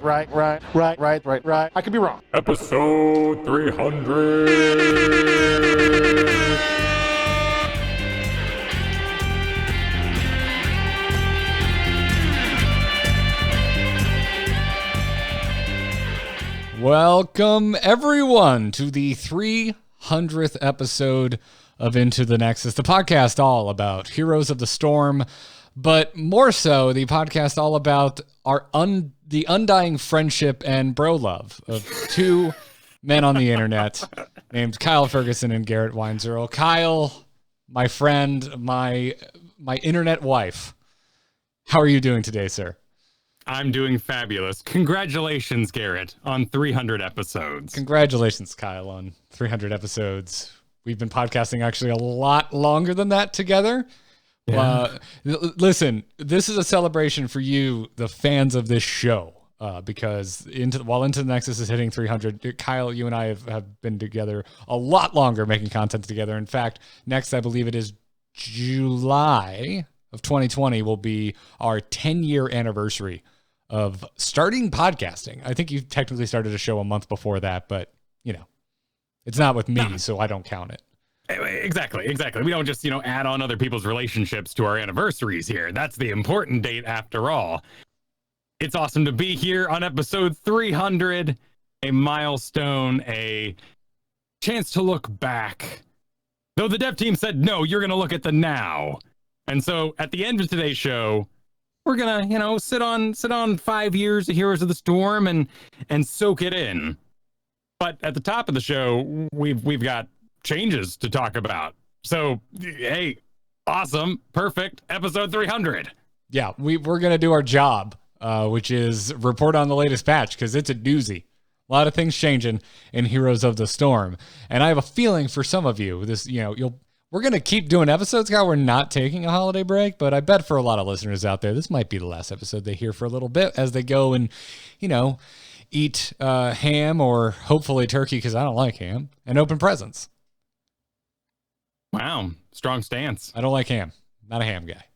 right. I could be wrong. Episode 300. Welcome, everyone, to the 300th episode of Into the Nexus, the podcast all about Heroes of the Storm, but more so, the podcast all about the undying friendship and bro love of two men on the internet named Kyle Fergusson and Garrett Weinzierl. Kyle, my friend, my internet wife, how are you doing today, sir? I'm doing fabulous. Congratulations, Garrett, on 300 episodes. Congratulations, Kyle, on 300 episodes. We've been podcasting actually a lot longer than that together. Yeah. Listen, this is a celebration for you, the fans of this show, because while Into the Nexus is hitting 300, Kyle, you and I have been together a lot longer making content together. In fact, next, I believe it is July of 2020 will be our 10-year anniversary of starting podcasting. I think you technically started a show a month before that, but, you know, it's not with me, so I don't count it. Exactly. We don't just, add on other people's relationships to our anniversaries here. That's the important date after all. It's awesome to be here on episode 300, a milestone, a chance to look back. Though the dev team said, no, you're going to look at the now. And so at the end of today's show, we're gonna, sit on 5 years of Heroes of the Storm and soak it in. But at the top of the show, we've got changes to talk about. So, hey, awesome, perfect, episode 300. Yeah, we're gonna do our job, which is report on the latest patch, because it's a doozy. A lot of things changing in Heroes of the Storm, and I have a feeling for some of you, this, we're going to keep doing episodes, Kyle. We're not taking a holiday break, but I bet for a lot of listeners out there, this might be the last episode they hear for a little bit as they go and, eat ham or hopefully turkey, because I don't like ham, and open presents. Wow, strong stance. I don't like ham. Not a ham guy.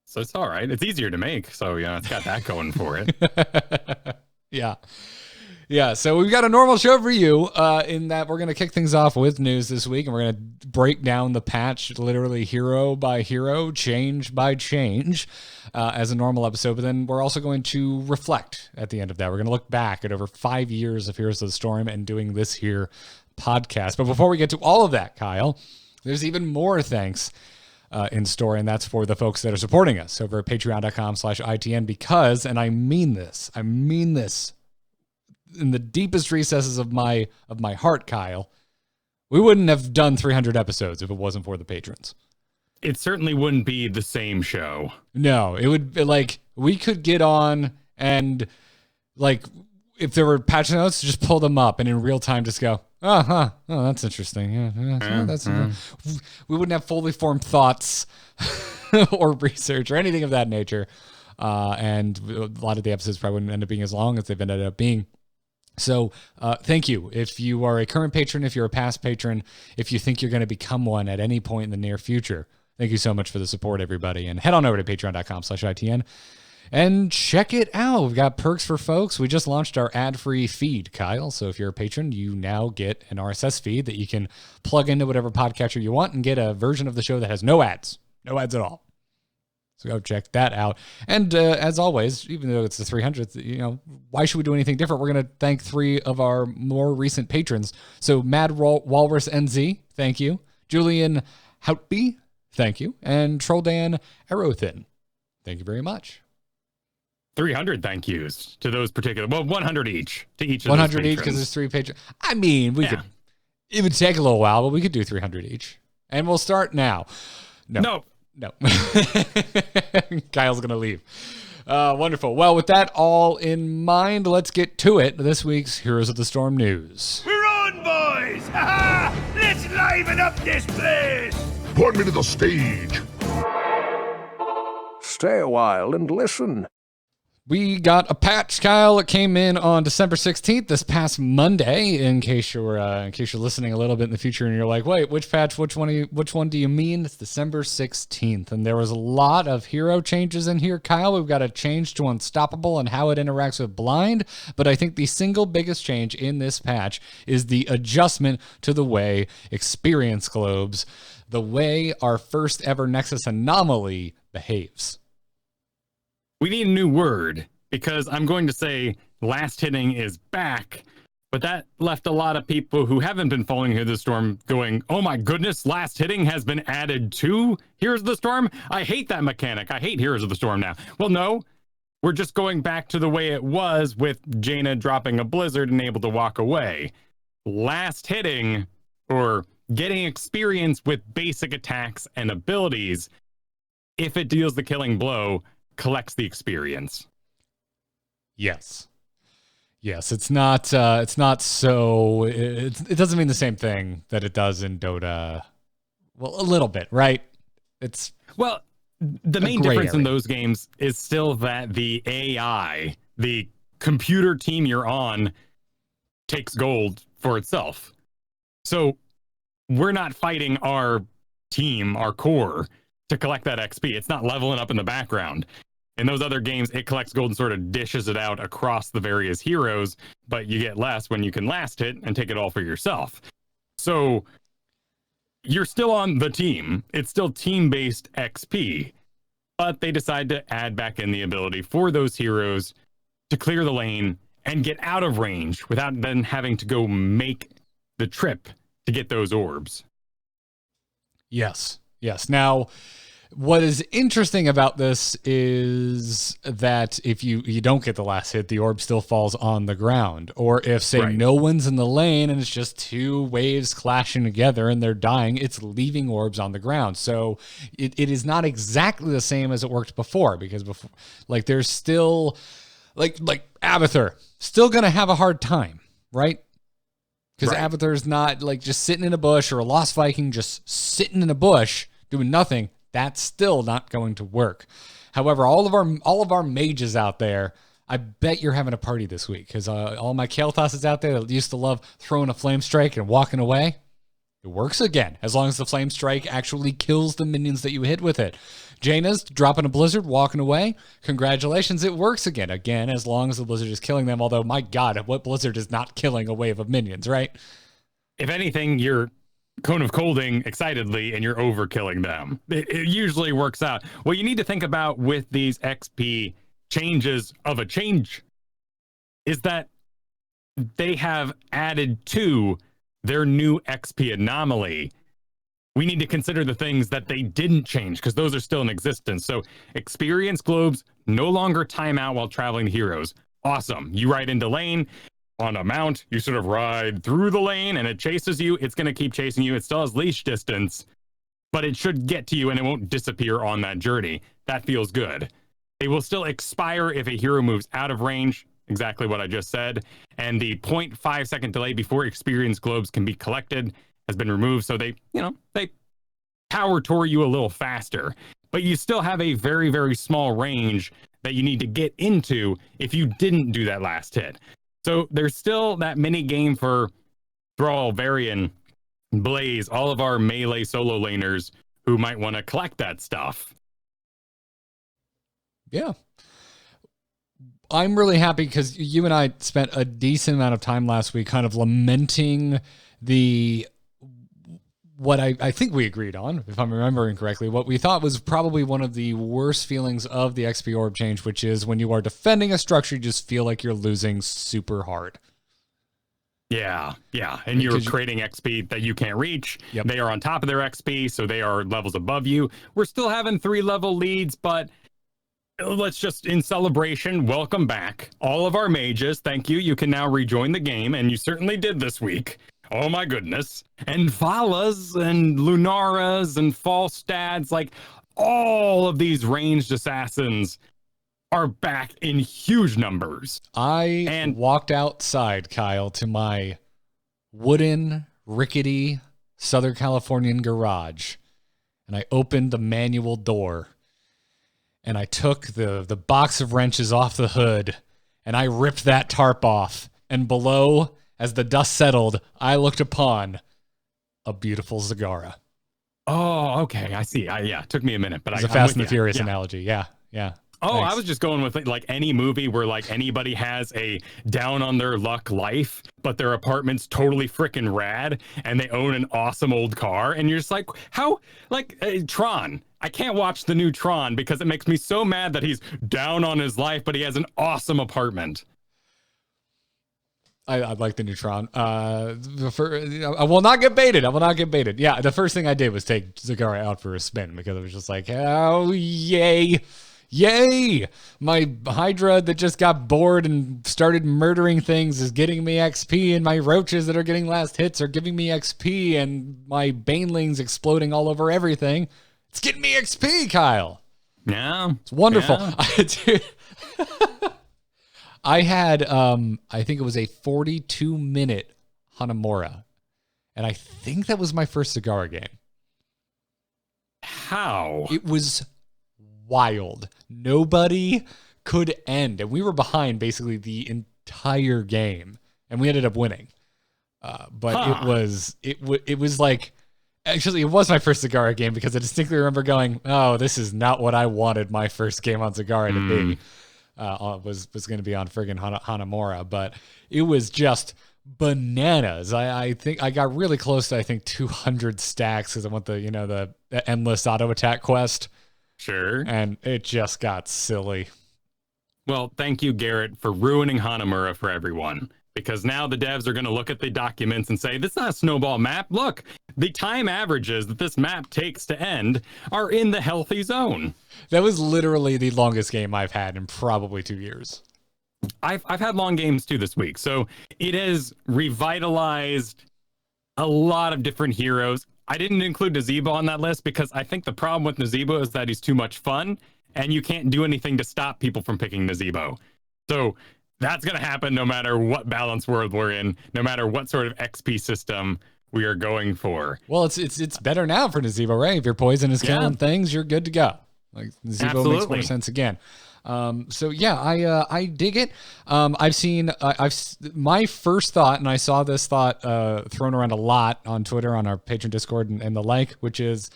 So it's all right. It's easier to make, so, it's got that going for it. Yeah, so we've got a normal show for you in that we're going to kick things off with news this week, and we're going to break down the patch literally hero by hero, change by change as a normal episode. But then we're also going to reflect at the end of that. We're going to look back at over 5 years of Heroes of the Storm and doing this here podcast. But before we get to all of that, Kyle, there's even more thanks in store, and that's for the folks that are supporting us over at patreon.com/ITN because, and I mean this in the deepest recesses of my heart, Kyle, we wouldn't have done 300 episodes if it wasn't for the patrons. It certainly wouldn't be the same show. No, it would be we could get on and if there were patch notes, just pull them up and in real time just go, oh, that's interesting. Yeah, we wouldn't have fully formed thoughts or research or anything of that nature. And a lot of the episodes probably wouldn't end up being as long as they've ended up being. So thank you. If you are a current patron, if you're a past patron, if you think you're going to become one at any point in the near future, thank you so much for the support, everybody. And head on over to patreon.com/ITN and check it out. We've got perks for folks. We just launched our ad-free feed, Kyle. So if you're a patron, you now get an RSS feed that you can plug into whatever podcatcher you want and get a version of the show that has no ads at all. So go check that out. And as always, even though it's the 300th, why should we do anything different? We're going to thank 3 of our more recent patrons. So Mad Walrus NZ, thank you. Julian Houtby, thank you. And Trolldan Aerothin, thank you very much. 300 thank yous to those particular, 100 each to each of 100 those each because there's 3 patrons. I mean, we could, it would take a little while, but we could do 300 each. And we'll start now. No. Kyle's going to leave. Wonderful. Well, with that all in mind, let's get to it. This week's Heroes of the Storm news. We're on, boys! Ha-ha! Let's liven up this place! Put me to the stage. Stay a while and listen. We got a patch, Kyle. It came in on December 16th, this past Monday. In case you're listening a little bit in the future and you're like, wait, which patch? Which one do you mean? It's December 16th, and there was a lot of hero changes in here, Kyle. We've got a change to Unstoppable and how it interacts with Blind, but I think the single biggest change in this patch is the adjustment to the way experience globes, the way our first ever Nexus anomaly behaves. We need a new word, because I'm going to say last hitting is back, but that left a lot of people who haven't been following Heroes of the Storm going, oh my goodness, last hitting has been added to Heroes of the Storm? I hate that mechanic. I hate Heroes of the Storm now. Well, no, we're just going back to the way it was with Jaina dropping a blizzard and able to walk away. Last hitting, or getting experience with basic attacks and abilities, if it deals the killing blow, collects the experience. Yes, it's not so it doesn't mean the same thing that it does in Dota. Well, a little bit, right? It's the main difference in those games is still that the AI, the computer team you're on, takes gold for itself. So we're not fighting our team, our core, to collect that XP. It's not leveling up in the background. In those other games, it collects gold and sort of dishes it out across the various heroes, but you get less when you can last hit and take it all for yourself. So you're still on the team. It's still team-based XP, but they decide to add back in the ability for those heroes to clear the lane and get out of range without then having to go make the trip to get those orbs. Yes. Now, what is interesting about this is that if you don't get the last hit, the orb still falls on the ground. Or if, say, no one's in the lane and it's just two waves clashing together and they're dying, it's leaving orbs on the ground. So it is not exactly the same as it worked before, because before, like, there's still like Abathur still going to have a hard time, right? Because Abathur's not like just sitting in a bush, or a Lost Viking just sitting in a bush doing nothing. That's still not going to work. However, all of our mages out there, I bet you're having a party this week, because all my Kael'thas's out there that used to love throwing a flame strike and walking away, it works again, as long as the flame strike actually kills the minions that you hit with it. Jaina's dropping a blizzard, walking away. Congratulations, it works again, as long as the blizzard is killing them. Although, my God, what blizzard is not killing a wave of minions, right? If anything, you're Cone of Colding excitedly and you're overkilling them. It usually works out. What you need to think about with these XP changes of a change is that they have added to their new XP anomaly. We need to consider the things that they didn't change, because those are still in existence. So experience globes no longer time out while traveling to heroes. Awesome. You ride into lane on a mount, you sort of ride through the lane and it chases you. It's going to keep chasing you. It still has leash distance, but it should get to you and it won't disappear on that journey. That feels good. They will still expire if a hero moves out of range, exactly what I just said. And the 0.5 second delay before experience globes can be collected has been removed. So they power tour you a little faster, but you still have a very, very small range that you need to get into if you didn't do that last hit. So there's still that mini game for Thrall, Varian, Blaze, all of our melee solo laners who might want to collect that stuff. Yeah. I'm really happy because you and I spent a decent amount of time last week kind of lamenting what I think we agreed on, if I'm remembering correctly, what we thought was probably one of the worst feelings of the XP orb change, which is when you are defending a structure, you just feel like you're losing super hard. Yeah. And you're creating XP that you can't reach. Yep. They are on top of their XP, so they are levels above you. We're still having 3-level leads, but let's just, in celebration, welcome back all of our mages. Thank you. You can now rejoin the game, and you certainly did this week. Oh my goodness. And Valas and Lunaras and Falstads, like all of these ranged assassins are back in huge numbers. I walked outside, Kyle, to my wooden, rickety Southern Californian garage, and I opened the manual door. and I took the box of wrenches off the hood, and I ripped that tarp off. And below, as the dust settled, I looked upon a beautiful Zagara. Oh, okay. I see. Yeah, it took me a minute, but it's a Fast and the Furious analogy. Yeah. Oh, Thanks. I was just going with like any movie where like anybody has a down on their luck life, but their apartment's totally freaking rad and they own an awesome old car. And you're just like, how? Like Tron. I can't watch the new Tron because it makes me so mad that he's down on his life, but he has an awesome apartment. I like the neutron. I will not get baited. Yeah, the first thing I did was take Zagara out for a spin because I was just like, oh, yay. My Hydra that just got bored and started murdering things is getting me XP, and my roaches that are getting last hits are giving me XP, and my banelings exploding all over everything. It's getting me XP, Kyle. Yeah. It's wonderful. Yeah. I had, I think it was a 42-minute Hanamura, and I think that was my first Zagara game. How? It was wild. Nobody could end, and we were behind basically the entire game, and we ended up winning. But it was like, actually, it was my first Zagara game because I distinctly remember going, oh, this is not what I wanted my first game on Zagara to be. Was going to be on friggin' Hanamura, but it was just bananas. I think I got really close to 200 stacks because I went the endless auto attack quest. Sure. And it just got silly. Well, thank you, Garrett, for ruining Hanamura for everyone. Because now the devs are going to look at the documents and say, this is not a snowball map. Look, the time averages that this map takes to end are in the healthy zone. That was literally the longest game I've had in probably 2 years. I've had long games too this week. So it has revitalized a lot of different heroes. I didn't include Nazeebo on that list because I think the problem with Nazeebo is that he's too much fun and you can't do anything to stop people from picking Nazeebo. So that's going to happen no matter what balance world we're in, no matter what sort of XP system we are going for. Well, it's better now for Nazeebo, right? If your poison is killing things, you're good to go. Like Nazeebo makes more sense again. So yeah, I dig it. I've seen my first thought, and I saw this thought thrown around a lot on Twitter, on our patron Discord and the like, which is,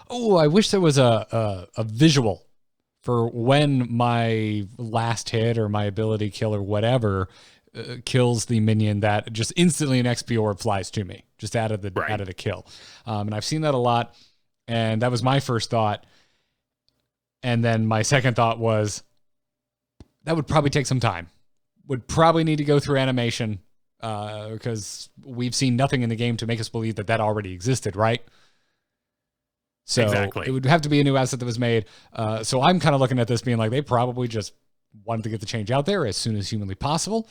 oh, I wish there was a visual for when my last hit or my ability kill or whatever kills the minion that just instantly an XP orb flies to me, just out of the kill. And I've seen that a lot, and that was my first thought. And then my second thought was that would probably take some time. Would probably need to go through animation because we've seen nothing in the game to make us believe that already existed, right? So exactly. It would have to be a new asset that was made. So I'm kind of looking at this being like they probably just wanted to get the change out there as soon as humanly possible.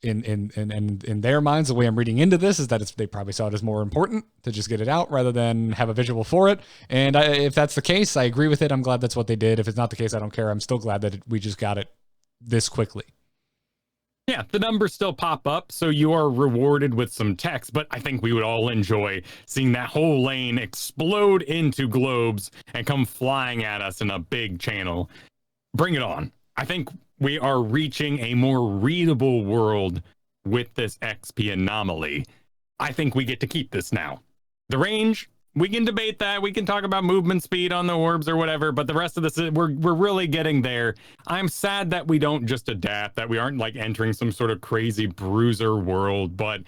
In their minds, the way I'm reading into this is that they probably saw it as more important to just get it out rather than have a visual for it. And if that's the case, I agree with it. I'm glad that's what they did. If it's not the case, I don't care. I'm still glad that we just got it this quickly. Yeah, the numbers still pop up, so you are rewarded with some text, but I think we would all enjoy seeing that whole lane explode into globes and come flying at us in a big channel. Bring it on. I think we are reaching a more readable world with this XP anomaly. I think we get to keep this now. The range, we can debate that. We can talk about movement speed on the orbs or whatever, but the rest of this, we're really getting there. I'm sad that we don't just adapt, that we aren't like entering some sort of crazy bruiser world, but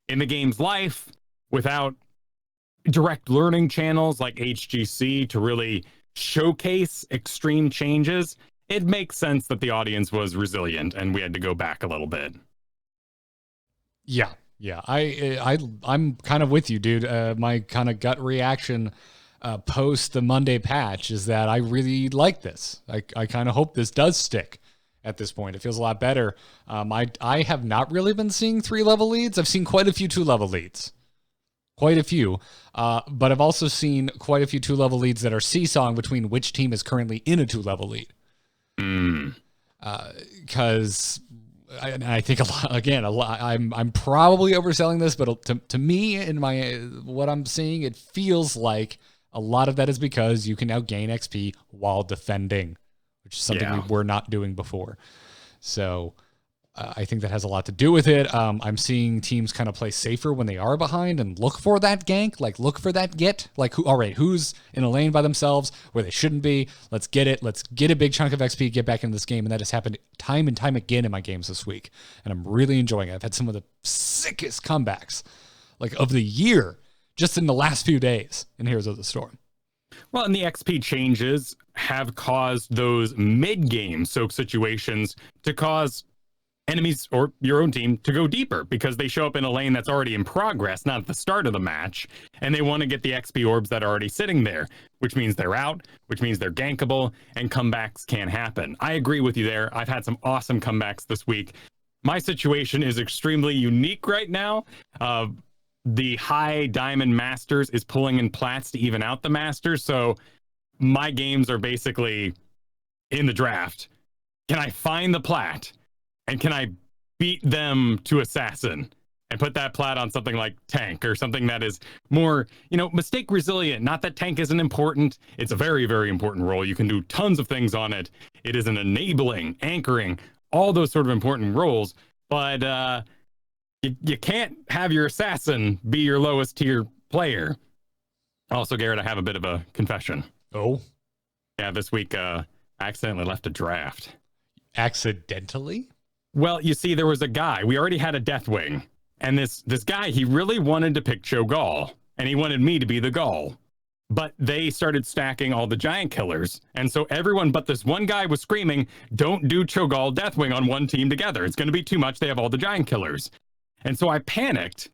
in the game's life, without direct learning channels like HGC to really showcase extreme changes, it makes sense that the audience was resilient and we had to go back a little bit. Yeah. I'm kind of with you, dude. My kind of gut reaction post the Monday patch is that I really like this. I kind of hope this does stick at this point. It feels a lot better. I have not really been seeing 3-level leads. I've seen quite a few 2-level leads. Quite a few. But I've also seen quite a few 2-level leads that are seesawing between which team is currently in a 2-level lead. Because I think a lot. I'm probably overselling this, but to me, in my what I'm seeing, it feels like a lot of that is because you can now gain XP while defending, which is something we were not doing before. So I think that has a lot to do with it. I'm seeing teams kind of play safer when they are behind and look for that gank, like look for that get. Like, who's in a lane by themselves where they shouldn't be? Let's get it. Let's get a big chunk of XP, get back into this game. And that has happened time and time again in my games this week. And I'm really enjoying it. I've had some of the sickest comebacks of the year just in the last few days in Heroes of the Storm. Well, and the XP changes have caused those mid-game soak situations to cause enemies or your own team to go deeper because they show up in a lane that's already in progress, not at the start of the match, and they want to get the XP orbs that are already sitting there, which means they're out, which means they're gankable, and comebacks can happen. I agree with you there. I've had some awesome comebacks this week. My situation is extremely unique right now. The high diamond masters is pulling in plats to even out the masters, so my games are basically in the draft. Can I find the plat? And can I beat them to assassin and put that plat on something like tank or something that is more, mistake resilient? Not that tank isn't important. It's a very, very important role. You can do tons of things on it. It is an enabling, anchoring, all those sort of important roles. But you can't have your assassin be your lowest tier player. Also, Garrett, I have a bit of a confession. Oh? Yeah, this week I accidentally left a draft. Accidentally? Well, you see, there was a guy. We already had a Deathwing. And this guy, he really wanted to pick Cho'Gall. And he wanted me to be the Gall. But they started stacking all the giant killers. And so everyone but this one guy was screaming, don't do Cho'Gall Deathwing on one team together. It's going to be too much. They have all the giant killers. And so I panicked,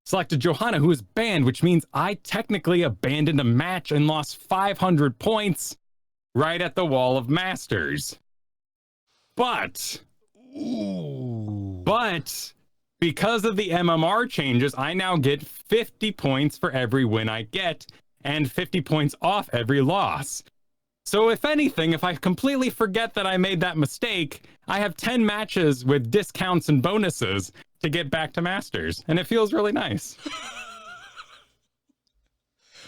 selected Johanna, who was banned, which means I technically abandoned a match and lost 500 points right at the Wall of Masters. But because of the MMR changes, I now get 50 points for every win I get and 50 points off every loss. So if anything, if I completely forget that I made that mistake, I have 10 matches with discounts and bonuses to get back to Masters, and it feels really nice.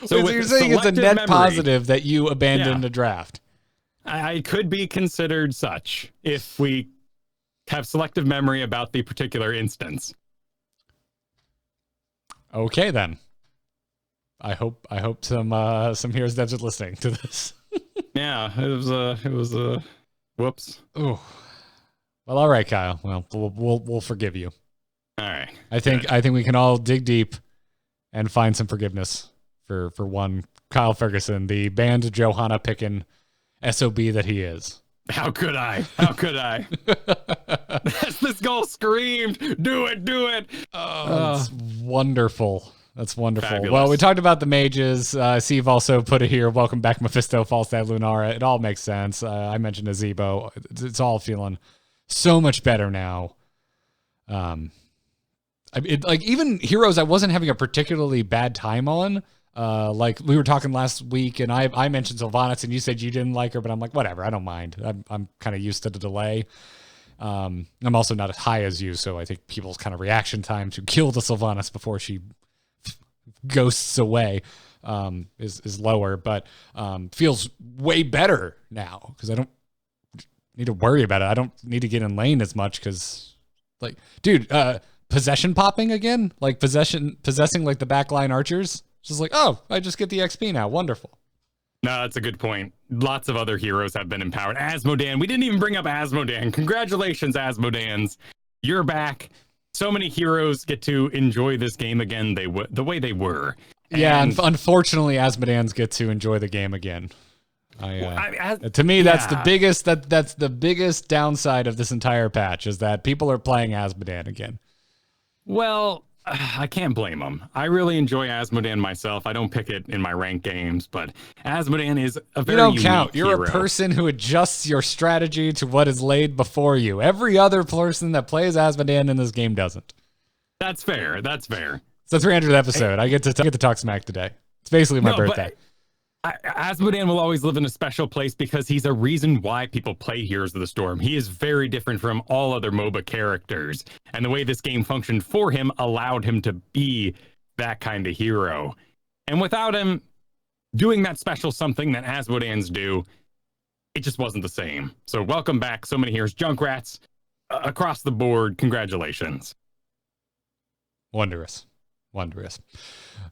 So you're saying it's a net positive that you abandoned a draft? I could be considered such if we have selective memory about the particular instance. Okay, then. I hope some Heroes devs are listening to this. Yeah, it was a whoops. Oh, well, all right, Kyle. Well, we'll forgive you. All right. I think we can all dig deep and find some forgiveness for one Kyle Fergusson, the banned Johanna picking SOB that he is. How could I? As this goal screamed, do it. Oh, that's wonderful. That's wonderful. Fabulous. Well, we talked about the mages. Steve also put it here. Welcome back, Mephisto, Falstad, Lunara. It all makes sense. I mentioned Azebo. It's all feeling so much better now. Even heroes I wasn't having a particularly bad time on. Like we were talking last week, and I mentioned Sylvanas, and you said you didn't like her, but I'm like, whatever, I don't mind. I'm kind of used to the delay. I'm also not as high as you, so I think people's kind of reaction time to kill the Sylvanas before she ghosts away is lower, but feels way better now because I don't need to worry about it. I don't need to get in lane as much because, like, dude, possession popping again, like possessing like the backline archers. Just like, oh, I just get the XP now. Wonderful. No, that's a good point. Lots of other heroes have been empowered. Asmodan, we didn't even bring up Asmodan. Congratulations, Asmodans. You're back. So many heroes get to enjoy this game again the way they were. Yeah, and unfortunately, Asmodans get to enjoy the game again. To me, that's the biggest that's the biggest downside of this entire patch is that people are playing Asmodan again. Well, I can't blame them. I really enjoy Asmodan myself. I don't pick it in my ranked games, but Asmodan is a very unique hero. You're a person who adjusts your strategy to what is laid before you. Every other person that plays Asmodan in this game doesn't. That's fair. It's the 300th episode. I get to talk smack today. It's basically my birthday. Asmodan will always live in a special place because he's a reason why people play Heroes of the Storm. He is very different from all other MOBA characters, and the way this game functioned for him allowed him to be that kind of hero. And without him, doing that special something that Asmodeans do, it just wasn't the same. So welcome back, so many heroes. Junkrats, across the board, congratulations. Wondrous.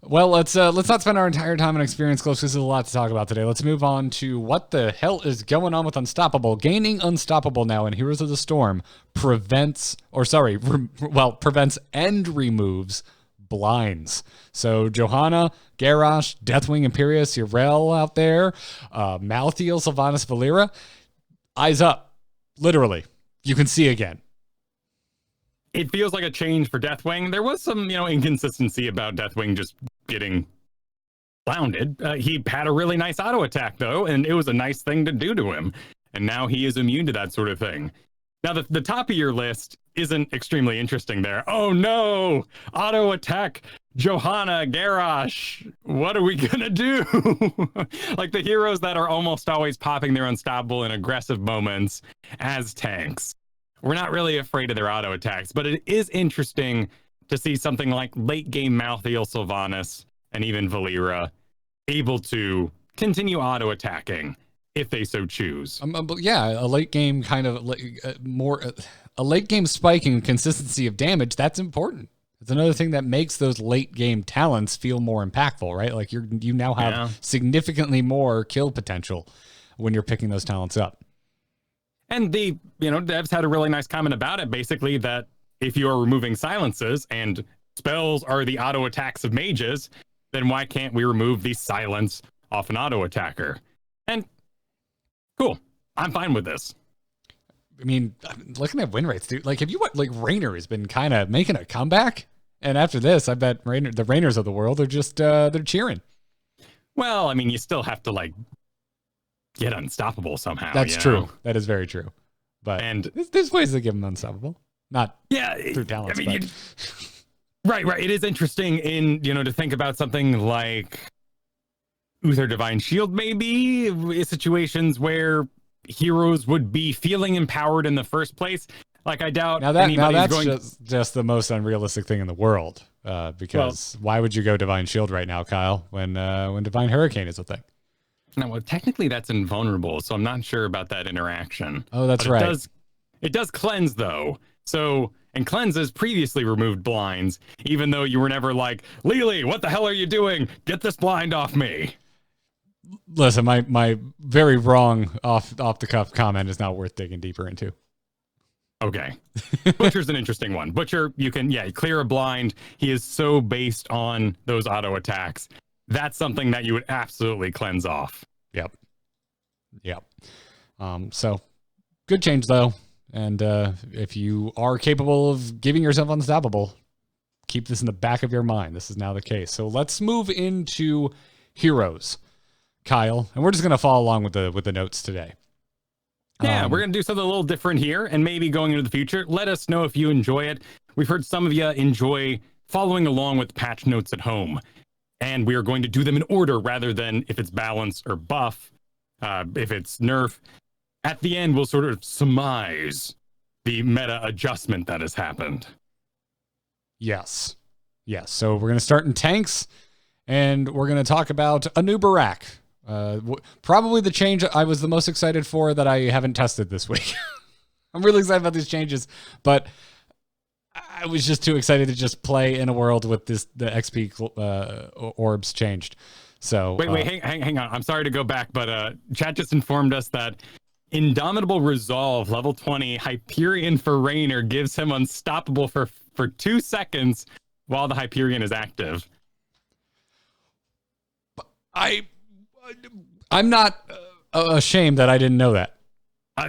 Well, let's not spend our entire time on experience clips. There's a lot to talk about today. Let's move on to what the hell is going on with Unstoppable. Gaining Unstoppable now in Heroes of the Storm prevents and removes blinds. So Johanna, Garrosh, Deathwing, Imperius, Yrel out there, Malthael, Sylvanas, Valera, eyes up. Literally, you can see again. It feels like a change for Deathwing. There was some, inconsistency about Deathwing just getting clowned. He had a really nice auto attack, though, and it was a nice thing to do to him. And now he is immune to that sort of thing. Now, the top of your list isn't extremely interesting there. Oh, no! Auto attack Johanna, Garrosh. What are we going to do? Like the heroes that are almost always popping their Unstoppable in aggressive moments as tanks. We're not really afraid of their auto attacks, but it is interesting to see something like late game Malthael, Sylvanas, and even Valera able to continue auto attacking if they so choose. A late game kind of a late game spike in consistency of damage. That's important. It's another thing that makes those late game talents feel more impactful, right? Like you now have significantly more kill potential when you're picking those talents up. And the, devs had a really nice comment about it, basically, that if you are removing silences and spells are the auto attacks of mages, then why can't we remove the silence off an auto attacker? And cool. I'm fine with this. I mean, looking at win rates, dude, like Raynor has been kind of making a comeback. And after this, I bet the Raynors of the world are just, they're cheering. Well, I mean, you still have to get Unstoppable somehow. That's true. That is very true. But there's ways to give them Unstoppable, not through talents. Right. It is interesting to think about something like Uther Divine Shield, maybe situations where heroes would be feeling empowered in the first place. Like I doubt that's just the most unrealistic thing in the world. Because why would you go Divine Shield right now, Kyle, when Divine Hurricane is a thing? No, well, technically that's invulnerable, so I'm not sure about that interaction. Oh, that's right. It does cleanse, though. So, and cleanses previously removed blinds, even though you were never like, Lily, what the hell are you doing? Get this blind off me. Listen, my very wrong off the cuff comment is not worth digging deeper into. Okay. Butcher's an interesting one. Butcher, you can, clear a blind. He is so based on those auto attacks. That's something that you would absolutely cleanse off. Yep. So good change though. And if you are capable of giving yourself Unstoppable, keep this in the back of your mind. This is now the case. So let's move into heroes, Kyle, and we're just going to follow along with the notes today. Yeah, we're going to do something a little different here, and maybe going into the future. Let us know if you enjoy it. We've heard some of you enjoy following along with patch notes at home. And we are going to do them in order rather than if it's balance or buff, if it's nerf. At the end, we'll sort of surmise the meta adjustment that has happened. Yes. So we're going to start in tanks, and we're going to talk about a new Barak. Probably the change I was the most excited for that I haven't tested this week. I'm really excited about these changes, but I was just too excited to just play in a world with the XP orbs changed. So wait, hang on. I'm sorry to go back, but chat just informed us that Indomitable Resolve level 20 Hyperion for Raynor gives him Unstoppable for 2 seconds while the Hyperion is active. I'm not ashamed that I didn't know that.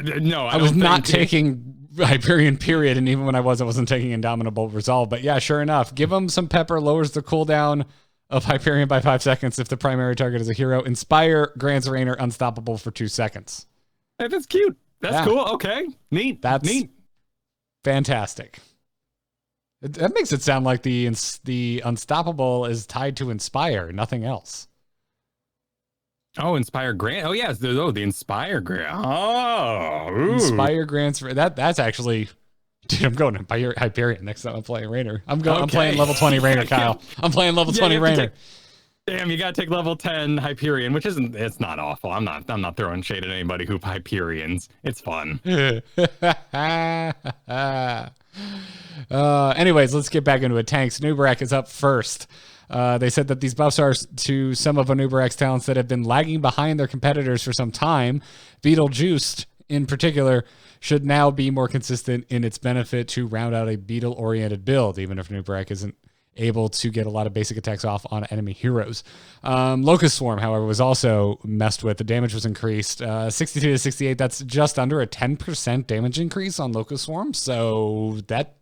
No, I was not taking Hyperion period, and even when I wasn't taking Indomitable Resolve. But yeah, sure enough, give him some pepper, lowers the cooldown of Hyperion by 5 seconds if the primary target is a hero. Inspire grants Raynor Unstoppable for 2 seconds. Hey, that's cute. That's cool. Okay, neat. That's neat. Fantastic. That makes it sound like the Unstoppable is tied to Inspire, nothing else. Oh, Inspire Grant. Oh, yeah. The Inspire Grant. Oh, ooh. Inspire Grants. That's actually, dude, I'm going to Hyperion next time I'm playing Raynor. I'm playing level 20 Raynor, Kyle. I'm playing level 20 Raynor. Damn, you gotta take level 10 Hyperion, which it's not awful. I'm not throwing shade at anybody who Hyperions. It's fun. Anyways, let's get back into it. Tanks. Nubarak is up first. They said that these buffs are to some of Anubarak's talents that have been lagging behind their competitors for some time. Beetlejuiced, in particular, should now be more consistent in its benefit to round out a beetle-oriented build, even if Nubarak isn't able to get a lot of basic attacks off on enemy heroes. Locust Swarm, however, was also messed with. The damage was increased 62 to 68. That's just under a 10% damage increase on Locust Swarm, so that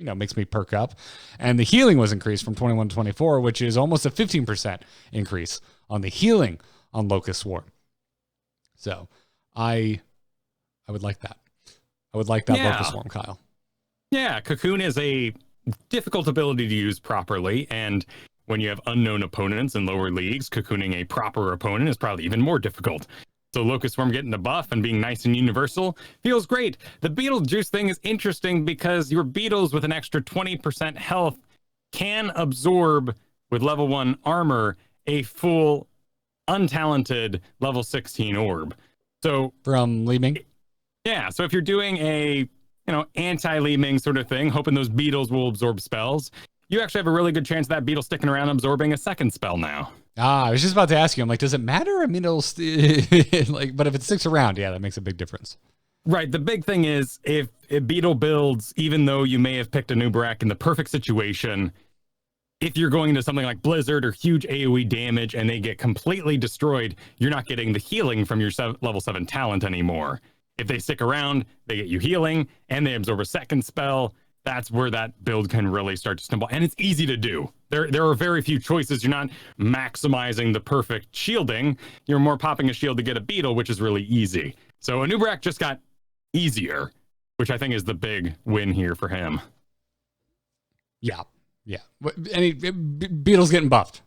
makes me perk up. And the healing was increased from 21 to 24, which is almost a 15% increase on the healing on Locust Swarm. So I would like that. I would like that Locust Swarm, Kyle. Yeah, Cocoon is a difficult ability to use properly, and when you have unknown opponents in lower leagues, cocooning a proper opponent is probably even more difficult. So Locust Swarm getting the buff and being nice and universal feels great. The Beetlejuice thing is interesting because your beetles with an extra 20% health can absorb, with level 1 armor, a full untalented level 16 orb. So from Li-Ming? Yeah, so if you're doing a anti-Li-Ming sort of thing, hoping those beetles will absorb spells, you actually have a really good chance of that beetle sticking around absorbing a second spell now. I was just about to ask you. I'm like, does it matter? I mean, it'll but if it sticks around, yeah, that makes a big difference. Right. The big thing is if beetle builds, even though you may have picked a Nubarak in the perfect situation, if you're going into something like Blizzard or huge AoE damage and they get completely destroyed, you're not getting the healing from your level 7 talent anymore. If they stick around, they get you healing and they absorb a second spell. That's where that build can really start to stumble. And it's easy to do. There are very few choices. You're not maximizing the perfect shielding. You're more popping a shield to get a beetle, which is really easy. So Anubarak just got easier, which I think is the big win here for him. Yeah. Beetle's getting buffed.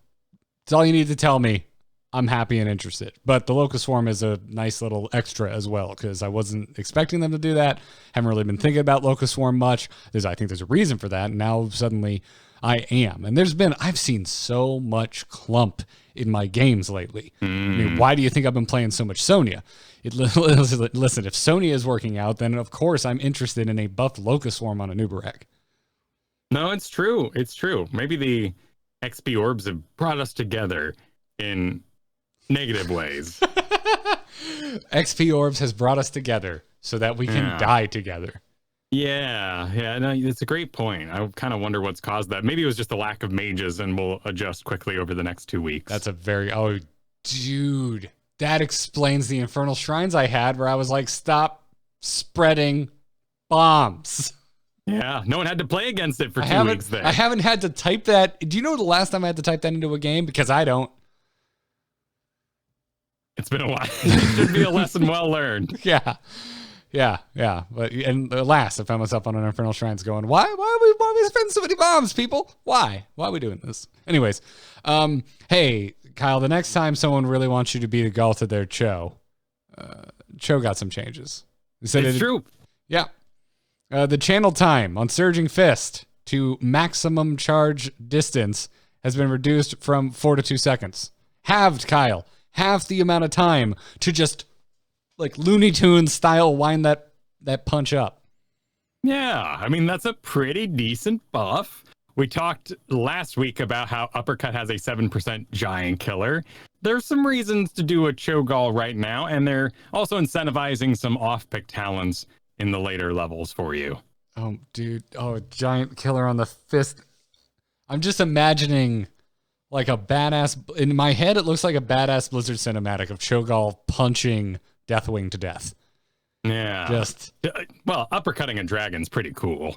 That's all you need to tell me. I'm happy and interested. But the Locust Swarm is a nice little extra as well, because I wasn't expecting them to do that. Haven't really been thinking about Locust Swarm much. I think there's a reason for that. And now suddenly I am. And I've seen so much clump in my games lately. I mean, why do you think I've been playing so much Sonya? Listen, if Sonya is working out, then of course I'm interested in a buffed Locust Swarm on a Nubarak. No, it's true. It's true. Maybe the XP orbs have brought us together in negative ways. XP orbs has brought us together so that we can die together. Yeah, no, it's a great point. I kind of wonder what's caused that. Maybe it was just a lack of mages, and we'll adjust quickly over the next 2 weeks. That's dude, that explains the Infernal Shrines I had where I was like, stop spreading bombs. Yeah, no one had to play against it for 2 weeks there. I haven't had to type that. Do you know the last time I had to type that into a game? Because I don't. It's been a while. It should be a lesson well learned. Yeah. But alas, I found myself on an Infernal Shrines going, why are we spending so many bombs, people? Why are we doing this? Anyways, hey, Kyle, the next time someone really wants you to be the Gaul to their Cho got some changes. It's true. Yeah. The channel time on Surging Fist to maximum charge distance has been reduced from 4 to 2 seconds. Halved, Kyle. Half the amount of time to just like Looney Tunes style wind that punch up. Yeah, I mean, that's a pretty decent buff. We talked last week about how Uppercut has a 7% giant killer. There's some reasons to do a Cho'Gall right now, and they're also incentivizing some off-pick talents in the later levels for you. Oh, dude. Oh, giant killer on the fist. I'm just imagining like a badass, in my head, it looks like a badass Blizzard cinematic of Cho'Gall punching Deathwing to death. Yeah. Well, uppercutting a dragon's pretty cool.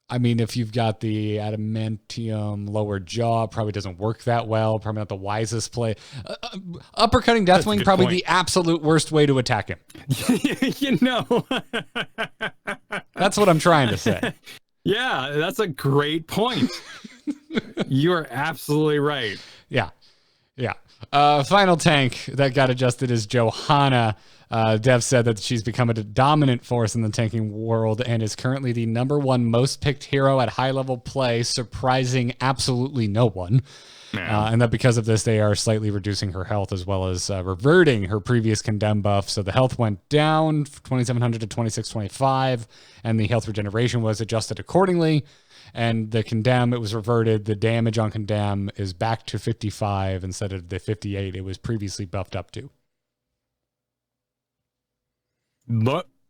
I mean, if you've got the adamantium lower jaw, probably doesn't work that well. Probably not the wisest play. Uppercutting Deathwing, probably the absolute worst way to attack him. That's what I'm trying to say. Yeah, that's a great point. You're absolutely right. Yeah. Final tank that got adjusted is Johanna. Dev said that she's become a dominant force in the tanking world and is currently the #1 most picked hero at high level play, surprising absolutely no one. And that because of this, they are slightly reducing her health as well as reverting her previous condemn buff. So the health went down from 2,700 to 2,625, and the health regeneration was adjusted accordingly. And the condemn, it was reverted. The damage on condemn is back to 55 instead of the 58 it was previously buffed up to.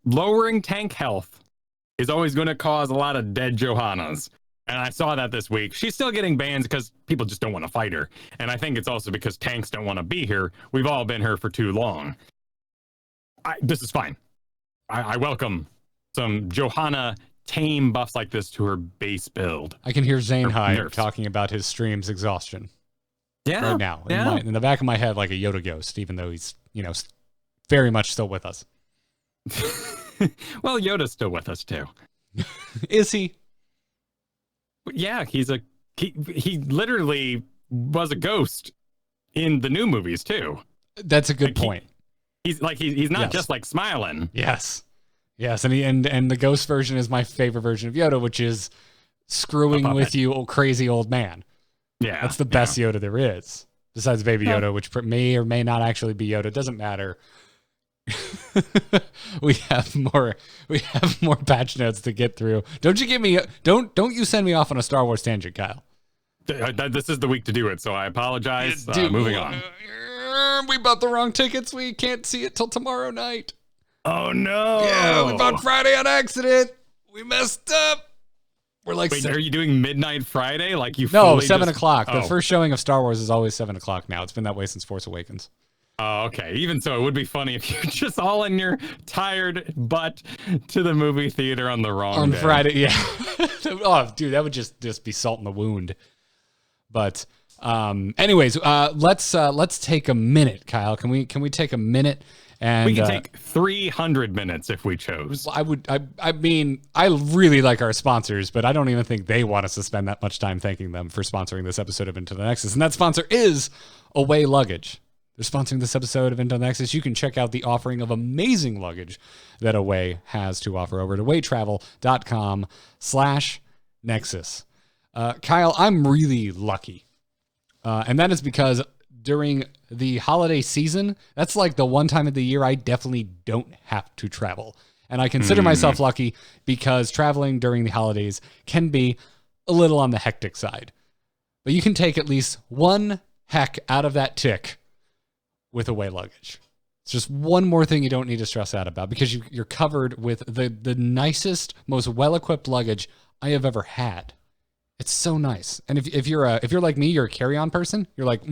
Lowering tank health is always going to cause a lot of dead Johannas. And I saw that this week. She's still getting bans because people just don't want to fight her. And I think it's also because tanks don't want to be here. We've all been here for too long. This is fine. I welcome some Johanna tame buffs like this to her base build. I can hear Zanehive talking about his stream's exhaustion. Yeah. Right now. In the back of my head, like a Yoda ghost, even though he's, very much still with us. Well, Yoda's still with us too. Is he? Yeah, he literally was a ghost in the new movies too. That's a good point. He's not just like smiling. Yes, and the ghost version is my favorite version of Yoda, which is screwing with you, old crazy old man. Yeah, that's the best Yoda there is, besides Baby Yoda, which may or may not actually be Yoda. It doesn't matter. we have more patch notes to get through. Don't you send me off on a Star Wars tangent, Kyle. This is the week to do it, so I apologize. Moving on. We bought the wrong tickets. We can't see it till tomorrow night. Oh no. Yeah, we bought Friday on accident. We messed up. We're like, wait, are you doing midnight Friday? Like you? No, 7 o'clock. The first showing of Star Wars is always 7 o'clock now. It's been that way since Force Awakens. Oh, okay. Even so, it would be funny if you're just all in your tired butt to the movie theater on the wrong day. Friday. Yeah. Oh, dude, that would just be salt in the wound. But, anyways, let's take a minute, Kyle. Can we take a minute? And we can take 300 minutes if we chose. Well, I mean, I really like our sponsors, but I don't even think they want us to spend that much time thanking them for sponsoring this episode of Into the Nexus. And that sponsor is Away Luggage. They're sponsoring this episode of Into the Nexus. You can check out the offering of amazing luggage that Away has to offer over at awaytravel.com/Nexus. Kyle, I'm really lucky. And that is because during the holiday season, that's like the one time of the year I definitely don't have to travel. And I consider myself lucky because traveling during the holidays can be a little on the hectic side. But you can take at least one heck out of that tick with Away Luggage. It's just one more thing you don't need to stress out about because you're covered with the nicest, most well-equipped luggage I have ever had. It's so nice. And if you're like me, you're a carry-on person. You're like,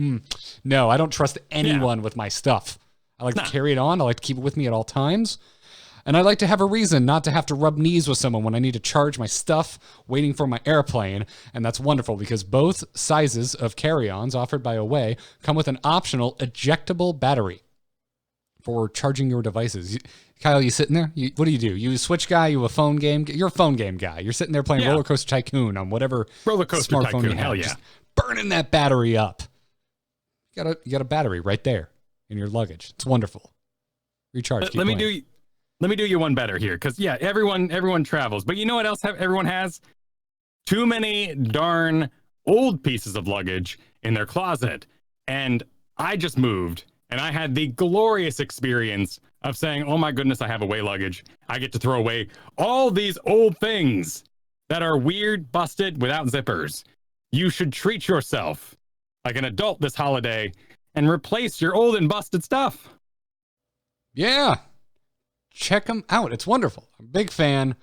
no, I don't trust anyone with my stuff. I like to carry it on. I like to keep it with me at all times. And I like to have a reason not to have to rub knees with someone when I need to charge my stuff waiting for my airplane. And that's wonderful because both sizes of carry-ons offered by Away come with an optional ejectable battery for charging your devices. Kyle, you sitting there? What do? You a Switch guy? You a phone game? You're a phone game guy. You're sitting there playing Roller Coaster Tycoon on whatever smartphone Tycoon, you have. hell yeah. Just burning that battery up. You got a battery right there in your luggage. It's wonderful. Recharge. Let me do you one better here, because everyone travels, but you know what else everyone has? Too many darn old pieces of luggage in their closet. And I just moved, and I had the glorious experience of saying, oh my goodness, I have Away luggage. I get to throw away all these old things that are weird, busted, without zippers. You should treat yourself like an adult this holiday and replace your old and busted stuff. Yeah. Check them out. It's wonderful. I'm a big fan.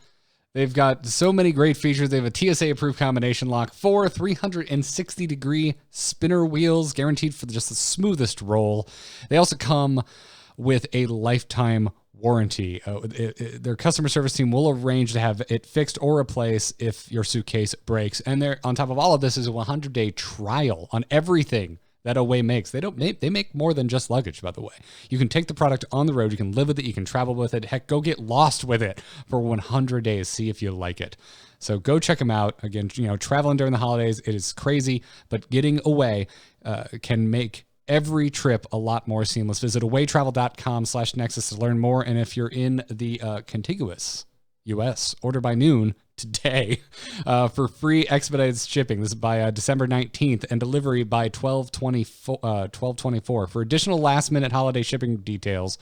They've got so many great features. They have a TSA-approved combination lock, 4 360-degree spinner wheels, guaranteed for just the smoothest roll. They also come with a lifetime warranty. Their customer service team will arrange to have it fixed or replaced if your suitcase breaks. And they're on top of all of this is a 100-day trial on everything that Away makes. They make more than just luggage, by the way. You can take the product on the road. You can live with it. You can travel with it. Heck, go get lost with it for 100 days. See if you like it. So go check them out. Again, traveling during the holidays, it is crazy, but getting Away can make every trip a lot more seamless. Visit awaytravel.com/Nexus to learn more. And if you're in the contiguous U.S., order by noon today for free expedited shipping. This is by December 19th and delivery by 12/24. For additional last-minute holiday shipping details,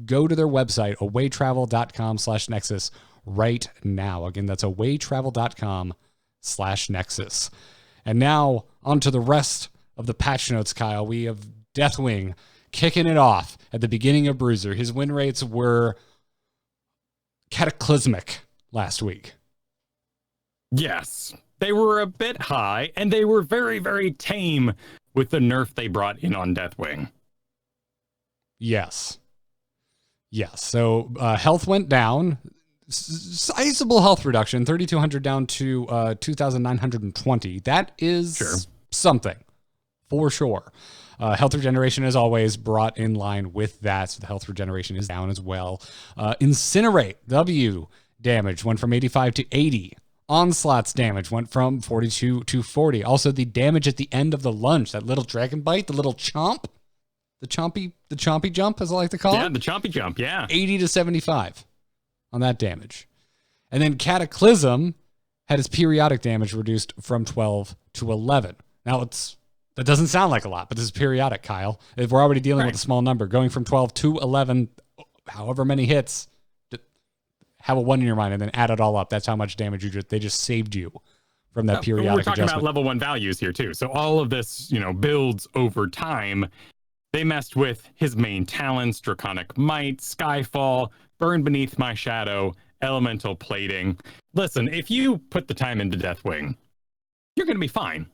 go to their website, awaytravel.com/Nexus right now. Again, that's awaytravel.com/Nexus. And now on to the rest of the patch notes, Kyle. We have Deathwing kicking it off at the beginning of Bruiser. His win rates were cataclysmic last week. Yes, they were a bit high, and they were very, very tame with the nerf they brought in on Deathwing. Yes. So health went down. Sizable health reduction, 3,200 down to 2,920. That is something, for sure. Health regeneration, as always, brought in line with that. So the health regeneration is down as well. Incinerate, W damage went from 85 to 80. Onslaught's damage went from 42 to 40. Also, the damage at the end of the lunge, that little dragon bite, the little chomp, the chompy jump, as I like to call it. Yeah, the chompy jump, yeah. 80 to 75 on that damage. And then Cataclysm had his periodic damage reduced from 12 to 11. Now, that doesn't sound like a lot, but this is periodic, Kyle. If we're already dealing with a small number, going from 12 to 11, however many hits, have a 1 in your mind and then add it all up. That's how much damage they just saved you from that periodic We're talking adjustment. about level 1 values here too. So all of this, builds over time. They messed with his main talents: Draconic Might, Skyfall, Burn Beneath My Shadow, Elemental Plating. Listen, if you put the time into Deathwing, you're going to be fine.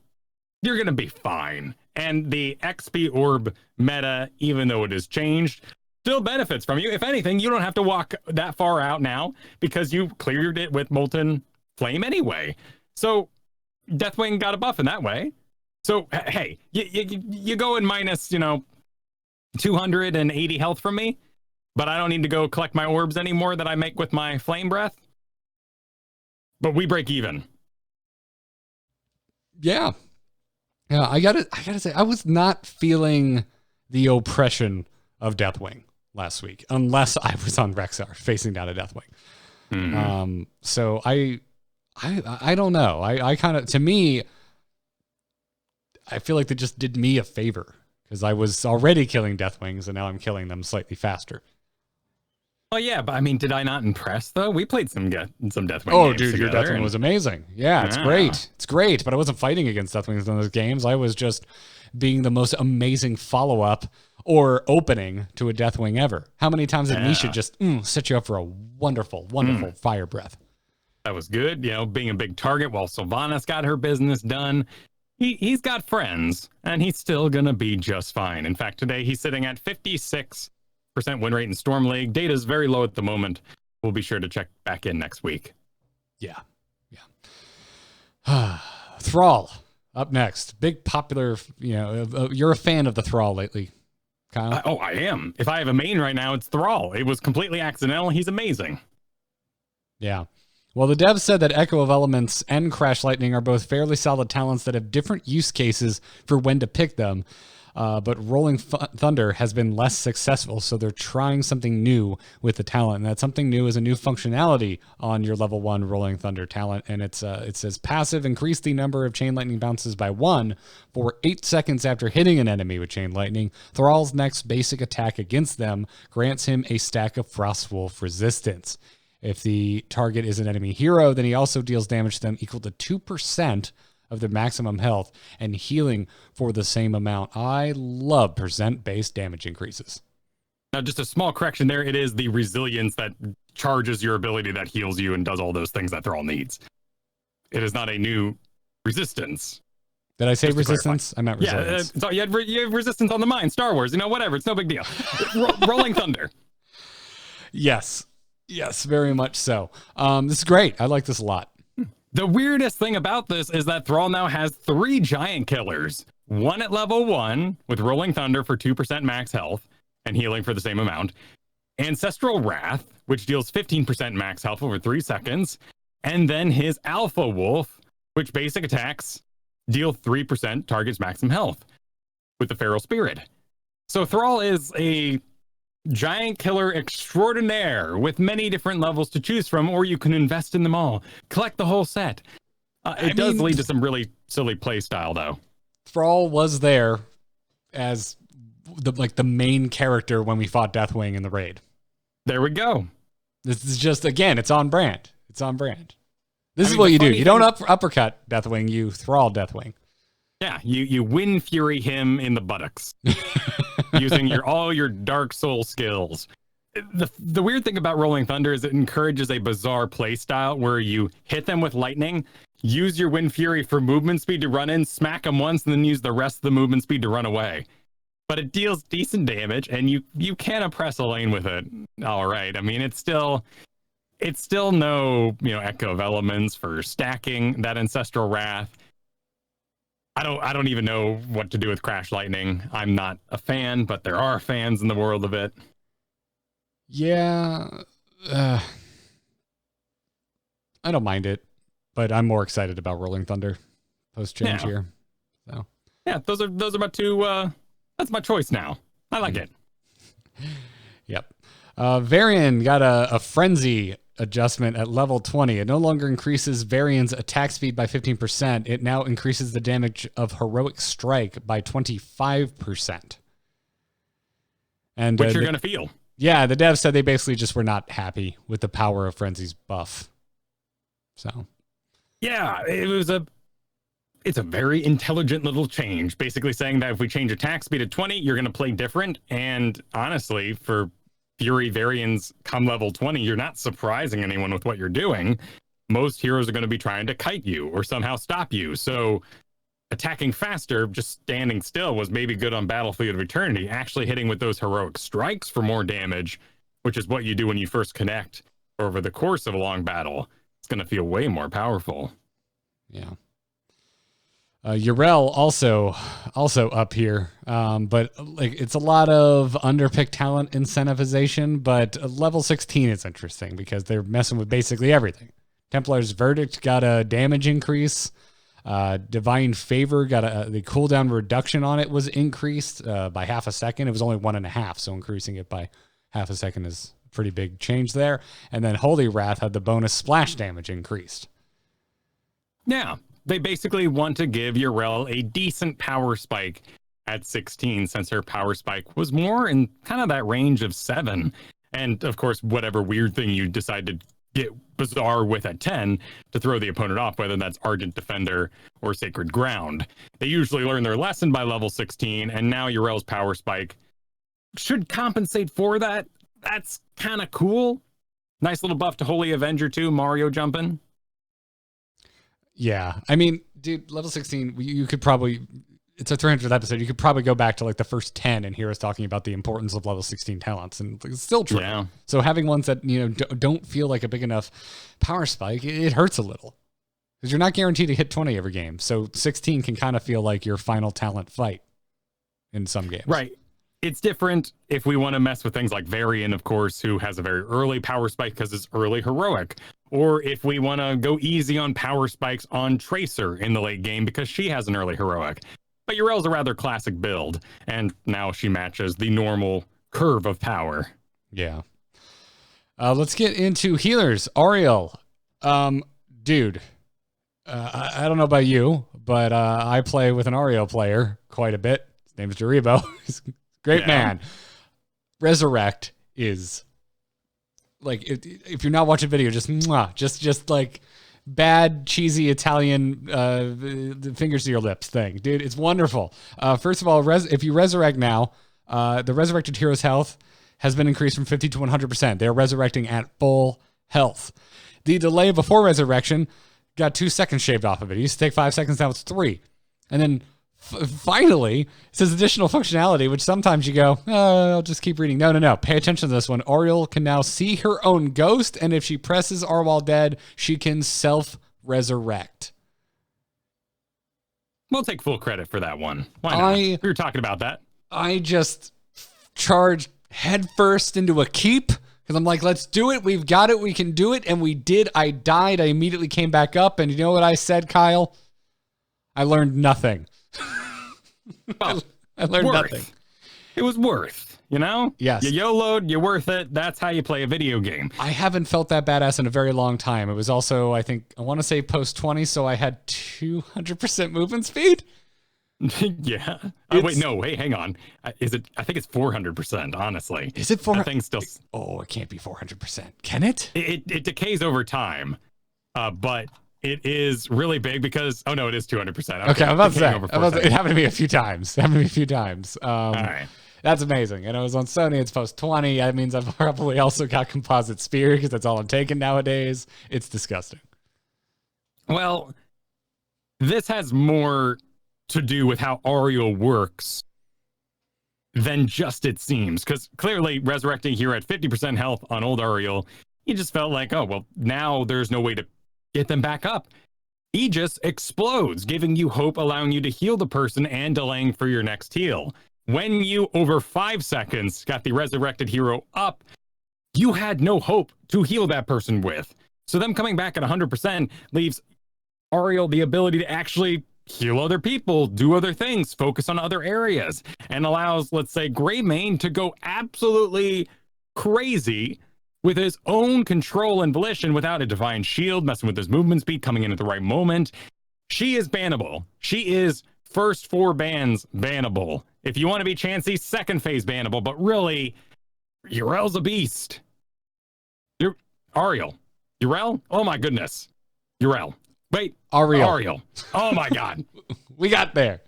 You're going to be fine. And the XP Orb meta, even though it has changed, still benefits from you. If anything, you don't have to walk that far out now because you cleared it with Molten Flame anyway. So Deathwing got a buff in that way. So, hey, you go in minus, 280 health from me, but I don't need to go collect my orbs anymore that I make with my Flame Breath. But we break even. Yeah, I gotta say, I was not feeling the oppression of Deathwing last week, unless I was on Rexar facing down a Deathwing. Mm-hmm. So I don't know. I kind of, to me, I feel like they just did me a favor because I was already killing Deathwings and now I'm killing them slightly faster. Oh yeah, but I mean, did I not impress though? We played some Deathwing. Oh, games dude, your Deathwing was amazing. Yeah, it's great. It's great, but I wasn't fighting against Deathwings in those games. I was just being the most amazing follow-up or opening to a Deathwing ever. How many times did Nisha just set you up for a wonderful fire breath? That was good. Being a big target while Sylvanas got her business done. He's got friends, and he's still going to be just fine. In fact, today he's sitting at 56% win rate in Storm League. Data's very low at the moment. We'll be sure to check back in next week. Yeah. Thrall up next. Big popular, you're a fan of the Thrall lately, Kyle. I am. If I have a main right now, it's Thrall. It was completely accidental. He's amazing. Yeah. Well, the devs said that Echo of Elements and Crash Lightning are both fairly solid talents that have different use cases for when to pick them. But Rolling Thunder has been less successful, so they're trying something new with the talent. And that something new is a new functionality on your level 1 Rolling Thunder talent. And it says passive, increase the number of Chain Lightning bounces by 1 for 8 seconds after hitting an enemy with Chain Lightning. Thrall's next basic attack against them grants him a stack of Frostwolf resistance. If the target is an enemy hero, then he also deals damage to them equal to 2% of their maximum health and healing for the same amount. I love percent-based damage increases. Now, just a small correction there. It is the resilience that charges your ability that heals you and does all those things that Thrall needs. It is not a new resistance. Did I say resistance? I meant resilience. Yeah, so you have resistance on the mind. Star Wars, whatever. It's no big deal. Rolling Thunder. Yes, very much so. This is great. I like this a lot. The weirdest thing about this is that Thrall now has 3 giant killers. One at level 1 with Rolling Thunder for 2% max health and healing for the same amount. Ancestral Wrath, which deals 15% max health over 3 seconds. And then his Alpha Wolf, which basic attacks deal 3% target's maximum health. with the Feral Spirit. So Thrall is a giant killer extraordinaire with many different levels to choose from, or you can invest in them all. Collect the whole set. It does lead to some really silly play style, though. Thrall was there as the main character when we fought Deathwing in the raid. There we go. This is just, again, it's on brand. It's on brand. This is what you do. You don't uppercut Deathwing, you Thrall Deathwing. Yeah, you win Fury him in the buttocks using all your Dark Soul skills. The weird thing about Rolling Thunder is it encourages a bizarre play style where you hit them with lightning, use your Wind Fury for movement speed to run in, smack them once, and then use the rest of the movement speed to run away. But it deals decent damage, and you can oppress a lane with it. All right. I mean, it's still no echo of elements for stacking that Ancestral Wrath. I don't even know what to do with Crash Lightning. I'm not a fan, but there are fans in the world of it. Yeah. I don't mind it, but I'm more excited about Rolling Thunder post change here. So yeah, those are my two. That's my choice now. I like it. Yep. Varian got a frenzy adjustment at level 20. It no longer increases Varian's attack speed by 15%. It now increases the damage of Heroic Strike by 25%. And which you're going to feel. Yeah, the devs said they basically just were not happy with the power of Frenzy's buff. So, yeah, it's a very intelligent little change, basically saying that if we change attack speed to 20, you're going to play different. And honestly, for Fury Varians come level 20, you're not surprising anyone with what you're doing. Most heroes are going to be trying to kite you or somehow stop you. So attacking faster, just standing still, was maybe good on Battlefield of Eternity. Actually hitting with those heroic strikes for more damage, which is what you do when you first connect over the course of a long battle, it's going to feel way more powerful. Yeah. Yrel also up here, but it's a lot of underpicked talent incentivization, but level 16 is interesting because they're messing with basically everything. Templar's Verdict got a damage increase. Divine Favor got the cooldown reduction on it was increased by half a second. It was only 1.5, so increasing it by half a second is a pretty big change there. And then Holy Wrath had the bonus splash damage increased. Yeah. They basically want to give Yrel a decent power spike at 16, since her power spike was more in kind of that range of 7. And of course, whatever weird thing you decide to get bizarre with at 10 to throw the opponent off, whether that's Ardent Defender or Sacred Ground. They usually learn their lesson by level 16, and now Yrel's power spike should compensate for that. That's kind of cool. Nice little buff to Holy Avenger too, Mario jumping. Yeah, I mean, dude, level 16, you could probably, it's a 300th episode, you could probably go back to like the first 10 and hear us talking about the importance of level 16 talents, and it's still true. Yeah. So having ones that, don't feel like a big enough power spike, it hurts a little. Because you're not guaranteed to hit 20 every game, so 16 can kind of feel like your final talent fight in some games. Right. It's different if we want to mess with things like Varian, of course, who has a very early power spike because it's early heroic. Or if we want to go easy on power spikes on Tracer in the late game because she has an early heroic. But Yrel's a rather classic build, and now she matches the normal curve of power. Yeah. Let's get into healers. Auriel. Dude, I don't know about you, but I play with an Auriel player quite a bit. His name is Jaribo. He's a great man. Resurrect is... like if you're not watching video, just like bad cheesy Italian the fingers to your lips thing, dude. It's wonderful. First of all, if you resurrect now, the resurrected hero's health has been increased from 50 to 100%. They're resurrecting at full health. The delay before resurrection got 2 seconds shaved off of it. It used to take 5 seconds, now it's 3. And then finally, it says additional functionality, which sometimes you go, I'll just keep reading. No. Pay attention to this one. Auriel can now see her own ghost, and if she presses R while dead, she can self-resurrect. We'll take full credit for that one. Why not? We were talking about that. I just charged headfirst into a keep, because I'm like, let's do it. We've got it. We can do it. And we did. I died. I immediately came back up, and you know what I said, Kyle? I learned nothing. Well, I learned nothing. It was worth, you know? Yes. You YOLO'd, you're worth it. That's how you play a video game. I haven't felt that badass in a very long time. It was also, I want to say post 20, so I had 200% movement speed. Yeah. Oh, wait, no, wait, hang on. I think it's 400%, honestly. Is it 400? That thing's still... Oh, it can't be 400%. Can it? It decays over time, but it is really big because... Oh, no, it is 200%. Okay, I'm about to say. It happened to me a few times. All right. That's amazing. And it was on Sony. It's post 20. That means I've probably also got composite spear because that's all I'm taking nowadays. It's disgusting. Well, this has more to do with how Ariel works than just it seems. Because clearly, resurrecting here at 50% health on old Ariel, you just felt like, oh, well, now there's no way to get them back up. He just explodes, giving you hope, allowing you to heal the person and delaying for your next heal. When you, over 5 seconds, got the resurrected hero up, you had no hope to heal that person with. So them coming back at 100% leaves Ariel the ability to actually heal other people, do other things, focus on other areas, and allows, let's say, Greymane to go absolutely crazy with his own control and volition without a divine shield, messing with his movement speed, coming in at the right moment. She is bannable. She is first 4 bans bannable. If you want to be chancy, second phase bannable, but really, Yrel's a beast. Ariel. Yrel? Oh my goodness. Yrel. Wait. Ariel. Oh my God. We got there.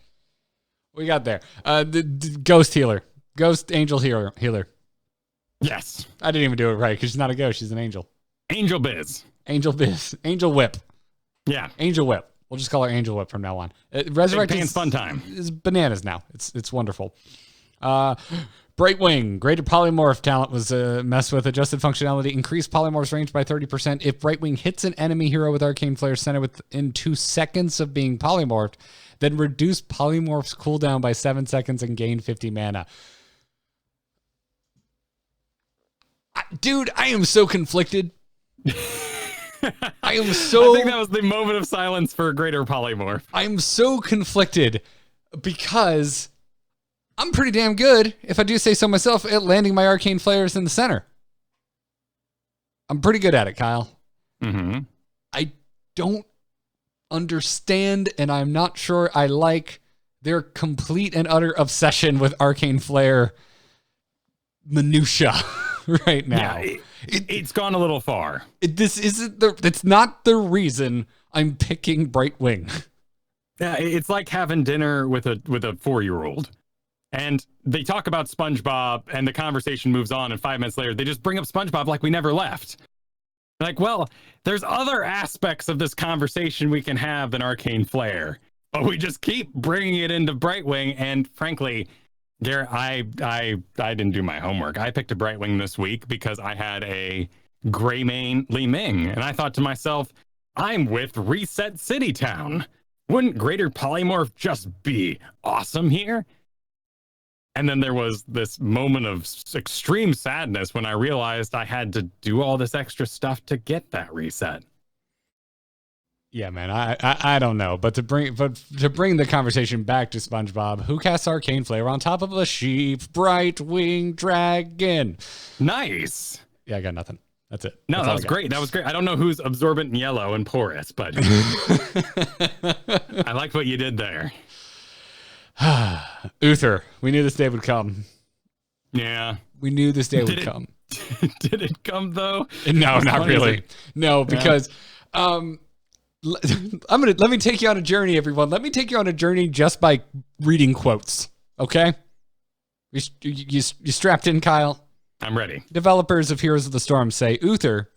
The ghost healer. Ghost angel healer. Yes. I didn't even do it right because she's not a ghost. She's an angel. Angel Biz. Angel whip. Yeah. Angel whip. We'll just call her Angel Whip from now on. Resurrected fun time. Is bananas now. It's wonderful. Brightwing. Greater polymorph talent was messed with. Adjusted functionality. Increased polymorph's range by 30%. If Brightwing hits an enemy hero with arcane flare centered within 2 seconds of being polymorphed, then reduce polymorph's cooldown by 7 seconds and gain 50 mana. Dude, I am so conflicted. I think that was the moment of silence for Greater Polymorph. I'm so conflicted because I'm pretty damn good, if I do say so myself, at landing my arcane flares in the center. I'm pretty good at it, Kyle. Mm-hmm. I don't understand, and I'm not sure I like their complete and utter obsession with arcane flare minutia right now. Yeah, it's gone a little far. It's not the reason I'm picking Brightwing. Yeah, it's like having dinner with a 4-year-old. And they talk about SpongeBob and the conversation moves on, and 5 minutes later they just bring up SpongeBob like we never left. Like, well, there's other aspects of this conversation we can have than arcane flare, but we just keep bringing it into Brightwing. And frankly, Garrett, I didn't do my homework. I picked a Brightwing this week because I had a Greymane Li Ming, and I thought to myself, I'm with Reset City Town. Wouldn't Greater Polymorph just be awesome here? And then there was this moment of extreme sadness when I realized I had to do all this extra stuff to get that reset. Yeah, man, I don't know, but to bring the conversation back to SpongeBob, who casts arcane flare on top of a sheep, Brightwing dragon? Nice. Yeah, I got nothing. That's it. No, that was great. That was great. I don't know who's absorbent and yellow and porous, but I liked what you did there. Uther, we knew this day would come. Yeah. We knew this day would come. Did it come though? No, not really. No, because let me take you on a journey, everyone. Let me take you on a journey just by reading quotes. Okay? You strapped in, Kyle? I'm ready. Developers of Heroes of the Storm say Uther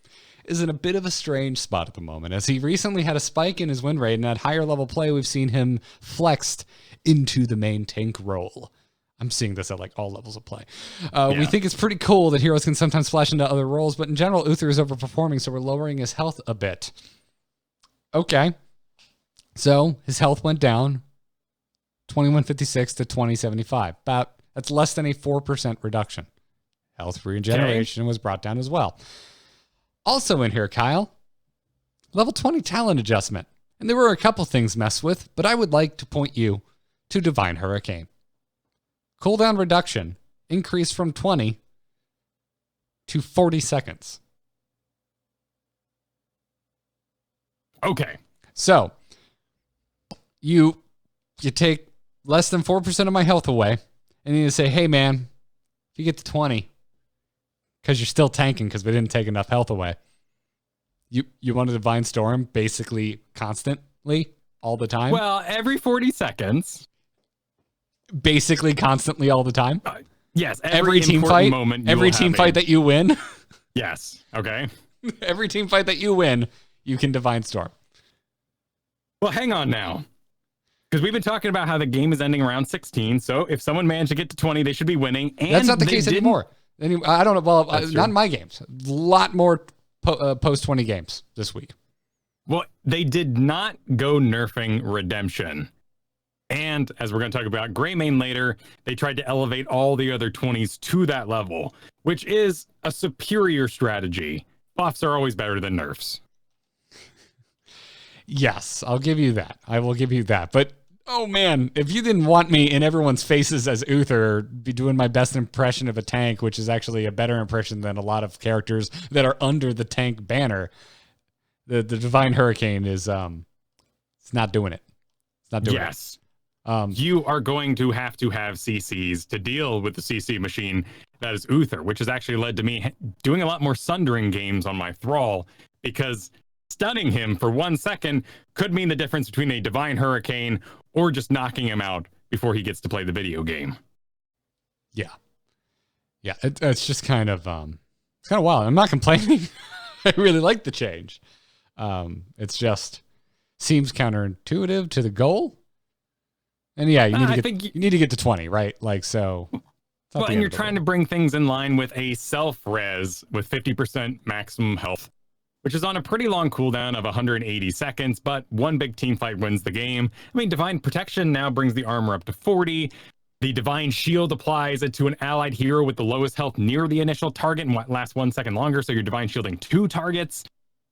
is in a bit of a strange spot at the moment, as he recently had a spike in his win rate, and at higher level play, we've seen him flexed into the main tank role. I'm seeing this at like all levels of play. We think it's pretty cool that heroes can sometimes flash into other roles, but in general, Uther is overperforming, so we're lowering his health a bit. Okay. So his health went down 2156 to 2075. That's less than a 4% reduction. Health regeneration was brought down as well. Also in here, Kyle, level 20 talent adjustment. And there were a couple things messed with, but I would like to point you to Divine Hurricane. Cooldown reduction increased from 20 to 40 seconds. Okay. So you take less than 4% of my health away, and you say, hey, man, if you get to 20, because you're still tanking because we didn't take enough health away, you want a Divine Storm basically constantly all the time? Well, every 40 seconds. Basically constantly all the time? Yes. Every team fight? Every team fight that you win? Yes. Okay. Every team fight that you win, you can Divine Storm. Well, hang on now. Because we've been talking about how the game is ending around 16. So if someone managed to get to 20, they should be winning. And that's not the case anymore. I don't know. Well, not in my games. A lot more post 20 games this week. Well, they did not go nerfing Redemption. And as we're going to talk about Greymane later, they tried to elevate all the other 20s to that level, which is a superior strategy. Buffs are always better than nerfs. Yes, I'll give you that. I will give you that. But, oh man, if you didn't want me in everyone's faces as Uther, be doing my best impression of a tank, which is actually a better impression than a lot of characters that are under the tank banner, the Divine Hurricane is it's not doing it. It's not doing it. Yes. You are going to have CCs to deal with the CC machine that is Uther, which has actually led to me doing a lot more Sundering games on my Thrall, because stunning him for 1 second could mean the difference between a Divine Hurricane or just knocking him out before he gets to play the video game. Yeah. Yeah, it's just kind of it's kind of wild. I'm not complaining. I really like the change. It's just seems counterintuitive to the goal. And yeah, you need to get to 20, right? Like, so. Well, and you're trying to bring things in line with a self-res with 50% maximum health, which is on a pretty long cooldown of 180 seconds, but one big team fight wins the game. I mean, Divine Protection now brings the armor up to 40. The Divine Shield applies it to an allied hero with the lowest health near the initial target and lasts 1 second longer, so you're Divine Shielding 2 targets.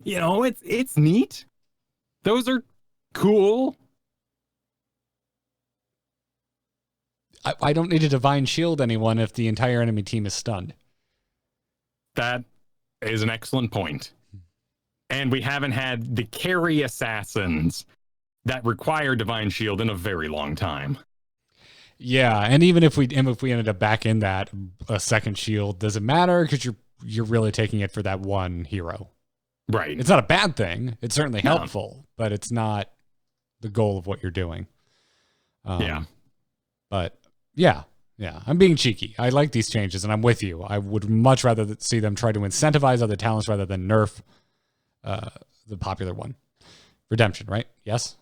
You know, it's neat. Those are cool. I don't need to Divine Shield anyone if the entire enemy team is stunned. That is an excellent point. And we haven't had the carry assassins that require Divine Shield in a very long time. Yeah, and even if we ended up back in that, a second shield doesn't matter because you're really taking it for that one hero. Right. It's not a bad thing. It's certainly helpful, but it's not the goal of what you're doing. Yeah. But yeah, I'm being cheeky. I like these changes, and I'm with you. I would much rather see them try to incentivize other talents rather than nerf the popular one. Redemption, right? Yes?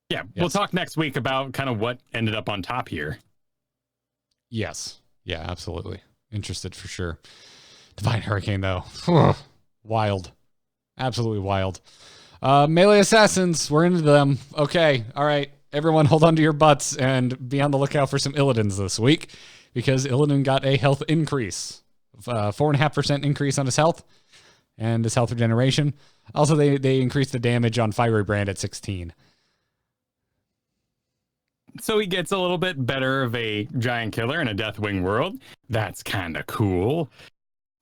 Yeah, we'll talk next week about kind of what ended up on top here. Yes. Yeah, absolutely. Interested for sure. Divine Hurricane, though. Wild. Absolutely wild. Melee Assassins, we're into them. Okay, all right. Everyone hold on to your butts and be on the lookout for some Illidan's this week, because Illidan got a health increase. 4.5% increase on his health and his health regeneration. Also, they increased the damage on Fiery Brand at 16. So he gets a little bit better of a giant killer in a Deathwing world. That's kind of cool.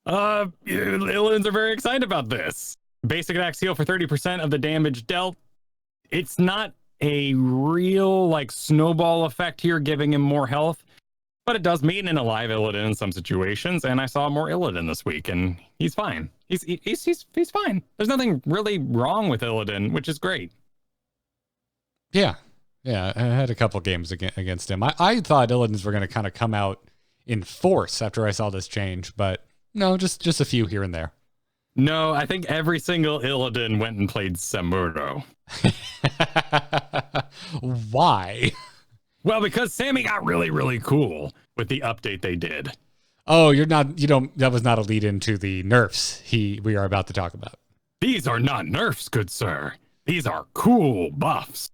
Illidan's are very excited about this. Basic attacks heal for 30% of the damage dealt. It's not a real like snowball effect here, giving him more health, but it does mean an alive Illidan in some situations. And I saw more Illidan this week, and he's fine. He's fine. There's nothing really wrong with Illidan, which is great. Yeah, I had a couple games against him. I thought Illidan's were going to kind of come out in force after I saw this change, but no, just a few here and there. No, I think every single Illidan went and played Samuro. Why? Well, because Sammy got really, really cool with the update they did. Oh, that was not a lead into the nerfs we are about to talk about. These are not nerfs, good sir. These are cool buffs.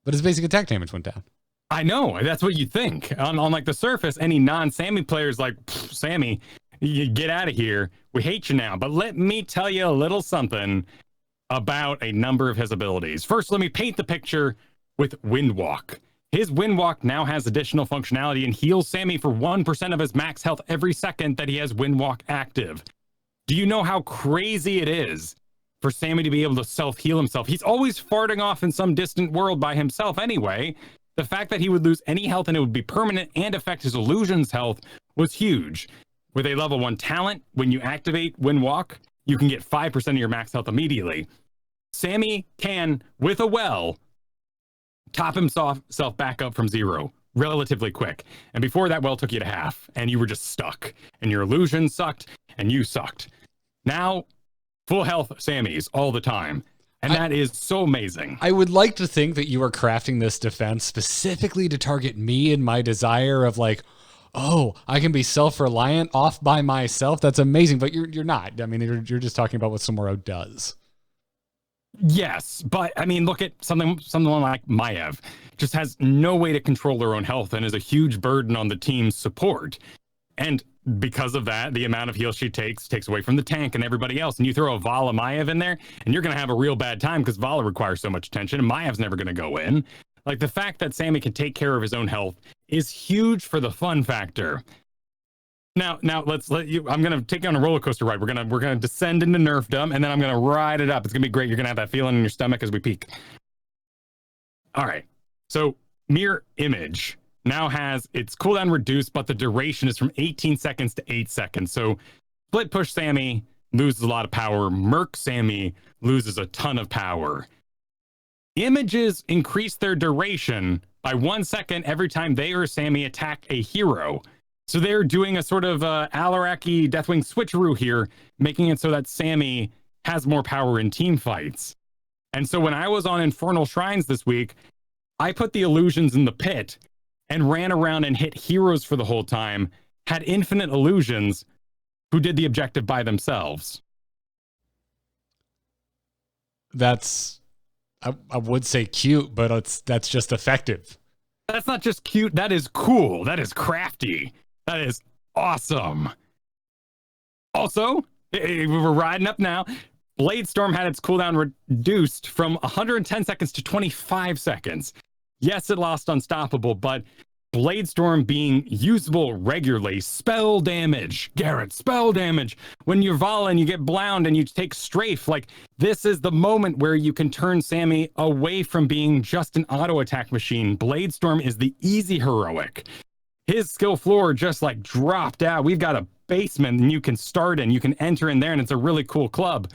But his basic attack damage went down. I know, that's what you think. On like the surface, any non-Sammy players like, Sammy, you get out of here. We hate you now. But let me tell you a little something about a number of his abilities. First, let me paint the picture with Windwalk. His Wind Walk now has additional functionality and heals Sammy for 1% of his max health every second that he has Wind Walk active. Do you know how crazy it is for Sammy to be able to self-heal himself? He's always farting off in some distant world by himself anyway. The fact that he would lose any health and it would be permanent and affect his illusion's health was huge. With a level 1 talent, when you activate Wind Walk, you can get 5% of your max health immediately. Sammy can, with a well, top himself back up from 0 relatively quick. And before that well took you to half, and you were just stuck. And your illusion sucked, and you sucked. Now, full health Sammys all the time. And that is so amazing. I would like to think that you are crafting this defense specifically to target me and my desire of like, oh, I can be self-reliant off by myself. That's amazing. But you're not. I mean, you're just talking about what Samuro does. Yes, but I mean, look at someone like Maev. Just has no way to control their own health and is a huge burden on the team's support. And because of that, the amount of heal she takes away from the tank and everybody else. And you throw a Vala Maev in there, and you're going to have a real bad time because Vala requires so much attention, and Maev's never going to go in. Like, the fact that Sammy can take care of his own health is huge for the fun factor. Now let's let you. I'm gonna take you on a roller coaster ride. We're gonna descend into nerfdom, and then I'm gonna ride it up. It's gonna be great. You're gonna have that feeling in your stomach as we peak. All right. So Mirror Image now has its cooldown reduced, but the duration is from 18 seconds to 8 seconds. So Split Push Sammy loses a lot of power. Merc Sammy loses a ton of power. Images increase their duration by 1 second every time they or Sammy attack a hero. So they're doing a sort of Alaraki Deathwing switcheroo here, making it so that Sammy has more power in team fights. And so when I was on Infernal Shrines this week, I put the illusions in the pit and ran around and hit heroes for the whole time, had infinite illusions who did the objective by themselves. That's, I would say cute, but that's just effective. That's not just cute. That is cool. That is crafty. That is awesome. Also, we're riding up now. Bladestorm had its cooldown reduced from 110 seconds to 25 seconds. Yes, it lost Unstoppable, but Bladestorm being usable regularly. Spell damage. Garrett, spell damage. When you're Vala and you get blound and you take strafe, like, this is the moment where you can turn Sammy away from being just an auto attack machine. Bladestorm is the easy heroic. His skill floor just like dropped out. We've got a basement and you can start in, you can enter in there, and it's a really cool club.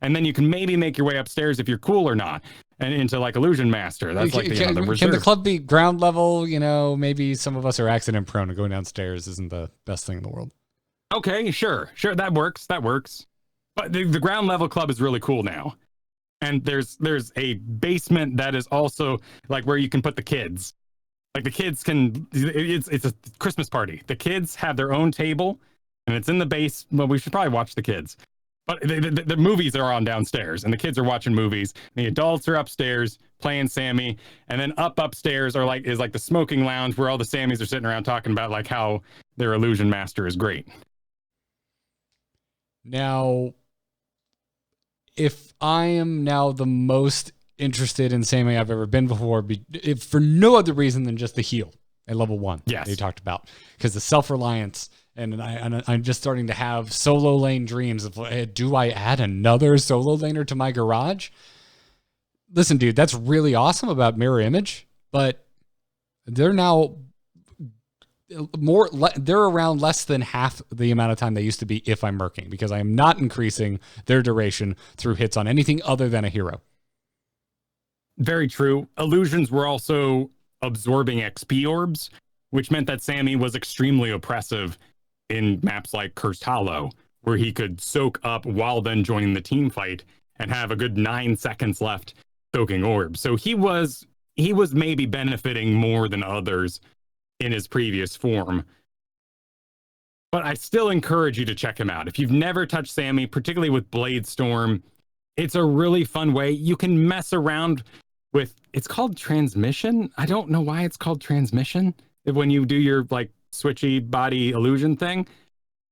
And then you can maybe make your way upstairs if you're cool or not, and into like Illusion Master. That's like the reserve. Can the club be ground level? You know, maybe some of us are accident prone, and going downstairs isn't the best thing in the world. Okay, sure, that works. But the ground level club is really cool now. And there's a basement that is also like where you can put the kids. Like, the kids can, it's a Christmas party. The kids have their own table, and it's in the base. Well, we should probably watch the kids. But the movies are on downstairs, and the kids are watching movies. The adults are upstairs playing Sammy, and then upstairs is like the smoking lounge where all the Sammys are sitting around talking about like how their Illusion Master is great. Now, if I am now the most interested in Sammy I've ever been before, if for no other reason than just the heal at level 1 yes. that you talked about, because the self-reliance, and I'm just starting to have solo lane dreams of, do I add another solo laner to my garage? Listen, dude, that's really awesome about Mirror Image, but they're now they're around less than half the amount of time they used to be if I'm merking, because I am not increasing their duration through hits on anything other than a hero. Very true. Illusions were also absorbing XP orbs, which meant that Sammy was extremely oppressive in maps like Cursed Hollow, where he could soak up while then joining the team fight and have a good 9 seconds left soaking orbs. So he was maybe benefiting more than others in his previous form. But I still encourage you to check him out. If you've never touched Sammy, particularly with Bladestorm, it's a really fun way. You can mess around with, it's called transmission. I don't know why it's called transmission. When you do your like switchy body illusion thing,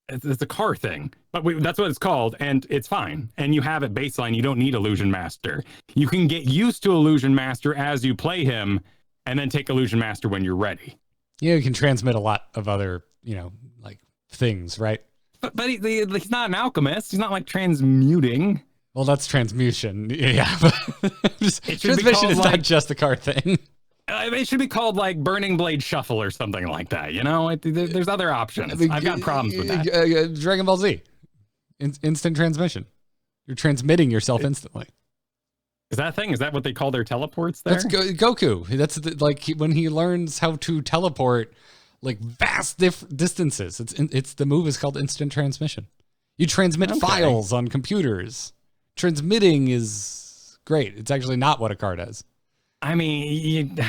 it's a car thing, but that's what it's called, and it's fine. And you have it baseline. You don't need Illusion Master. You can get used to Illusion Master as you play him, and then take Illusion Master when you're ready. Yeah, you can transmit a lot of other, like things, right? But he's not an alchemist. He's not like transmuting. Well, that's transmutation. Yeah, but transmission is not just a card thing. It should be called like Burning Blade Shuffle or something like that. There's other options. I've got problems with that. Dragon Ball Z, instant transmission. You're transmitting yourself instantly. Is that a thing? Is that what they call their teleports there? That's Goku. That's like when he learns how to teleport like vast distances. It's the move is called instant transmission. You transmit files on computers. Transmitting is great. It's actually not what a card is. I mean,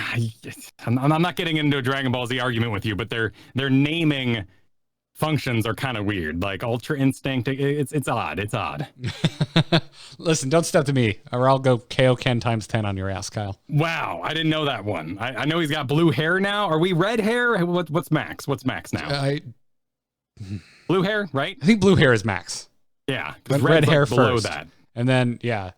I'm not getting into a Dragon Ball Z argument with you, but their naming functions are kind of weird. Like Ultra Instinct, it's odd. It's odd. Listen, don't step to me, or I'll go Kaioken times 10 on your ass, Kyle. Wow, I didn't know that one. I know he's got blue hair now. Are we red hair? What's max? What's max now? Blue hair, right? I think blue hair is max. Yeah, red hair below first. That. And then, yeah.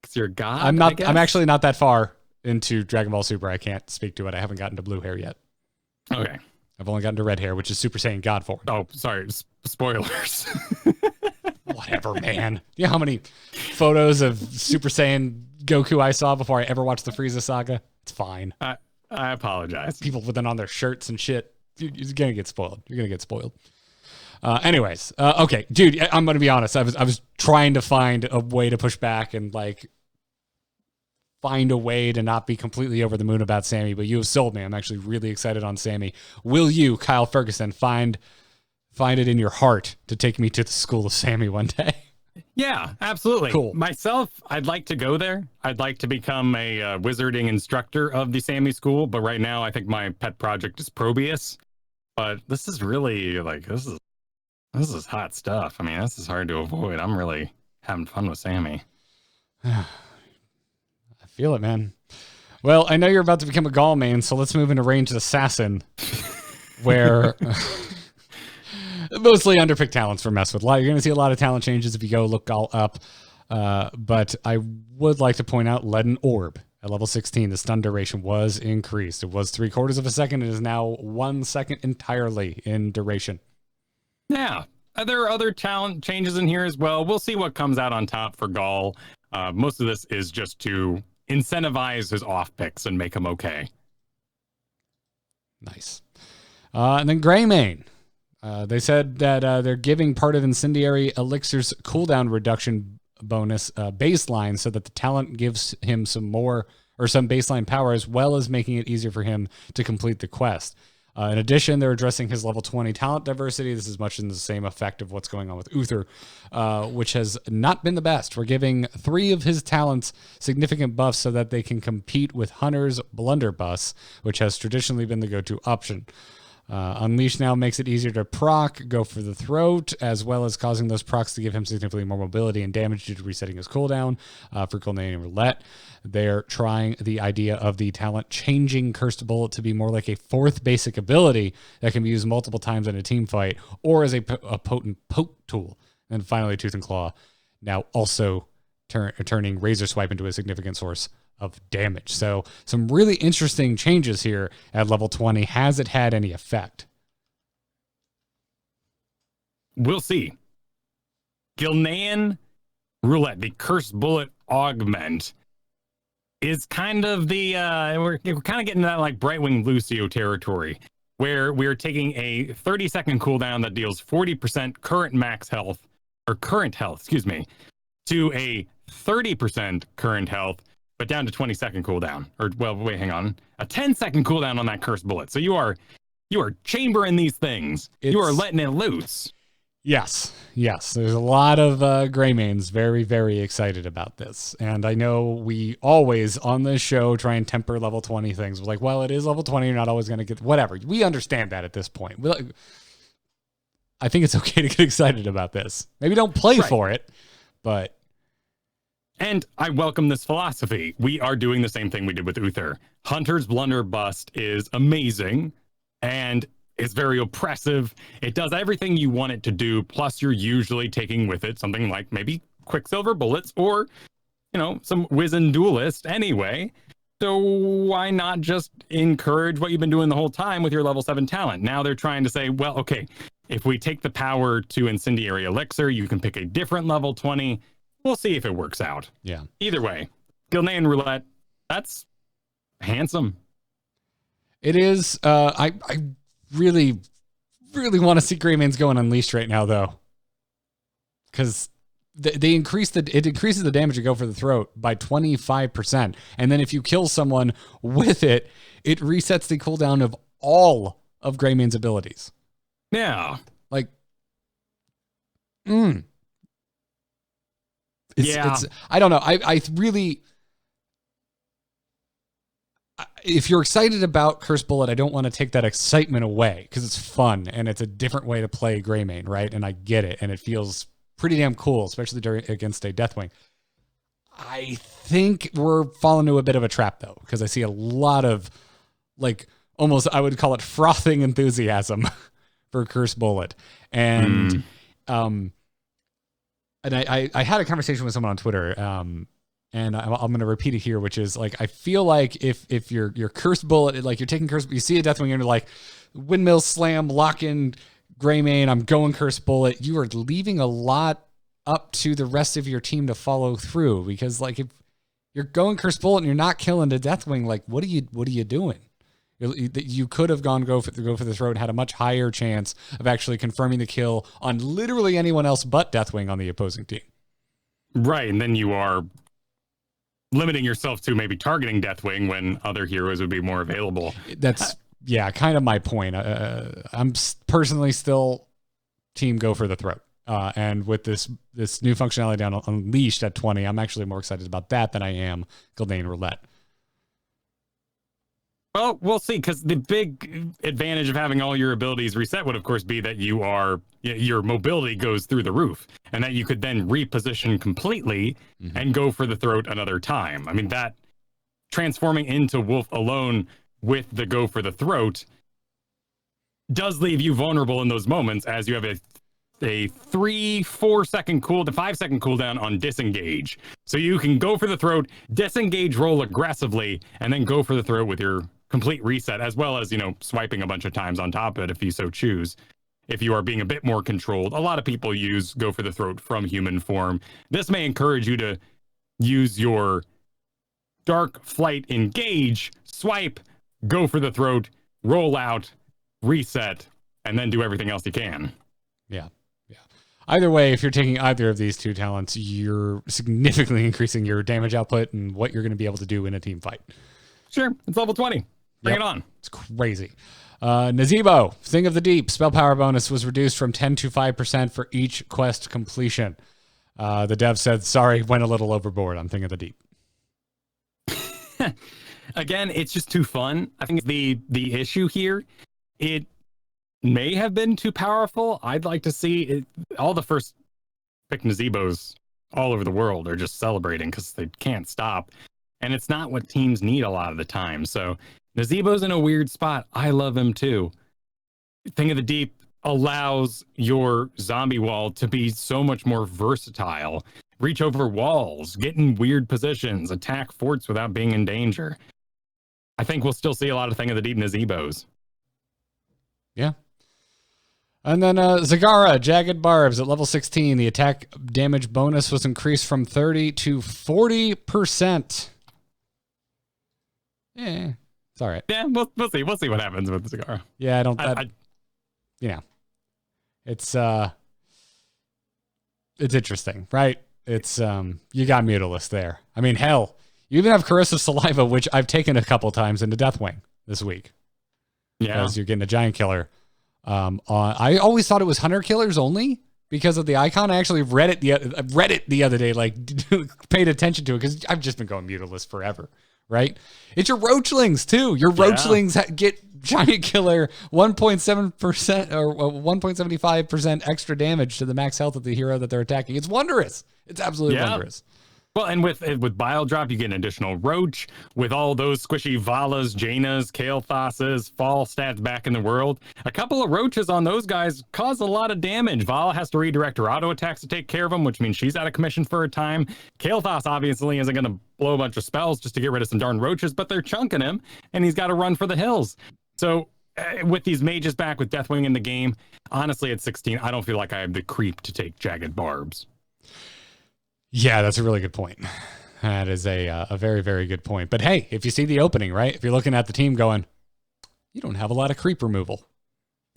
Because you're a god, I'm actually not that far into Dragon Ball Super. I can't speak to it. I haven't gotten to blue hair yet. Okay. I've only gotten to red hair, which is Super Saiyan God form. Oh, sorry. Spoilers. Whatever, man. You know how many photos of Super Saiyan Goku I saw before I ever watched the Frieza saga? It's fine. I apologize. People with it on their shirts and shit. You're going to get spoiled. You're going to get spoiled. Anyways, okay, dude, I'm going to be honest. I was trying to find a way to push back and like find a way to not be completely over the moon about Sammy, but you have sold me. I'm actually really excited on Sammy. Will you, Kyle Fergusson, find it in your heart to take me to the school of Sammy one day? Yeah, absolutely. Cool. Myself, I'd like to go there. I'd like to become a wizarding instructor of the Sammy school, but right now I think my pet project is Probius. But this is really like this is hot stuff. I mean, this is hard to avoid. I'm really having fun with Sammy. I feel it, man. Well, I know you're about to become a Gaul main, so let's move into Ranged Assassin, where mostly underpicked talents for mess with. You're going to see a lot of talent changes if you go look all up. But I would like to point out Leaden Orb. At level 16, the stun duration was increased. It was 3/4 of a second. It is now 1 second entirely in duration. Yeah, there are other talent changes in here as well. We'll see what comes out on top for Gaul. Most of this is just to incentivize his off picks and make him okay. Nice. And then Greymane. They said that they're giving part of Incendiary Elixir's cooldown reduction bonus baseline so that the talent gives him some baseline power, as well as making it easier for him to complete the quest. In addition, they're addressing his level 20 talent diversity. This is much in the same effect of what's going on with Uther, which has not been the best. We're giving 3 of his talents significant buffs so that they can compete with Hunter's Blunderbuss, which has traditionally been the go-to option. Unleash now makes it easier to proc, go for the throat, as well as causing those procs to give him significantly more mobility and damage due to resetting his cooldown. For Coldanian Roulette, they're trying the idea of the talent changing Cursed Bullet to be more like a 4th basic ability that can be used multiple times in a team fight or as a potent poke tool. And finally, Tooth and Claw, now also turning Razor Swipe into a significant source of damage. So some really interesting changes here at level 20. Has it had any effect? We'll see. Gilnean Roulette, the Cursed Bullet Augment, is kind of the we're kind of getting that like Brightwing Lucio territory, where we're taking a 30-second cooldown that deals 40% current health, to a 30% current health, but down to 20-second cooldown. Or, well, wait, hang on. A 10-second cooldown on that Cursed Bullet. So you are chambering these things. You are letting it loose. Yes. There's a lot of Greymanes very, very excited about this. And I know we always, on this show, try and temper level 20 things. We're like, well, it is level 20. You're not always going to get... Whatever. We understand that at this point. I think it's okay to get excited about this. Maybe don't play for it, but... And I welcome this philosophy. We are doing the same thing we did with Uther. Hunter's Blunderbuss is amazing, and it's very oppressive. It does everything you want it to do, plus you're usually taking with it something like maybe Quicksilver Bullets or, some Wizened Duelist anyway. So why not just encourage what you've been doing the whole time with your level 7 talent? Now they're trying to say, well, okay, if we take the power to Incendiary Elixir, you can pick a different level 20. We'll see if it works out. Yeah. Either way, Gilnean Roulette, that's handsome. It is. I really, really want to see Greymane's going Unleashed right now, though. Because it increases the damage to go for the throat by 25%. And then if you kill someone with it, it resets the cooldown of all of Greymane's abilities. Yeah. Like, Yeah. It's, I don't know. I really, if you're excited about Curse Bullet, I don't want to take that excitement away because it's fun and it's a different way to play Greymane, right? And I get it. And it feels pretty damn cool, especially against a Deathwing. I think we're falling into a bit of a trap, though, because I see a lot of, like, almost, I would call it frothing enthusiasm for Curse Bullet. And I had a conversation with someone on Twitter, and I'm going to repeat it here, which is, like, I feel like if you're Curse Bullet, like, you're taking Curse, you see a Deathwing and you're like, windmill slam, lock in Greymane, I'm going Curse Bullet, you are leaving a lot up to the rest of your team to follow through, because, like, if you're going Curse Bullet and you're not killing the Deathwing, like, what are you doing? You could have go for the throat and had a much higher chance of actually confirming the kill on literally anyone else but Deathwing on the opposing team. Right, And then you are limiting yourself to maybe targeting Deathwing when other heroes would be more available. That's kind of my point. I'm personally still team go for the throat. And with this new functionality down Unleashed at 20, I'm actually more excited about that than I am Gilnean Roulette. Well, we'll see, because the big advantage of having all your abilities reset would, of course, be that your mobility goes through the roof, and that you could then reposition completely and go for the throat another time. I mean, that transforming into Wolf alone with the go for the throat does leave you vulnerable in those moments, as you have a 3-4 second cooldown, 5 second cooldown on disengage. So you can go for the throat, disengage, roll aggressively, and then go for the throat with your complete reset, as well as, swiping a bunch of times on top of it if you so choose. If you are being a bit more controlled, a lot of people use go for the throat from human form. This may encourage you to use your Dark Flight engage, swipe, go for the throat, roll out, reset, and then do everything else you can. Yeah. Either way, if you're taking either of these two talents, you're significantly increasing your damage output and what you're going to be able to do in a team fight. Sure. It's level 20. Bring it on. It's crazy. Nazebo, Thing of the Deep, spell power bonus was reduced from 10 to 5% for each quest completion. The dev said, sorry, went a little overboard on Thing of the Deep. Again, it's just too fun. I think the issue here, it may have been too powerful. I'd like to see it. All the first pick Nazebos all over the world are just celebrating because they can't stop. And it's not what teams need a lot of the time. So Nazebo's in a weird spot. I love him too. Thing of the Deep allows your zombie wall to be so much more versatile. Reach over walls, get in weird positions, attack forts without being in danger. I think we'll still see a lot of Thing of the Deep Nazebos. Yeah. And then Zagara, Jagged Barbs at level 16. The attack damage bonus was increased from 30 to 40%. Yeah, it's all right. Yeah, we'll see. We'll see what happens with Zagara. Yeah, it's interesting, right? It's you got Mutalisk there. I mean, hell, you even have Corrosive Saliva, which I've taken a couple times into Deathwing this week. Yeah, because you're getting a giant killer. I always thought it was hunter killers only because of the icon. I actually read it the other day, like paid attention to it because I've just been going Mutalisk forever, right? It's your Roachlings too. Your Roachlings get giant killer 1.7% or 1.75% extra damage to the max health of the hero that they're attacking. It's wondrous. It's absolutely wondrous. Well, and with Bile Drop, you get an additional Roach. With all those squishy Valas, Janas, Kael'thas's, fall stats back in the world, a couple of Roaches on those guys cause a lot of damage. Vala has to redirect her auto attacks to take care of them, which means she's out of commission for a time. Kael'thas obviously isn't going to blow a bunch of spells just to get rid of some darn Roaches, but they're chunking him, and he's got to run for the hills. So with these mages back with Deathwing in the game, honestly, at 16, I don't feel like I have the creep to take Jagged Barbs. Yeah, that's a really good point. That is a very, very good point. But hey, if you see the opening, right? If you're looking at the team going, you don't have a lot of creep removal.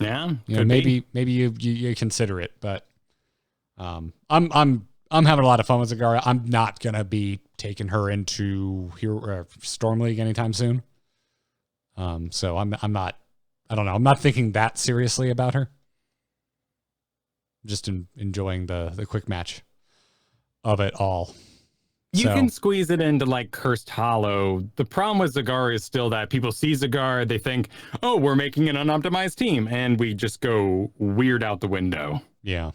Yeah, you know, maybe you consider it. But I'm having a lot of fun with Zagara. I'm not gonna be taking her into Storm League anytime soon. So I'm not. I don't know. I'm not thinking that seriously about her. Just enjoying the quick match of it all. You can squeeze it into like Cursed Hollow. The problem with Zagara is still that people see Zagara, they think, oh, we're making an unoptimized team, and we just go weird out the window. Yeah.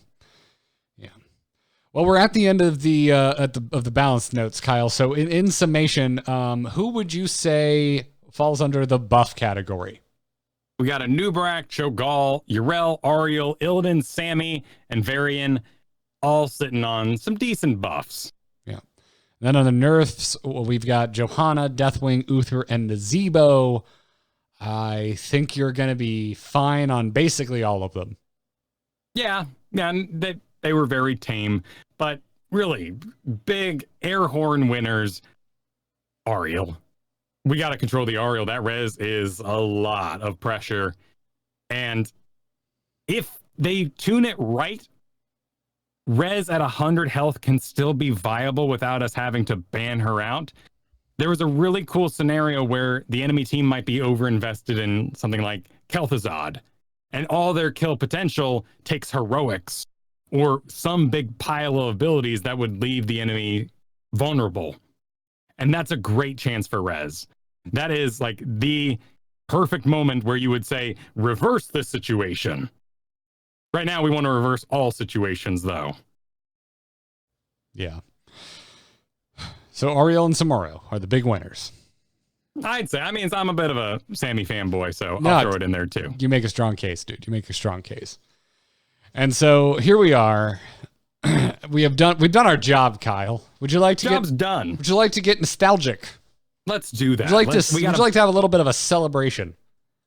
Well, we're at the end of the of the balance notes, Kyle. So in summation, who would you say falls under the buff category? We got a Nubarak, Cho'Gall, Yrel, Ariel, Illidan, Sammy, and Varian, all sitting on some decent buffs. Yeah. Then on the nerfs, we've got Johanna, Deathwing, Uther, and Nazebo. I think you're going to be fine on basically all of them. Yeah, and they were very tame, but really big air horn winners. Ariel. We got to control the Ariel. That res is a lot of pressure. And if they tune it right, res at 100 health can still be viable without us having to ban her out. There was a really cool scenario where the enemy team might be overinvested in something like Kel'Thuzad, and all their kill potential takes heroics or some big pile of abilities that would leave the enemy vulnerable. And that's a great chance for res. That is like the perfect moment where you would say, reverse this situation. Right now, we want to reverse all situations, though. Yeah. So Ariel and Samoro are the big winners. I'd say. I mean, I'm a bit of a Sammy fanboy, so I'll throw it in there, too. You make a strong case, dude. You make a strong case. And so here we are. We've done our job, Kyle. Would you like to done. Would you like to get nostalgic? Let's do that. Would you like to have a little bit of a celebration?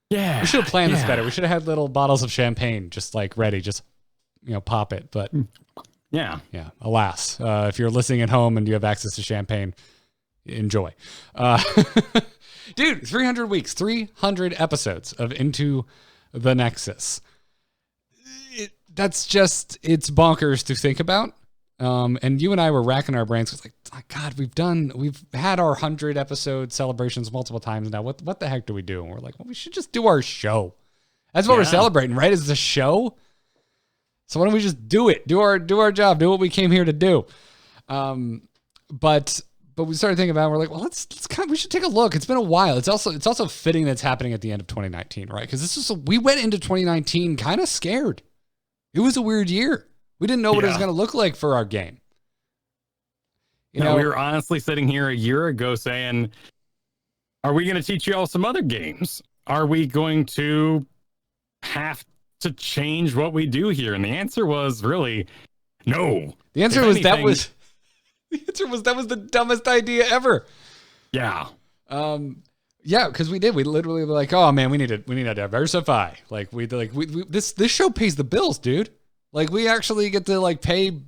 Yeah. We should have planned this better. We should have had little bottles of champagne just like ready, just pop it. But yeah. Alas, if you're listening at home and you have access to champagne, enjoy. Dude, 300 weeks, 300 episodes of Into the Nexus. It's bonkers to think about. And you and I were racking our brains. It's like, God, we've had our 100 episode celebrations multiple times now. What the heck do we do? And we're like, well, we should just do our show. That's what we're celebrating, right? Is the show. So why don't we just do it? Do our job. Do what we came here to do. But we started thinking about it. We're like, well, we should take a look. It's been a while. It's also fitting that's happening at the end of 2019, right? Because we went into 2019 kind of scared. It was a weird year. We didn't know what it was going to look like for our game. We were honestly sitting here a year ago saying, are we going to teach you all some other games? Are we going to have to change what we do here? And the answer was really no. The answer was that was the dumbest idea ever. Yeah. Yeah, because we literally were like, oh man, we need to diversify. This show pays the bills, dude. Like we actually get to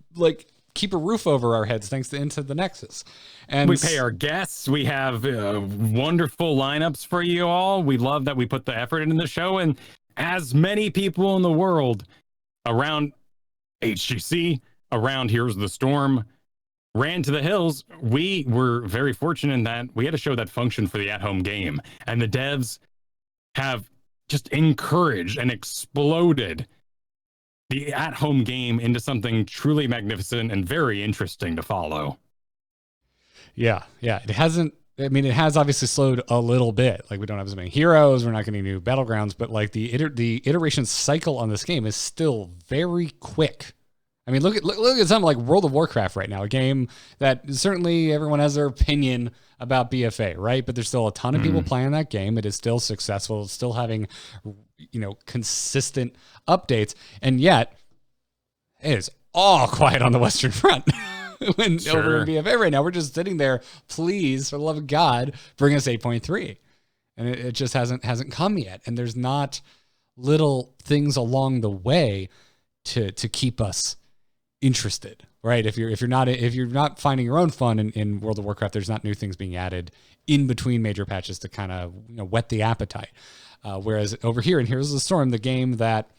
keep a roof over our heads thanks to Into the Nexus. And we pay our guests. We have wonderful lineups for you all. We love that we put the effort into the show, and as many people in the world around HGC, around Here's the Storm, ran to the hills, we were very fortunate in that we had a show that functioned for the at-home game, and the devs have just encouraged and exploded the at-home game into something truly magnificent and very interesting to follow. Yeah. It has obviously slowed a little bit. Like we don't have as many heroes, we're not getting new battlegrounds, but like the iteration cycle on this game is still very quick. I mean, look at something like World of Warcraft right now, a game that certainly everyone has their opinion about BFA, right? But there's still a ton of people playing that game. It is still successful. It's still having, consistent updates. And yet, it is all quiet on the Western Front. When over in BFA right now, we're just sitting there, please, for the love of God, bring us 8.3. And it just hasn't come yet. And there's not little things along the way to keep us interested, right? If you're not finding your own fun in World of Warcraft, there's not new things being added in between major patches to kind of whet the appetite. Whereas over here in Heroes of the Storm, the game that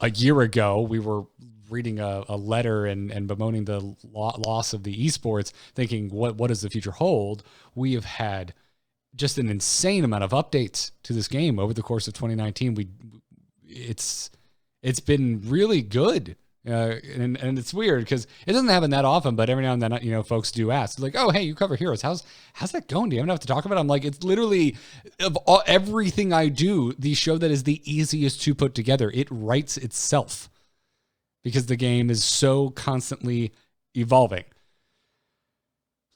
a year ago we were reading a letter and bemoaning the loss of the esports, thinking what does the future hold? We have had just an insane amount of updates to this game over the course of 2019. It's been really good. And it's weird because it doesn't happen that often, but every now and then, folks do ask, like, oh, hey, you cover Heroes. How's that going? Do you have enough to talk about? I'm like, it's literally everything I do, the show that is the easiest to put together. It writes itself because the game is so constantly evolving.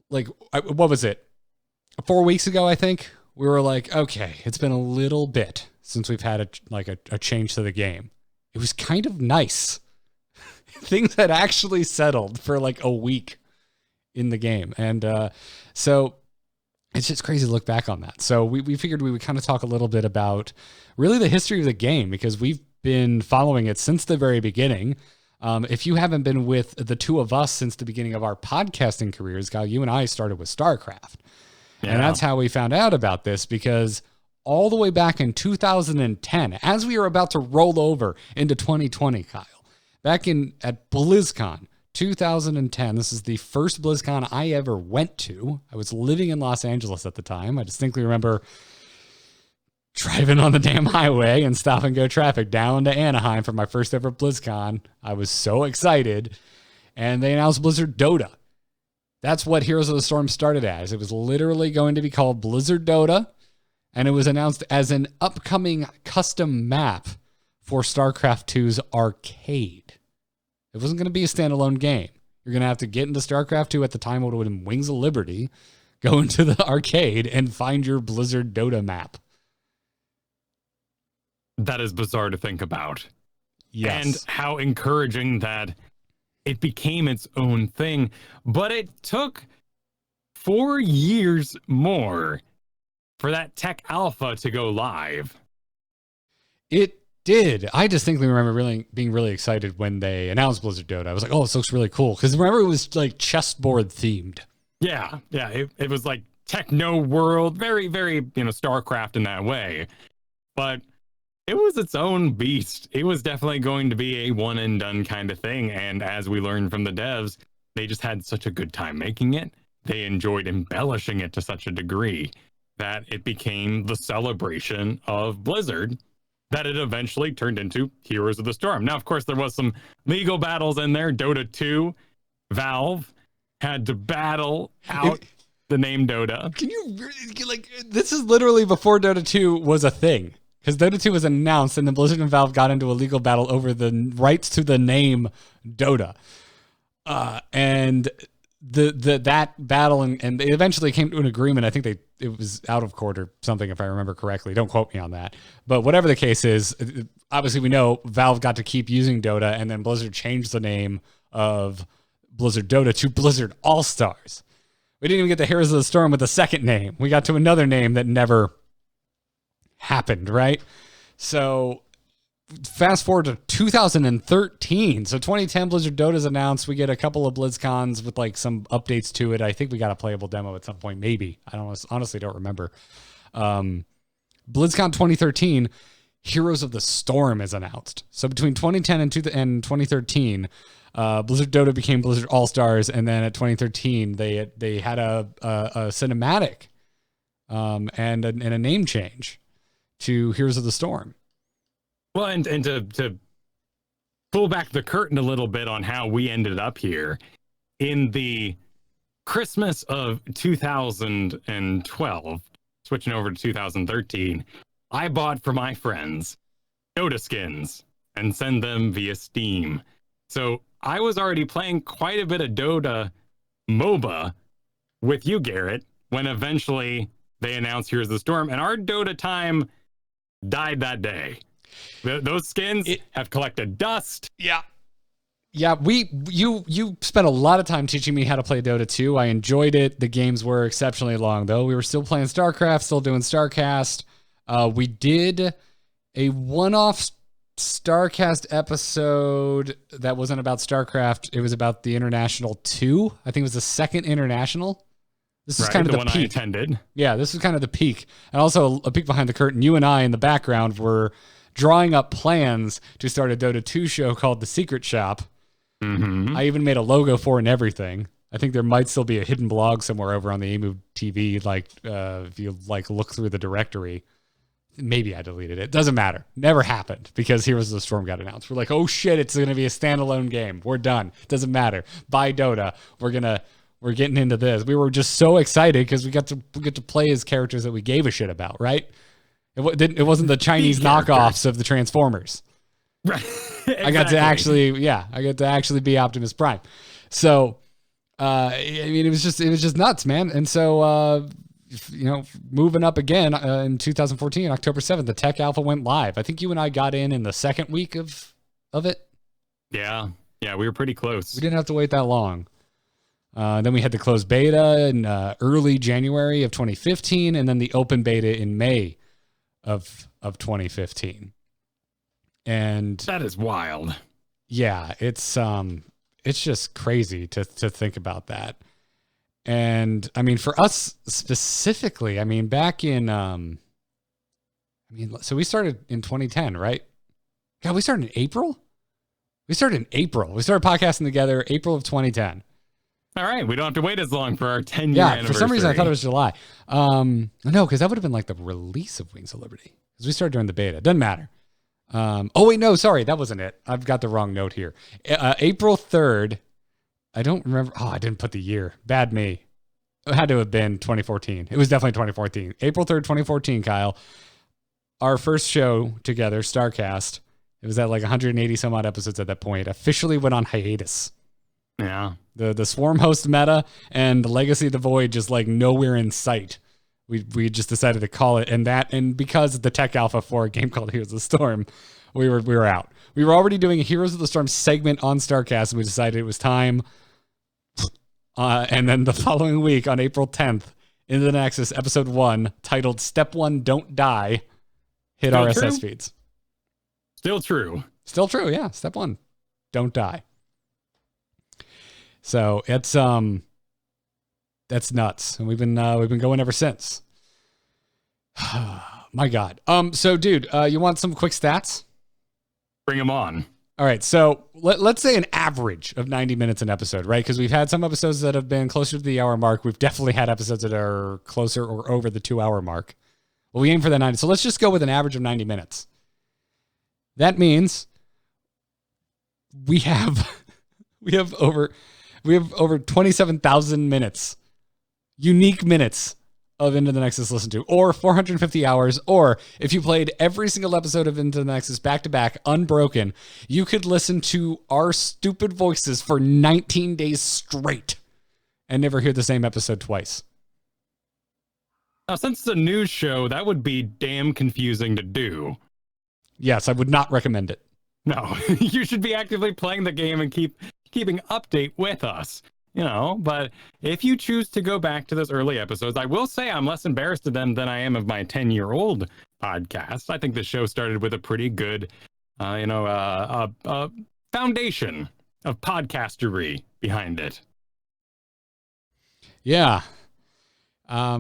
Like, what was it? 4 weeks ago, I think we were like, okay, it's been a little bit since we've had a change to the game. It was kind of nice. Things had actually settled for like a week in the game. And so it's just crazy to look back on that. So we figured we would kind of talk a little bit about really the history of the game because we've been following it since the very beginning. If you haven't been with the two of us since the beginning of our podcasting careers, Kyle, you and I started with StarCraft. Yeah. And that's how we found out about this because all the way back in 2010, as we were about to roll over into 2020, Kyle, back at BlizzCon 2010, this is the first BlizzCon I ever went to. I was living in Los Angeles at the time. I distinctly remember driving on the damn highway and stop and go traffic down to Anaheim for my first ever BlizzCon. I was so excited. And they announced Blizzard Dota. That's what Heroes of the Storm started as. It was literally going to be called Blizzard Dota. And it was announced as an upcoming custom map for StarCraft 2's arcade. It wasn't going to be a standalone game. You're going to have to get into StarCraft 2 at the time, what would have been Wings of Liberty, go into the arcade and find your Blizzard Dota map. That is bizarre to think about. Yes. And how encouraging that it became its own thing. But it took 4 years more for that tech alpha to go live. It did. I distinctly remember being really excited when they announced Blizzard Dota. I was like, oh, this looks really cool. Because remember, it was like chessboard themed. Yeah. It was like techno world, very, very, StarCraft in that way. But it was its own beast. It was definitely going to be a one and done kind of thing. And as we learned from the devs, they just had such a good time making it. They enjoyed embellishing it to such a degree that it became the celebration of Blizzard that it eventually turned into Heroes of the Storm. Now, of course, there was some legal battles in there. Dota 2, Valve had to battle out the name Dota. Can you, this is literally before Dota 2 was a thing. Because Dota 2 was announced and then Blizzard and Valve got into a legal battle over the rights to the name Dota. And that battle and they eventually came to an agreement. I think it was out of court or something, if I remember correctly. Don't quote me on that. But whatever the case is, obviously we know Valve got to keep using Dota, and then Blizzard changed the name of Blizzard Dota to Blizzard All-Stars. We didn't even get the Heroes of the Storm with the second name. We got to another name that never happened, right? So fast forward to 2013. So 2010 Blizzard Dota is announced. We get a couple of BlizzCons with like some updates to it. I think we got a playable demo at some point, maybe. I honestly don't remember. BlizzCon 2013, Heroes of the Storm is announced. So between 2010 and 2013, Blizzard Dota became Blizzard All-Stars, and then at 2013 they had a cinematic and a name change to Heroes of the Storm. Well, and to pull back the curtain a little bit on how we ended up here, in the Christmas of 2012, switching over to 2013, I bought for my friends Dota skins and send them via Steam. So I was already playing quite a bit of Dota MOBA with you, Garrett, when eventually they announced Here's the Storm, and our Dota time died that day. Those skins have collected dust. Yeah. Yeah, you spent a lot of time teaching me how to play Dota 2. I enjoyed it. The games were exceptionally long, though. We were still playing StarCraft, still doing StarCast. We did a one-off StarCast episode that wasn't about StarCraft. It was about the International 2. I think it was the second International. This is kind of the one peak. I attended. Yeah, this was kind of the peak. And also a peek behind the curtain. You and I in the background were drawing up plans to start a Dota 2 show called The Secret Shop. Mm-hmm. I even made a logo for it and everything. I think there might still be a hidden blog somewhere over on the Emu TV. Like, if you look through the directory, maybe I deleted it. Doesn't matter. Never happened because Heroes of the Storm got announced. We're like, oh shit, it's going to be a standalone game. We're done. Doesn't matter. Buy Dota. We're getting into this. We were just so excited because we get to play as characters that we gave a shit about, right? It wasn't the Chinese knockoffs of the Transformers. Right. Exactly. I got to actually be Optimus Prime. So, I mean, it was just nuts, man. And so, moving up again in 2014, October 7th, the tech alpha went live. I think you and I got in the second week of it. Yeah, we were pretty close. We didn't have to wait that long. Then we had the closed beta in early January of 2015, and then the open beta in May of 2015. And that is wild. Yeah, it's just crazy to think about that. And I mean, for us specifically, I mean, back in so we started in 2010, right? God, we started in April. We started podcasting together April of 2010. All right, we don't have to wait as long for our 10-year anniversary. For some reason I thought it was July. No, because that would have been like the release of Wings of Liberty. Because we started during the beta. Doesn't matter. Oh wait, no, sorry, that wasn't it. I've got the wrong note here. April 3rd. I don't remember. Oh, I didn't put the year. Bad me. It had to have been 2014. It was definitely 2014. April 3rd, 2014, Kyle. Our first show together, StarCast. It was at like 180 some odd episodes at that point. Officially went on hiatus. Yeah. The Swarm host meta and the Legacy of the Void just like nowhere in sight. We just decided to call it, and because the tech alpha for a game called Heroes of the Storm, we were out. We were already doing a Heroes of the Storm segment on StarCast, and we decided it was time. And then the following week, on April 10th, Into the Nexus, episode 1, titled Step 1, Don't Die, hit Still RSS true? feeds. Still true. Still true, yeah. Step 1, don't die. So it's that's nuts, and we've been going ever since. My God. So dude, you want some quick stats? Bring them on. All right, so let's say an average of 90 minutes an episode, right? Because we've had some episodes that have been closer to the hour mark. We've definitely had episodes that are closer or over the 2-hour mark. Well, we aim for that 90. So let's just go with an average of 90 minutes. That means we have over 27,000 minutes, unique minutes of Into the Nexus listened to, or 450 hours, or if you played every single episode of Into the Nexus back to back, unbroken, you could listen to our stupid voices for 19 days straight and never hear the same episode twice. Now, since it's a news show, that would be damn confusing to do. Yes, I would not recommend it. No, you should be actively playing the game and keeping update with us. But if you choose to go back to those early episodes, I will say I'm less embarrassed of them than I am of my 10-year-old podcast. I think the show started with a pretty good, foundation of podcastery behind it. Yeah. I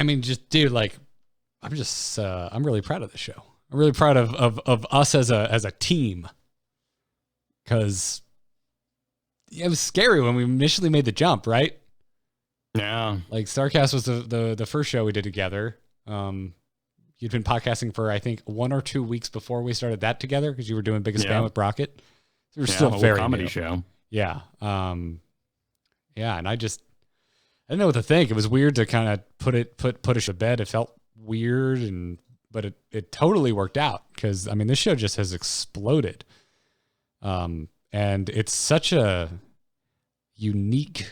mean, just dude, like, I'm really proud of the show. I'm really proud of us as a team, because it was scary when we initially made the jump, right? Yeah. Like StarCast was the first show we did together. You'd been podcasting for, I think, 1 or 2 weeks before we started that together, because you were doing Biggest Fan with Brockett. So we're still very comedy new. show. Yeah. And I didn't know what to think. It was weird to kind of put it to bed. It felt weird, but it totally worked out, because I mean, this show just has exploded. And it's such a unique,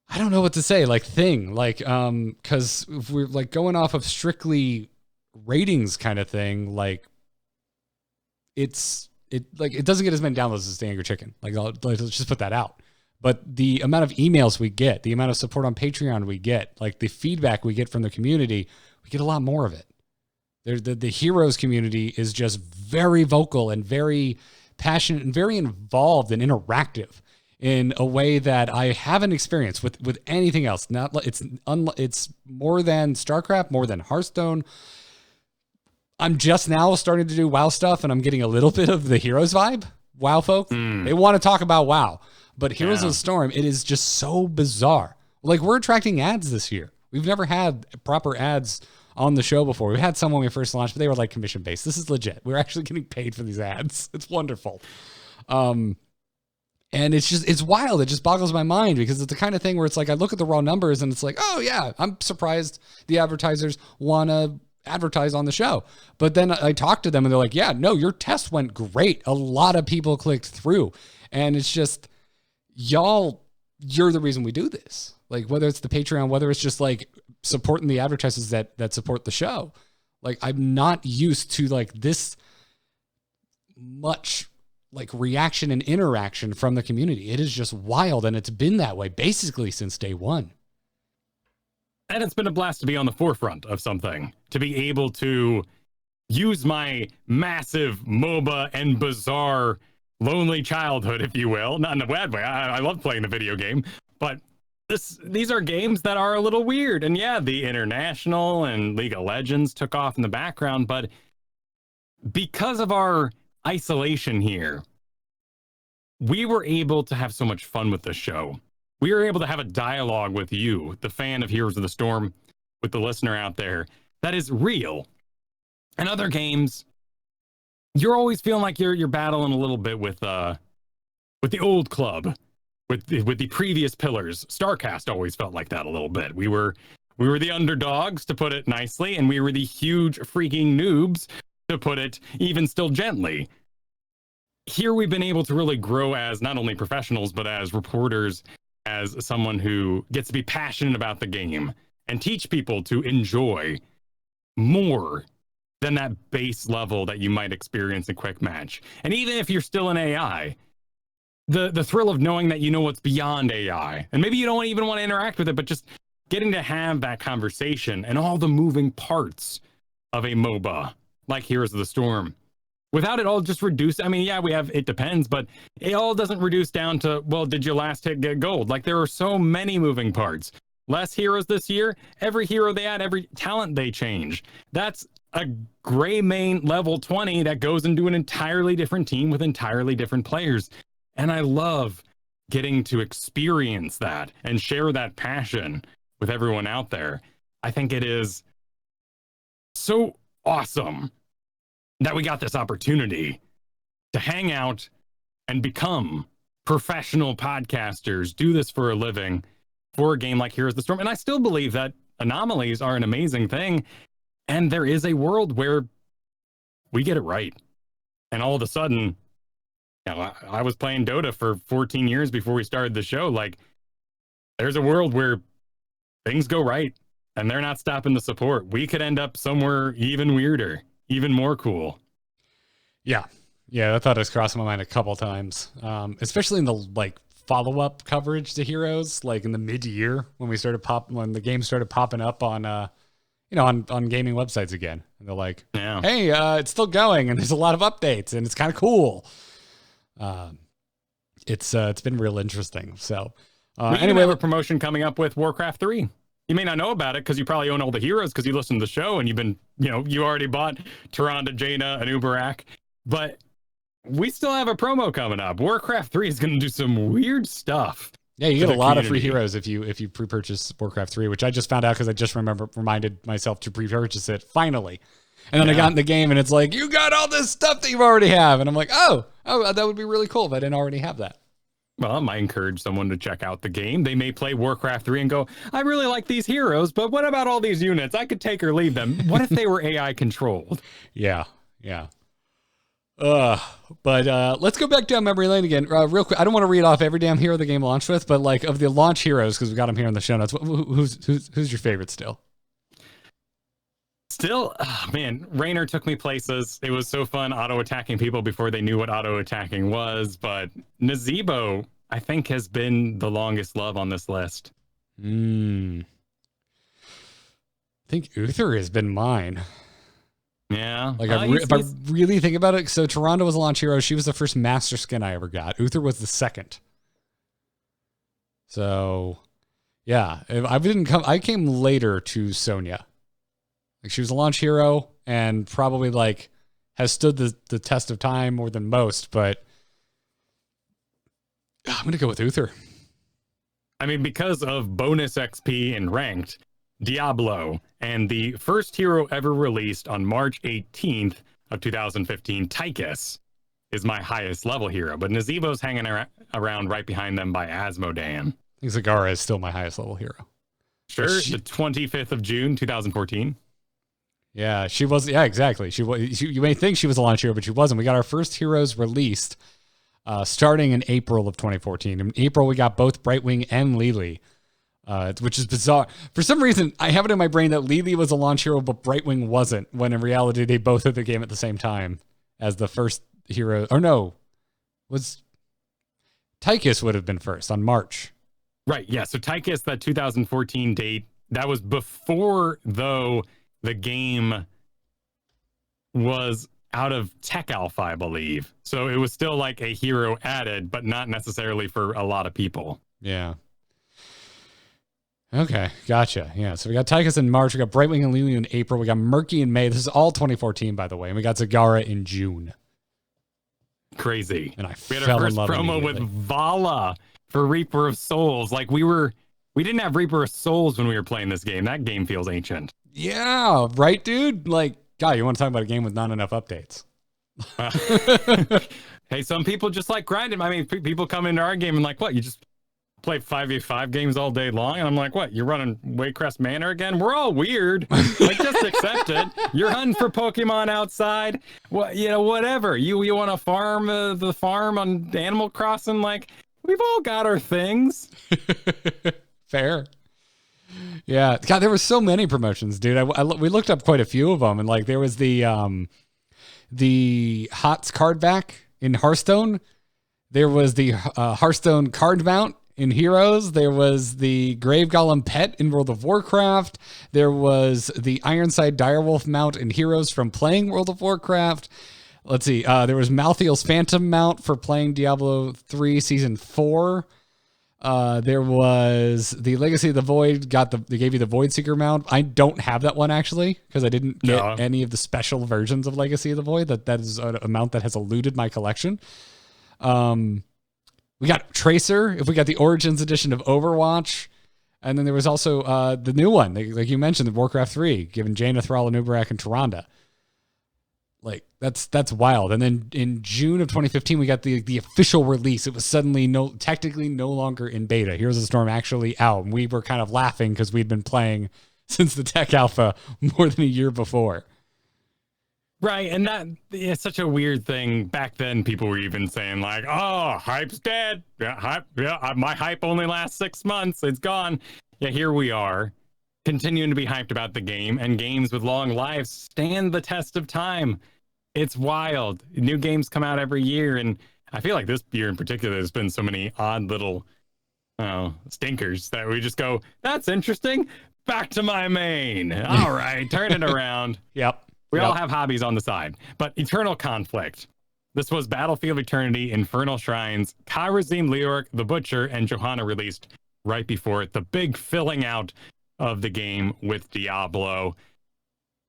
I don't know what to say, like thing, like, cause if we're like going off of strictly ratings kind of thing, like it doesn't get as many downloads as the Angry Chicken. Like, let's just put that out. But the amount of emails we get, the amount of support on Patreon we get, like the feedback we get from the community, we get a lot more of it. The Heroes community is just very vocal and very passionate and very involved and interactive in a way that I haven't experienced with anything else. It's more than StarCraft, more than Hearthstone. I'm just now starting to do WoW stuff, and I'm getting a little bit of the Heroes vibe. WoW folk, they want to talk about WoW, but Heroes of the Storm, it is just so bizarre. Like, we're attracting ads this year. We've never had proper ads on the show before. We had some when we first launched, but they were like commission based. This is legit. We're actually getting paid for these ads. It's wonderful. And it's wild. It just boggles my mind because it's the kind of thing where it's like, I look at the raw numbers and it's like, oh yeah, I'm surprised the advertisers want to advertise on the show. But then I talk to them and they're like, yeah, no, your test went great. A lot of people clicked through. And it's just, you're the reason we do this. Like, whether it's the Patreon, whether it's just like supporting the advertisers that support the show. Like, I'm not used to like this much like reaction and interaction from the community. It is just wild. And it's been that way basically since day one. And it's been a blast to be on the forefront of something, to be able to use my massive MOBA and bizarre lonely childhood, if you will. Not in a bad way. I love playing the video game, but these are games that are a little weird. And yeah, the International and League of Legends took off in the background, but because of our isolation here, we were able to have so much fun with the show. We were able to have a dialogue with you, the fan of Heroes of the Storm, with the listener out there, that is real. And other games, you're always feeling like you're battling a little bit with the old club, with the previous pillars. StarCast always felt like that a little bit. We were the underdogs, to put it nicely, and we were the huge freaking noobs, to put it even still gently. Here we've been able to really grow as not only professionals, but as reporters, as someone who gets to be passionate about the game and teach people to enjoy more than that base level that you might experience in Quick Match. And even if you're still in AI, the thrill of knowing that you know what's beyond AI, and maybe you don't even want to interact with it, but just getting to have that conversation and all the moving parts of a MOBA like Heroes of the Storm, without it all just reduce. I mean, yeah, we have, it depends, but it all doesn't reduce down to, well, did you last hit get gold? Like, there are so many moving parts. Less heroes this year, every hero they add, every talent they change. That's a gray main level 20 that goes into an entirely different team with entirely different players. And I love getting to experience that and share that passion with everyone out there. I think it is so awesome that we got this opportunity to hang out and become professional podcasters, do this for a living for a game like Heroes of the Storm. And I still believe that anomalies are an amazing thing. And there is a world where we get it right. And all of a sudden, you know, I was playing Dota for 14 years before we started the show. Like, there's a world where things go right and they're not stopping the support. We could end up somewhere even weirder, even more cool. Yeah. Yeah, that thought has crossed my mind a couple times, especially in the like follow-up coverage to Heroes, like in the mid-year when the game started popping up on on gaming websites again, and they're like, hey, it's still going and there's a lot of updates and it's kind of cool. It's been real interesting. So anyway, we have a promotion coming up with Warcraft 3. You may not know about it because you probably own all the heroes because you listen to the show and you've been, you already bought Tyrande, Jaina, and Uberak, but we still have a promo coming up. Warcraft 3 is going to do some weird stuff. Yeah, you get a lot of free heroes if you pre-purchase Warcraft 3, which I just found out because I just reminded myself to pre-purchase it finally. And then I got in the game and it's like, you got all this stuff that you already have. And I'm like, oh, that would be really cool if I didn't already have that. Well, I might encourage someone to check out the game. They may play Warcraft 3 and go, I really like these heroes, but what about all these units? I could take or leave them. What if they were AI controlled? Yeah. But let's go back down memory lane again, real quick. I don't want to read off every damn hero the game launched with, but like of the launch heroes, because we got them here in the show notes. Who's your favorite still? Still, man, Raynor took me places. It was so fun auto-attacking people before they knew what auto-attacking was. But Nazebo, I think, has been the longest love on this list. I think Uther has been mine. Yeah. Like if I really think about it, so Tyrande was a launch hero. She was the first master skin I ever got. Uther was the second. So, yeah, I came later to Sonya. Like she was a launch hero and probably like has stood the test of time more than most, but I'm going to go with Uther. I mean, because of bonus XP and ranked, Diablo, and the first hero ever released on March 18th of 2015, Tychus, is my highest level hero, but Nazebo's hanging around right behind them by Asmodan. I think Zagara is still my highest level hero. Sure, the 25th of June, 2014. Yeah, she was. Yeah, exactly. She was. You may think she was a launch hero, but she wasn't. We got our first heroes released starting in April of 2014. In April, we got both Brightwing and Lily, which is bizarre. For some reason, I have it in my brain that Lily was a launch hero, but Brightwing wasn't, when in reality, they both hit the game at the same time as the first hero. Or no, was Tychus would have been first on March. Right, yeah. So Tychus, that 2014 date, that was before, though, the game was out of tech alpha, I believe. So it was still like a hero added, but not necessarily for a lot of people. Yeah. Okay, gotcha. Yeah, so we got Tychus in March, we got Brightwing and Lily in April, we got Murky in May. This is all 2014, by the way, and we got Zagara in June. Crazy. And we had our first promo with Vala for Reaper of Souls. Like we didn't have Reaper of Souls when we were playing this game. That game feels ancient. Yeah, right, dude? Like, God, you want to talk about a game with not enough updates. Hey, some people just like grinding. I mean, people come into our game and like, what, you just play 5v5 games all day long? And I'm like, what, you're running Waycrest Manor again? We're all weird. Like, just accept it. You're hunting for Pokemon outside. What, you know, whatever. You want to farm the farm on Animal Crossing? Like, we've all got our things. Fair. Yeah, God, there were so many promotions, dude. We looked up quite a few of them, and like there was the HOTS card back in Hearthstone. There was the Hearthstone card mount in Heroes. There was the Grave Golem pet in World of Warcraft. There was the Ironside Direwolf mount in Heroes from playing World of Warcraft. Let's see. There was Malthael's Phantom mount for playing Diablo 3 Season 4. There was the Legacy of the Void. They gave you the Void Seeker mount. I don't have that one actually because I didn't get any of the special versions of Legacy of the Void. That is a mount that has eluded my collection. We got Tracer. If we got the Origins edition of Overwatch, and then there was also the new one, like you mentioned, the Warcraft 3, giving Jaina, Thrall, Anubarak, and Tyrande. Like that's wild. And then in June of 2015, we got the official release. It was suddenly technically no longer in beta. Heroes of the Storm actually out, and we were kind of laughing because we'd been playing since the tech alpha more than a year before. Right, and that is such a weird thing. Back then, people were even saying like, "Oh, hype's dead. Yeah, hype. Yeah, my hype only lasts 6 months. It's gone." Yeah, here we are, continuing to be hyped about the game, and games with long lives stand the test of time. It's wild. New games come out every year, and I feel like this year in particular, there's been so many odd little stinkers that we just go, "That's interesting. Back to my main. All right, turn it around." Yep. We all have hobbies on the side. But Eternal Conflict. This was Battlefield Eternity, Infernal Shrines, Kharazim, Leoric, The Butcher, and Johanna released right before it. The big filling out of the game with Diablo.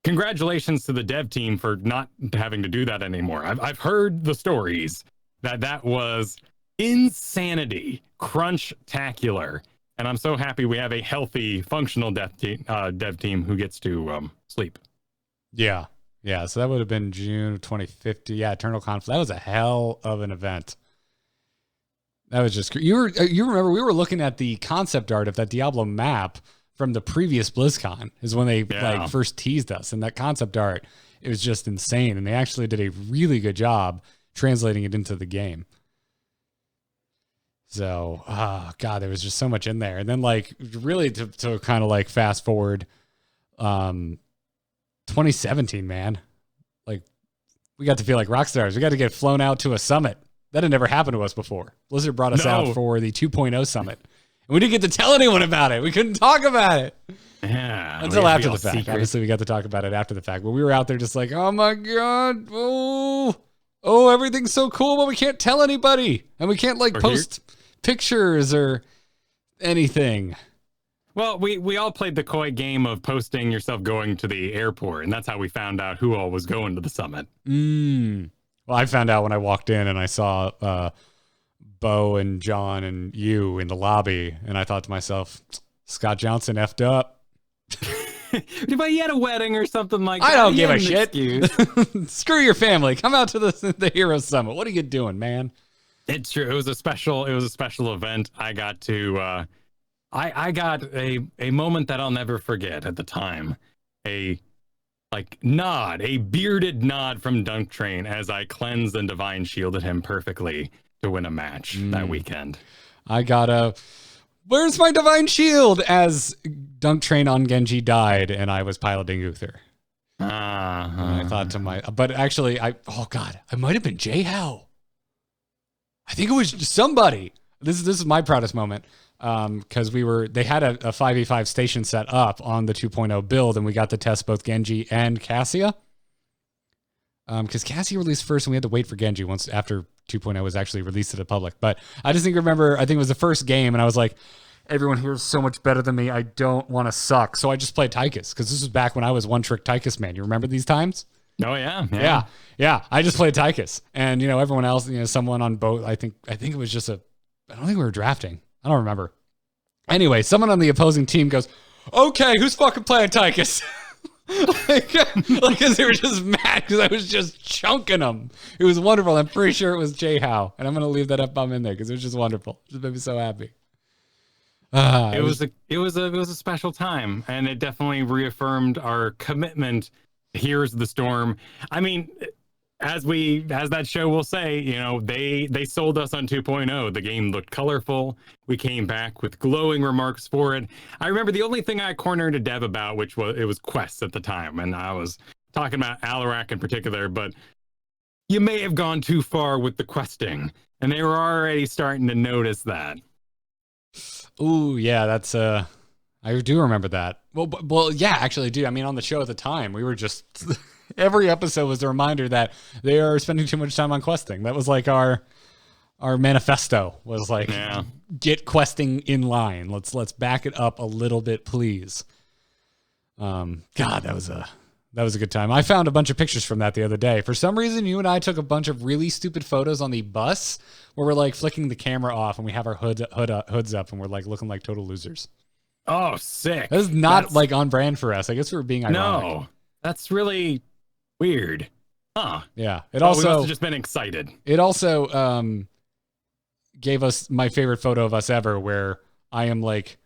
Congratulations to the dev team for not having to do that anymore. I've heard the stories that was insanity, crunch-tacular. And I'm so happy we have a healthy, functional dev team who gets to sleep. Yeah. Yeah, so that would have been June of 2050. Yeah, Eternal Conflict. That was a hell of an event. That was just you remember we were looking at the concept art of that Diablo map from the previous BlizzCon is when they like first teased us, and that concept art It was just insane. And they actually did a really good job translating it into the game. So, God, there was just so much in there. And then like really to kind of like fast forward, 2017, man, like we got to feel like rock stars. We got to get flown out to a summit. That had never happened to us before. Blizzard brought us out for the 2.0 summit. And we didn't get to tell anyone about it. We couldn't talk about it. Yeah. Until after the fact. Secret. Obviously, we got to talk about it after the fact. But we were out there just like, oh my God. Oh, everything's so cool, but we can't tell anybody. And we can't like post pictures or anything. Well, we all played the coy game of posting yourself going to the airport. And that's how we found out who all was going to the summit. Well, I found out when I walked in and I saw Bo and John and you in the lobby, and I thought to myself, Scott Johnson effed up. But he had a wedding or something like that. I don't give a shit. Screw your family. Come out to the Hero Summit. What are you doing, man? It's true. It was a special event. I got to I got a moment that I'll never forget at the time. A bearded nod from Dunk Train as I cleansed and divine shielded him perfectly to win a match that weekend. I got where's my divine shield as Dunk Train on Genji died and I was piloting Uther. And I thought to but actually I might have been Jay Howe. I think it was somebody. This is my proudest moment. Because they had a 5v5 station set up on the 2.0 build, and we got to test both Genji and Cassia. Because Cassia released first, and we had to wait for Genji once after 2.0 was actually released to the public. But I just remember, I think it was the first game, and I was like, everyone here is so much better than me. I don't want to suck. So I just played Tychus, because this was back when I was one-trick Tychus man. You remember these times? Oh, yeah. Yeah. I just played Tychus. And, everyone else, someone on both, I think it was just I don't think we were drafting. I don't remember. Anyway, someone on the opposing team goes, okay, who's fucking playing Tychus? Because they were just mad because I was just chunking them. It was wonderful. I'm pretty sure it was Jay Howe. And I'm going to leave that up in there because it was just wonderful. It just made me so happy. It was a special time. And it definitely reaffirmed our commitment. Here's the storm. I mean, as that show will say, they sold us on 2.0. The game looked colorful. We came back with glowing remarks for it. I remember the only thing I cornered a dev about, which was quests at the time, and I was talking about Alarak in particular, but you may have gone too far with the questing, and they were already starting to notice that. Ooh, yeah, that's I do remember that. Well, yeah, actually, I do. I mean, on the show at the time, we were just every episode was a reminder that they are spending too much time on questing. That was like our manifesto was like, get questing in line. Let's back it up a little bit, please. God, that was a good time. I found a bunch of pictures from that the other day. For some reason, you and I took a bunch of really stupid photos on the bus where we're like flicking the camera off and we have our hoods up and we're like looking like total losers. Oh, sick. That is not like on brand for us. I guess we were being ironic. No, that's really weird. Huh. Yeah. We must have just been excited. It also gave us my favorite photo of us ever where I am like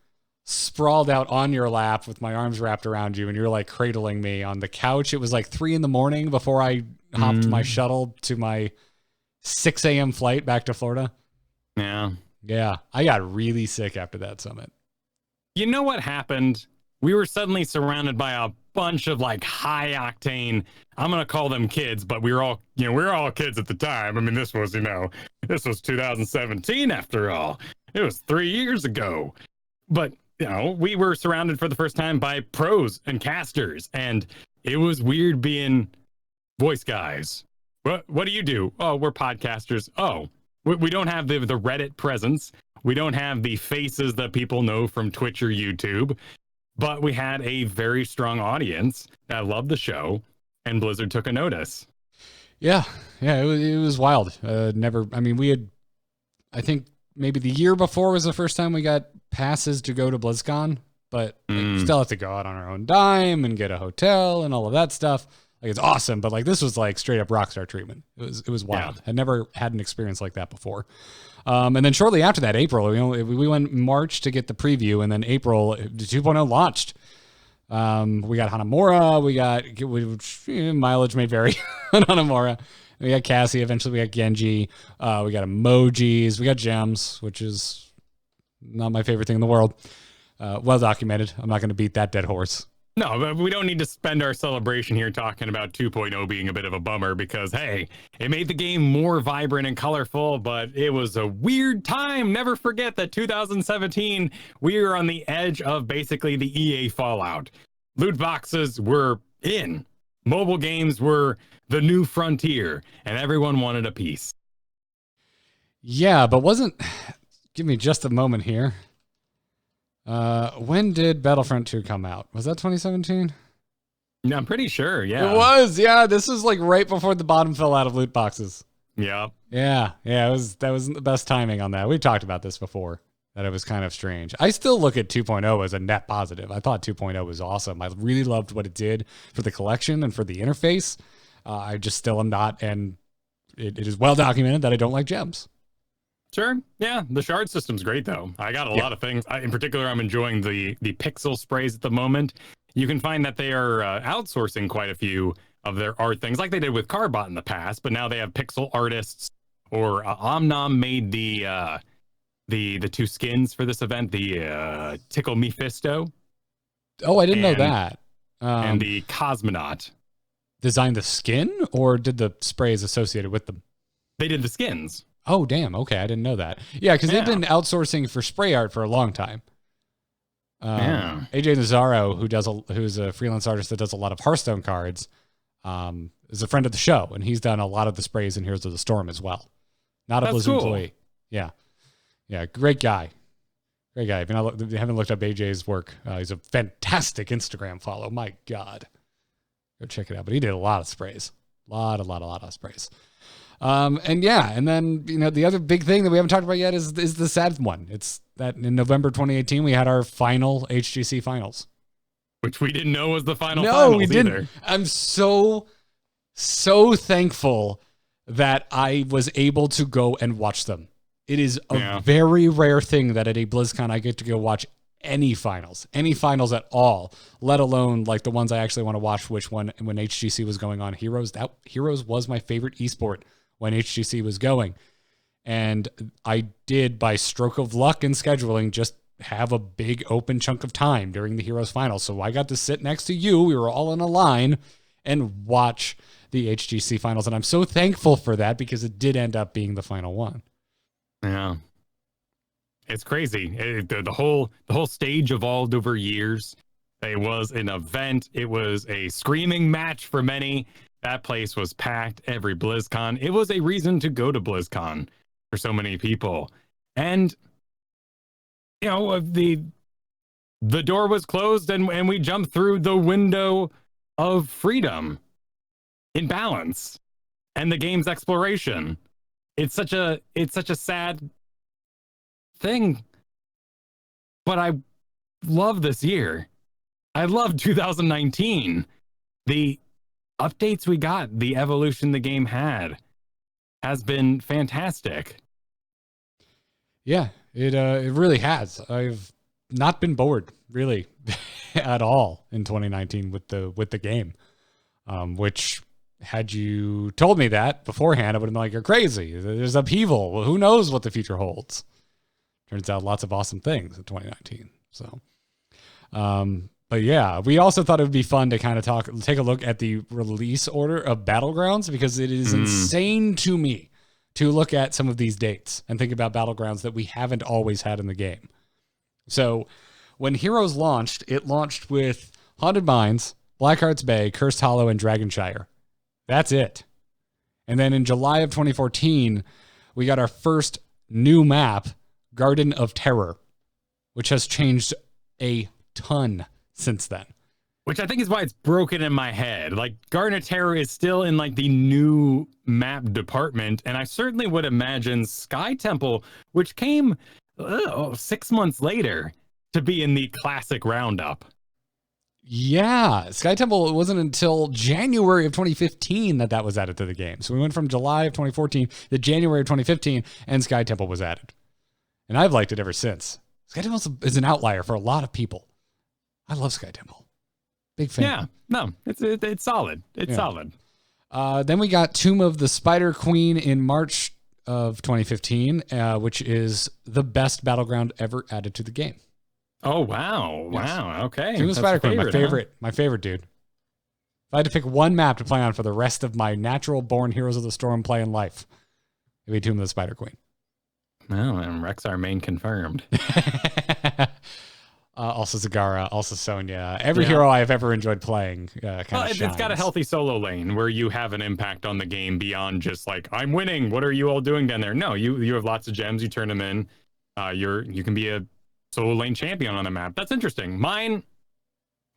sprawled out on your lap with my arms wrapped around you and you're like cradling me on the couch. It was like 3 a.m. before I hopped my shuttle to my 6 a.m. flight back to Florida. Yeah. Yeah. I got really sick after that summit. You know what happened? We were suddenly surrounded by a bunch of like high octane, I'm going to call them kids, but we were all kids at the time. I mean, this was 2017 after all. It was 3 years ago. But, we were surrounded for the first time by pros and casters, and it was weird being voice guys. What do you do? Oh, we're podcasters. Oh, we don't have the Reddit presence. We don't have the faces that people know from Twitch or YouTube. But we had a very strong audience that loved the show, and Blizzard took a notice. Yeah, it was wild. We had, I think maybe the year before was the first time we got passes to go to BlizzCon, but we still have to go out on our own dime and get a hotel and all of that stuff. Like, it's awesome, but like this was like straight up rockstar treatment. It was wild. Yeah. I'd never had an experience like that before. And then shortly after that, April, we went March to get the preview, and then April, the 2.0 launched. We got Hanamura. We got mileage may vary on Hanamura. We got Cassie. Eventually, we got Genji. We got emojis. We got gems, which is not my favorite thing in the world. Well documented. I'm not going to beat that dead horse. No, but we don't need to spend our celebration here talking about 2.0 being a bit of a bummer because, hey, it made the game more vibrant and colorful, but it was a weird time. Never forget that 2017, we were on the edge of basically the EA fallout. Loot boxes were in. Mobile games were the new frontier, and everyone wanted a piece. Yeah, but wasn't... Give me just a moment here. When did Battlefront 2 come out? Was that 2017? I'm pretty sure, yeah. It was, yeah. This was like right before the bottom fell out of loot boxes. Yeah. Yeah. That was the best timing on that. We've talked about this before, that it was kind of strange. I still look at 2.0 as a net positive. I thought 2.0 was awesome. I really loved what it did for the collection and for the interface. I just still am not, and it is well documented that I don't like gems. Sure. Yeah. The shard system's great, though. I got a lot of things. In particular, I'm enjoying the pixel sprays at the moment. You can find that they are outsourcing quite a few of their art things like they did with Carbot in the past, but now they have pixel artists, or Omnom made the two skins for this event, the Tickle Mephisto. Oh, I didn't know that. And the Cosmonaut. Designed the skin, or did the sprays associated with them? They did the skins. Oh, damn. Okay, I didn't know that. Yeah, because they've been outsourcing for spray art for a long time. AJ Nazaro, who's a freelance artist that does a lot of Hearthstone cards, is a friend of the show, and he's done a lot of the sprays in Heroes of the Storm as well. Not a Blizzard employee. Yeah. Yeah, great guy. Great guy. If you haven't looked up AJ's work, he's a fantastic Instagram follow. My God. Go check it out. But he did a lot of sprays. A lot of sprays. And then, the other big thing that we haven't talked about yet is the sad one. It's that in November 2018, we had our final HGC finals. Which we didn't know was the final No, finals we didn't. either. I'm so thankful that I was able to go and watch them. It is a very rare thing that at a BlizzCon I get to go watch any finals at all, let alone like the ones I actually want to watch, which one when HGC was going on. Heroes was my favorite esport when HGC was going. And I did, by stroke of luck and scheduling, just have a big open chunk of time during the Heroes finals. So I got to sit next to you. We were all in a line and watch the HGC finals. And I'm so thankful for that because it did end up being the final one. Yeah. It's crazy. The whole stage evolved over years. It was an event. It was a screaming match for many. That place was packed every BlizzCon. It was a reason to go to BlizzCon for so many people. And, the door was closed and we jumped through the window of freedom in balance and the game's exploration. It's such a sad thing. But I love this year. I love 2019. The updates we got, the evolution the game has been fantastic. Yeah, it really has. I've not been bored really at all in 2019 with the game. Which, had you told me that beforehand, I would have been like, you're crazy. There's upheaval. Well, who knows what the future holds? Turns out lots of awesome things in 2019. So, but yeah, we also thought it would be fun to kind of take a look at the release order of Battlegrounds, because it is insane to me to look at some of these dates and think about Battlegrounds that we haven't always had in the game. So when Heroes launched, it launched with Haunted Mines, Blackheart's Bay, Cursed Hollow, and Dragonshire. That's it. And then in July of 2014, we got our first new map, Garden of Terror, which has changed a ton since then. Which I think is why it's broken in my head. Like, Garden of Terror is still in like the new map department, and I certainly would imagine Sky Temple, which came 6 months later, to be in the classic roundup. Yeah, Sky Temple, it wasn't until January of 2015 that was added to the game. So we went from July of 2014 to January of 2015, and Sky Temple was added. And I've liked it ever since. Sky Temple is an outlier for a lot of people. I love Sky Temple. Big fan. Yeah, no, it's solid. It's solid. Then we got Tomb of the Spider Queen in March of 2015, which is the best battleground ever added to the game. Oh, wow. Yes. Wow. Okay. Tomb of the That's Spider your Queen, favorite, my favorite dude. If I had to pick one map to play on for the rest of my natural born Heroes of the Storm play in life, it'd be Tomb of the Spider Queen. Well, and Rexar main confirmed. Also Zagara, also Sonya. Every hero I have ever enjoyed playing It's got a healthy solo lane where you have an impact on the game beyond just like, I'm winning. What are you all doing down there? No, you have lots of gems. You turn them in. You can be a solo lane champion on the map. That's interesting. Mine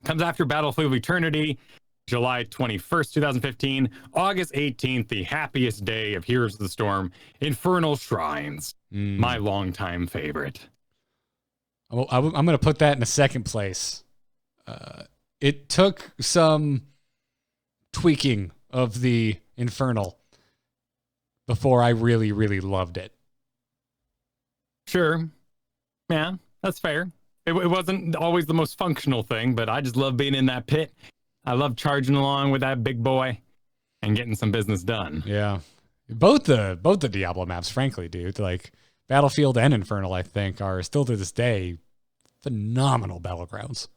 comes after Battlefield of Eternity, July 21st, 2015. August 18th, the happiest day of Heroes of the Storm, Infernal Shrines. My longtime favorite. Well, I'm going to put that in a second place. It took some tweaking of the Infernal before I really, really loved it. Sure. Yeah, that's fair. It wasn't always the most functional thing, but I just love being in that pit. I love charging along with that big boy and getting some business done. Yeah. Both the Diablo maps, frankly, dude, like Battlefield and Infernal, I think, are still to this day phenomenal battlegrounds.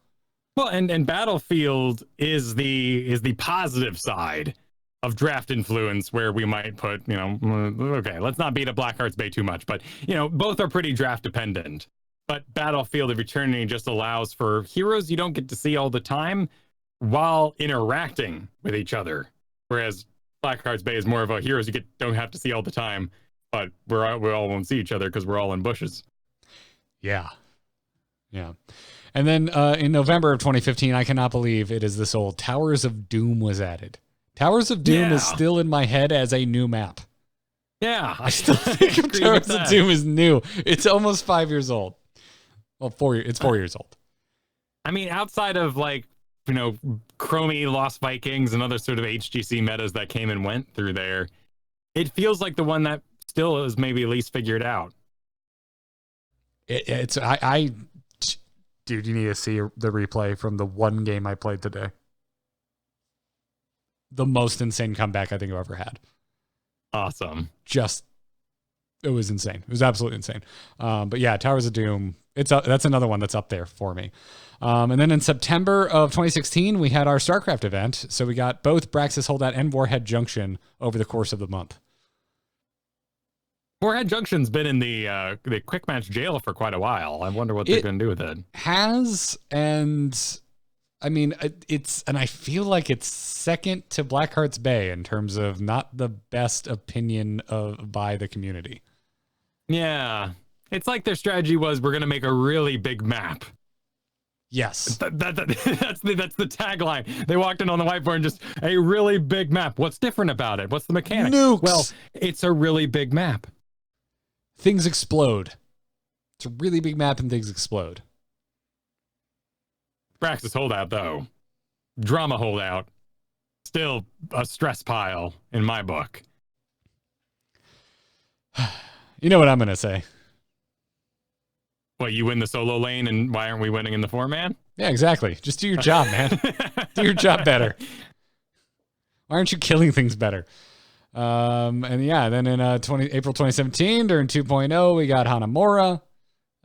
Well, and Battlefield is the positive side of draft influence, where we might put, okay, let's not beat up Blackheart's Bay too much, but both are pretty draft dependent. But Battlefield of Eternity just allows for heroes you don't get to see all the time while interacting with each other, whereas Blackheart's Bay is more of a heroes you don't have to see all the time, but we all won't see each other because we're all in bushes. Yeah. And then in November of 2015, I cannot believe it is this old, Towers of Doom was added. Towers of Doom is still in my head as a new map. Yeah, I still think of Towers of Doom is new. It's almost 5 years old. Well, 4 years. It's 4 years old. I mean, outside of like, Chromie, Lost Vikings, and other sort of HGC metas that came and went through there, it feels like the one that still is maybe at least figured out. Dude, you need to see the replay from the one game I played today. The most insane comeback I think I've ever had. Awesome. It was insane. It was absolutely insane. But yeah, Towers of Doom, that's another one that's up there for me. And then in September of 2016, we had our StarCraft event. So we got both Braxis Holdout and Warhead Junction over the course of the month. Warhead Junction's been in the quick match jail for quite a while. I wonder what they're going to do with it. And I mean, and I feel like it's second to Blackheart's Bay in terms of not the best opinion by the community. Yeah. It's like their strategy was, we're going to make a really big map. Yes. That's the tagline. They walked in on the whiteboard and just, a really big map. What's different about it? What's the mechanic? Nukes. Well, it's a really big map. Things explode. It's a really big map and things explode. Braxis Holdout, though. Drama Holdout. Still a stress pile in my book. You know what I'm going to say. What, you win the solo lane and why aren't we winning in the 4-man? Yeah, exactly. Just do your job, man. Do your job better. Why aren't you killing things better? And yeah, then in April 2017, during 2.0, we got Hanamura.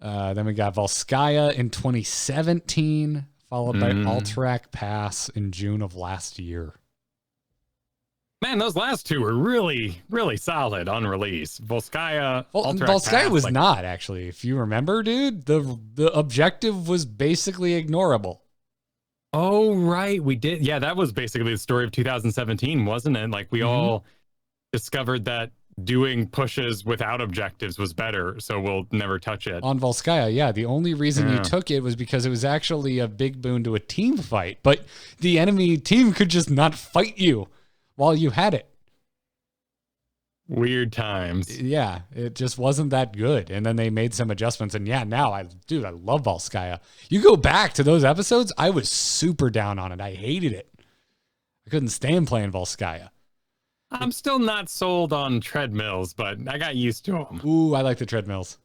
Then we got Volskaya in 2017, followed by Alterac Pass in June of last year. Man, those last two were really, really solid on release. Volskaya, Volskaya was not, actually. If you remember, dude, the objective was basically ignorable. Oh, right. We did. Yeah, that was basically the story of 2017, wasn't it? Like, we all discovered that doing pushes without objectives was better, so we'll never touch it. On Volskaya, yeah. The only reason you took it was because it was actually a big boon to a team fight, but the enemy team could just not fight you while you had it. Weird times. Yeah, it just wasn't that good. And then they made some adjustments, and yeah, now I love Volskaya. You go back to those episodes, I was super down on it. I hated it. I couldn't stand playing Volskaya. I'm still not sold on treadmills, but I got used to them. Ooh, I like the treadmills.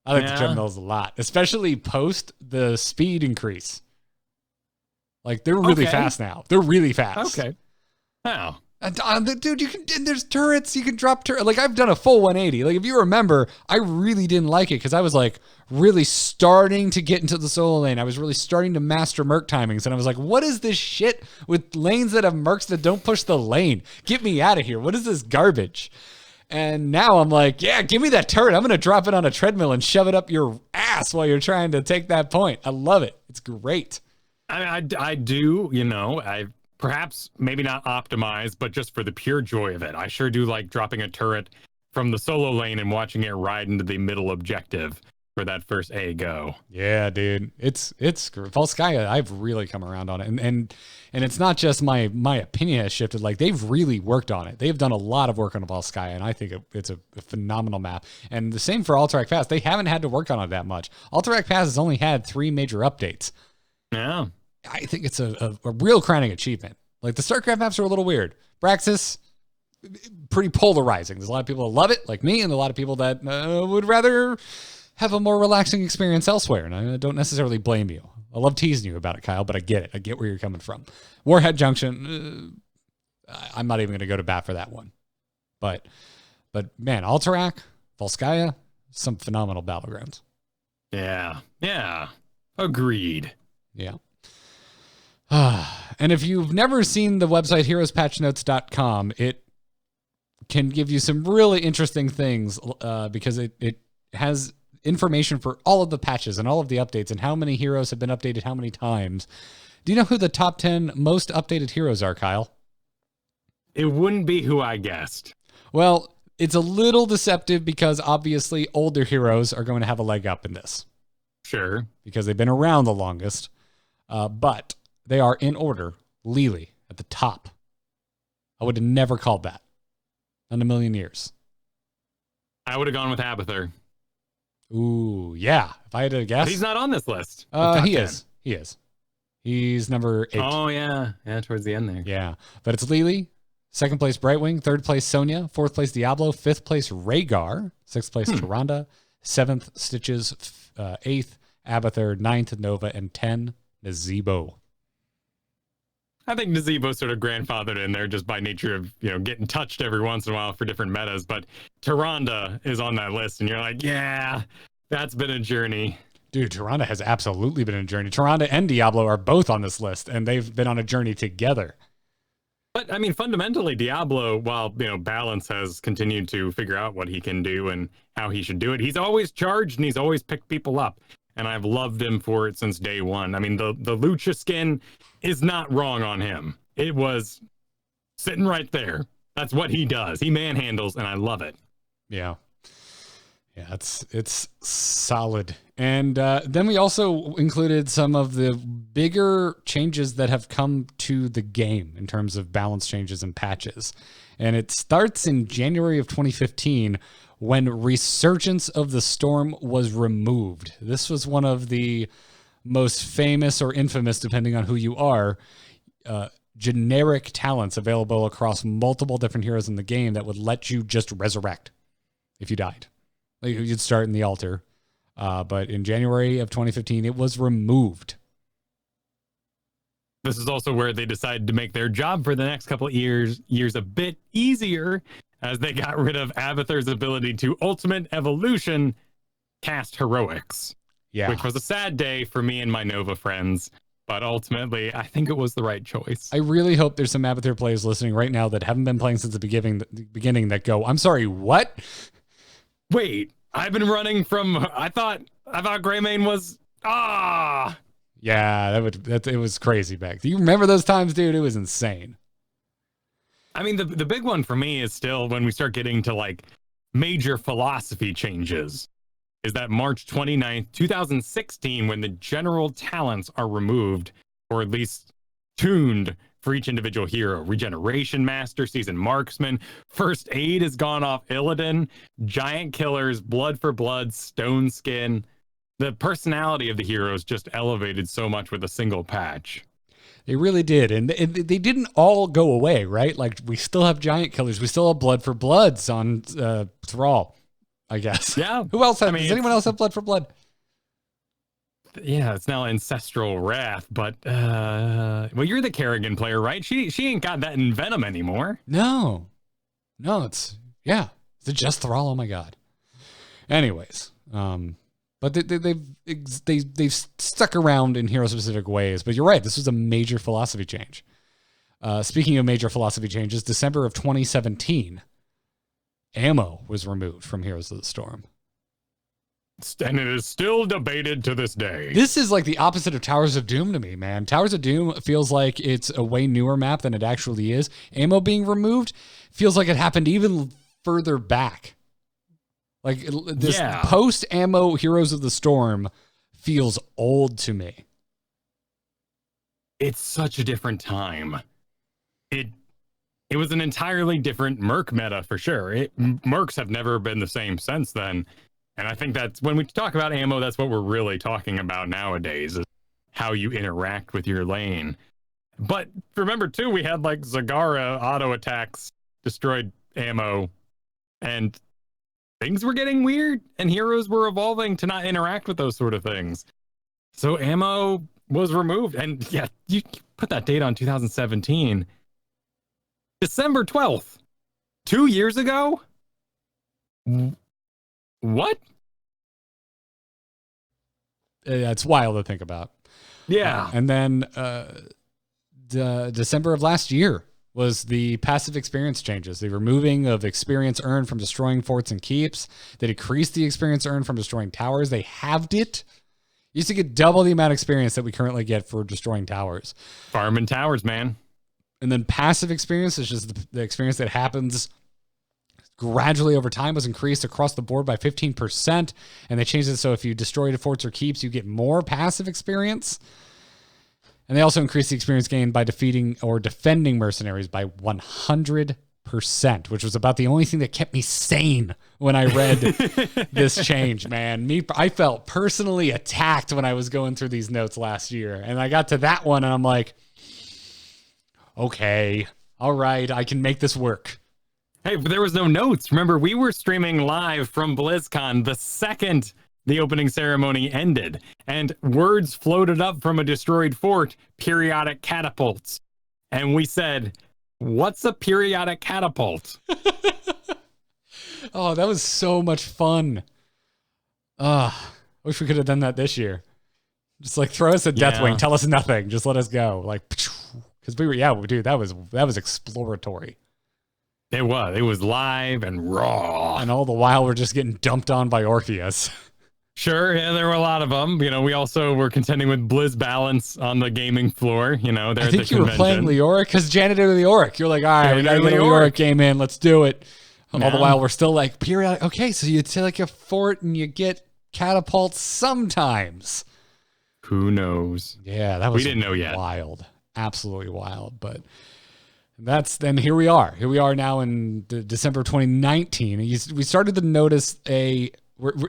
I like the treadmills a lot, especially post the speed increase. Like, they're really Okay. fast now. They're really fast. Okay. Oh. Dude, there's turrets. You can drop turrets. Like, I've done a full 180. Like, if you remember, I really didn't like it because I was like really starting to get into the solo lane. I was really starting to master Merc timings. And I was like, what is this shit with lanes that have Mercs that don't push the lane? Get me out of here. What is this garbage? And now I'm like, yeah, give me that turret. I'm going to drop it on a treadmill and shove it up your ass while you're trying to take that point. I love it. It's great. I do, I perhaps maybe not optimized, but just for the pure joy of it. I sure do like dropping a turret from the solo lane and watching it ride into the middle objective for that first A go. Yeah, dude. It's Volskaya. I've really come around on it. And it's not just my opinion has shifted. Like, they've really worked on it. They've done a lot of work on Volskaya, and I think it's a phenomenal map. And the same for Alterac Pass. They haven't had to work on it that much. Alterac Pass has only had 3 major updates. Yeah. I think it's a real crowning achievement. Like, the StarCraft maps are a little weird. Braxis, pretty polarizing. There's a lot of people that love it, like me, and a lot of people that would rather have a more relaxing experience elsewhere. And I don't necessarily blame you. I love teasing you about it, Kyle, but I get it. I get where you're coming from. Warhead Junction, I'm not even going to go to bat for that one. But man, Alterac, Volskaya, some phenomenal battlegrounds. Yeah. Yeah. Agreed. Yeah. And if you've never seen the website heroespatchnotes.com, it can give you some really interesting things because it has information for all of the patches and all of the updates and how many heroes have been updated how many times. Do you know who the top 10 most updated heroes are, Kyle? It wouldn't be who I guessed. Well, it's a little deceptive because obviously older heroes are going to have a leg up in this. Sure. Because they've been around the longest. But they are in order. Lily at the top. I would have never called that in a million years. I would have gone with Abathur. Ooh, yeah. If I had to guess. But he's not on this list. He is. He is. He's number 8. Oh, yeah. Yeah, towards the end there. Yeah. But it's Lily. 2nd place, Brightwing. 3rd place, Sonya. 4th place, Diablo. 5th place, Rhaegar. 6th place, Tyrande. 7th, Stitches. 8th, Abathur. 9th, Nova. And 10, Nazebo. I think Nazebo's sort of grandfathered in there just by nature of, getting touched every once in a while for different metas. But Tyrande is on that list, and you're like, yeah, that's been a journey. Dude, Tyrande has absolutely been a journey. Tyrande and Diablo are both on this list, and they've been on a journey together. But, I mean, fundamentally, Diablo, while, Balance has continued to figure out what he can do and how he should do it, he's always charged and he's always picked people up. And I've loved him for it since day one. I mean, the Lucha skin is not wrong on him. It was sitting right there. That's what he does. He manhandles, and I love it. Yeah. Yeah, it's solid. And then we also included some of the bigger changes that have come to the game in terms of balance changes and patches. And it starts in January of 2015 when Resurgence of the Storm was removed. This was one of the most famous or infamous, depending on who you are, generic talents available across multiple different heroes in the game that would let you just resurrect if you died. Like, you'd start in the altar. But in January of 2015, it was removed. This is also where they decided to make their job for the next couple of years a bit easier, as they got rid of Abathur's ability to Ultimate Evolution cast Heroics. Yeah. Which was a sad day for me and my Nova friends. But ultimately, I think it was the right choice. I really hope there's some Abathur players listening right now that haven't been playing since the beginning that go, I'm sorry, what? Wait, I've been running from, I thought Greymane was, Yeah, it was crazy back. Do you remember those times, dude? It was insane. I mean, the big one for me is still when we start getting to like major philosophy changes, is that March 29th, 2016, when the general talents are removed, or at least tuned for each individual hero. Regeneration Master, Seasoned Marksman, First Aid has gone off Illidan, Giant Killers, Blood for Blood, Stone Skin. The personality of the heroes just elevated so much with a single patch. They really did. And they didn't all go away, right? Like, we still have Giant Killers. We still have Blood for Bloods on Thrall, I guess. Yeah. Who else has? Does anyone else have Blood for Blood? it's now Ancestral Wrath, but well, you're the Kerrigan player, right? She ain't got that in Venom anymore. No, it's a Just Thrall. Oh my god. Anyways, but they've stuck around in hero specific ways. But you're right, this was a major philosophy change. Speaking of major philosophy changes, December of 2017, ammo was removed from Heroes of the Storm. And it is still debated to this day. This is like the opposite of Towers of Doom to me, man. Towers of Doom feels like it's a way newer map than it actually is. Ammo being removed feels like it happened even further back. Like this post-ammo Heroes of the Storm feels old to me. It's such a different time. It was an entirely different Merc meta for sure. Mercs have never been the same since then. And I think that's when we talk about ammo, that's what we're really talking about nowadays, is how you interact with your lane. But remember, too, we had like Zagara auto attacks, destroyed ammo, and things were getting weird, and heroes were evolving to not interact with those sort of things. So ammo was removed. And yeah, you put that date on 2017. December 12th, 2 years ago? What? It's wild to think about. Yeah. And then December of last year was the passive experience changes. The removing of experience earned from destroying forts and keeps. They decreased the experience earned from destroying towers. They halved it. You used to get double the amount of experience that we currently get for destroying towers. Farming towers, man. And then passive experience is just the experience that happens gradually over time, was increased across the board by 15%. And they changed it so if you destroy forts or keeps, you get more passive experience. And they also increased the experience gain by defeating or defending mercenaries by 100%, which was about the only thing that kept me sane when I read this change, man. I felt personally attacked when I was going through these notes last year. And I got to that one and I'm like, okay, all right, I can make this work. Hey, but there was no notes. Remember, we were streaming live from BlizzCon the second the opening ceremony ended, and words floated up from a destroyed fort, periodic catapults. And we said, what's a periodic catapult? Oh, that was so much fun. I wish we could have done that this year. Just like throw us a Deathwing, tell us nothing, just let us go. Like, because dude, that was exploratory. It was live and raw. And all the while we're just getting dumped on by Orpheus. Sure, yeah, there were a lot of them. You know, we also were contending with Blizz Balance on the gaming floor. You know, I think you were playing Leoric because Janet did Leoric. You're like, all right, we got to get a Leoric game in. Let's do it. All the while we're still like, periodic. Okay, so you take a fort and you get catapults sometimes. Who knows? Yeah, that was we didn't know yet. Wild. Absolutely wild. But then here we are. Here we are now in December 2019. We started to notice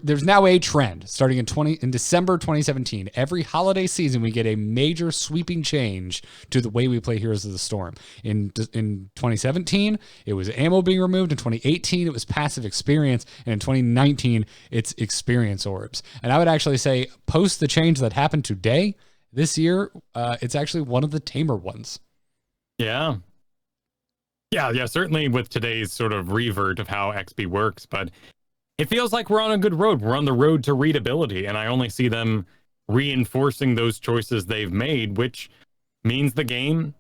there's now a trend starting in December 2017. Every holiday season, we get a major sweeping change to the way we play Heroes of the Storm. In 2017, it was ammo being removed. In 2018, it was passive experience. And in 2019, it's experience orbs. And I would actually say post the change that happened today, this year, it's actually one of the tamer ones. Yeah. Yeah, certainly with today's sort of revert of how XP works, but it feels like we're on a good road. We're on the road to readability, and I only see them reinforcing those choices they've made, which means the game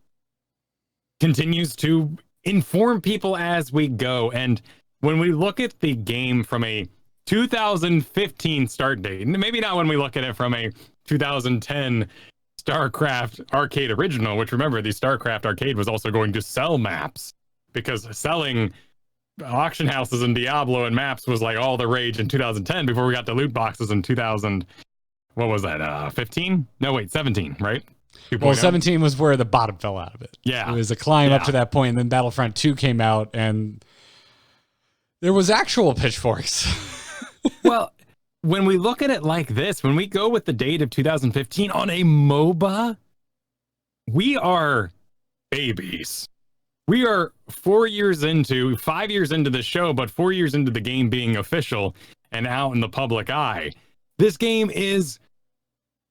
continues to inform people as we go. And when we look at the game from a 2015 start date, maybe not when we look at it from a 2010 StarCraft Arcade original, which remember, the StarCraft Arcade was also going to sell maps, because selling auction houses in Diablo and maps was like all the rage in 2010 before we got the loot boxes in 2000. What was that? 15? No, wait, 17, right? 2.0? Well, 17 was where the bottom fell out of it. Yeah. It was a climb up to that point, and then Battlefront 2 came out, and there was actual pitchforks. Well, when we look at it like this, when we go with the date of 2015 on a MOBA, we are babies. We are 5 years into the show, but 4 years into the game being official and out in the public eye. This game is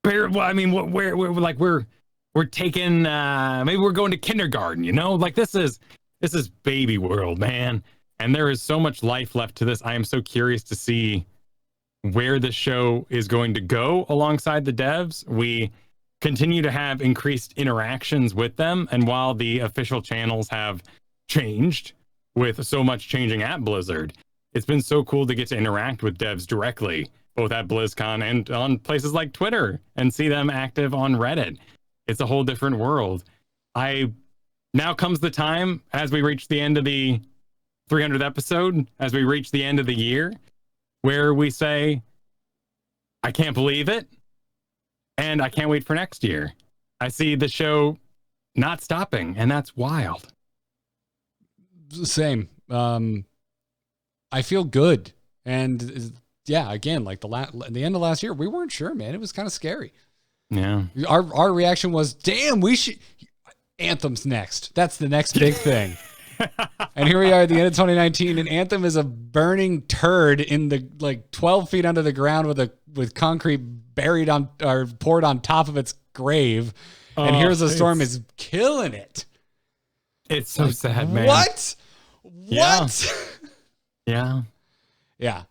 Well, I mean, we're taking maybe we're going to kindergarten, you know? Like this is baby world, man. And there is so much life left to this. I am so curious to see where the show is going to go alongside the devs. We continue to have increased interactions with them, and while the official channels have changed with so much changing at Blizzard, it's been so cool to get to interact with devs directly, both at BlizzCon and on places like Twitter, and see them active on Reddit. It's a whole different world. Now comes the time, as we reach the end of the 300th episode, as we reach the end of the year, where we say, I can't believe it, and I can't wait for next year. I see the show not stopping, and that's wild. Same. I feel good. And yeah, again, like the end of last year, we weren't sure, man. It was kind of scary. Yeah. Our reaction was, damn, we should... Anthem's next. That's the next big thing. And here we are at the end of 2019, and Anthem is a burning turd in the 12 feet under the ground with concrete buried on or poured on top of its grave. And Here's the Storm is killing it. It's so sad, man. What? Yeah. What? Yeah. Yeah.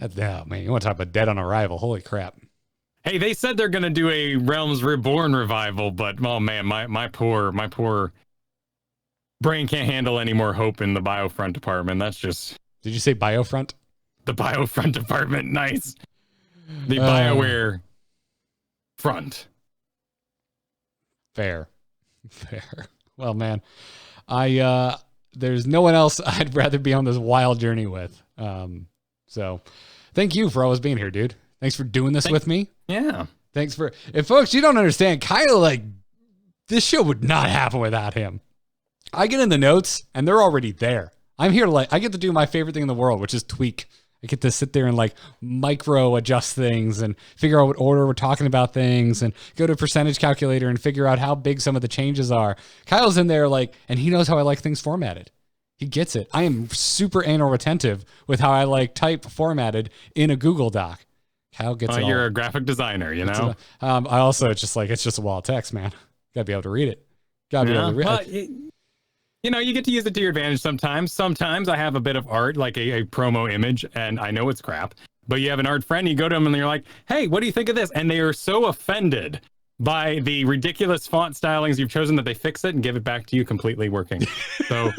Oh, man, you want to talk about dead on arrival? Holy crap. Hey, they said they're going to do a Realms Reborn revival, but oh man, my poor brain can't handle any more hope in the Biofront department. That's just... Did you say Biofront? The Biofront department. Nice. The BioWare front. Fair. Well, man, there's no one else I'd rather be on this wild journey with. So thank you for always being here, dude. Thanks for doing this with me. Yeah. Thanks for... If folks, you don't understand, Kyle, this show would not happen without him. I get in the notes and they're already there. I'm here to I get to do my favorite thing in the world, which is tweak. I get to sit there and micro adjust things and figure out what order we're talking about things and go to a percentage calculator and figure out how big some of the changes are. Kyle's in there and he knows how I like things formatted. He gets it. I am super anal retentive with how I like type formatted in a Google Doc. Kyle gets it all. You're a graphic designer, you know? I also, it's just a wall of text, man. Gotta be able to read it. Gotta be able to read it. You get to use it to your advantage sometimes. Sometimes I have a bit of art, like a promo image, and I know it's crap. But you have an art friend, you go to them and you're like, hey, what do you think of this? And they are so offended by the ridiculous font stylings you've chosen that they fix it and give it back to you completely working. So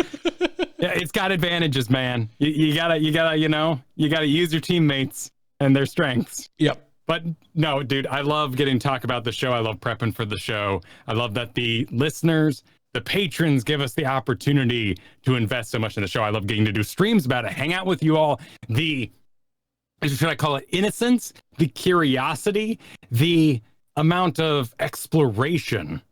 yeah, it's got advantages, man. You gotta use your teammates and their strengths. Yep. But no, dude, I love getting to talk about the show. I love prepping for the show. I love that the listeners, the patrons give us the opportunity to invest so much in the show. I love getting to do streams about it, hang out with you all. Should I call it innocence, the curiosity, the amount of exploration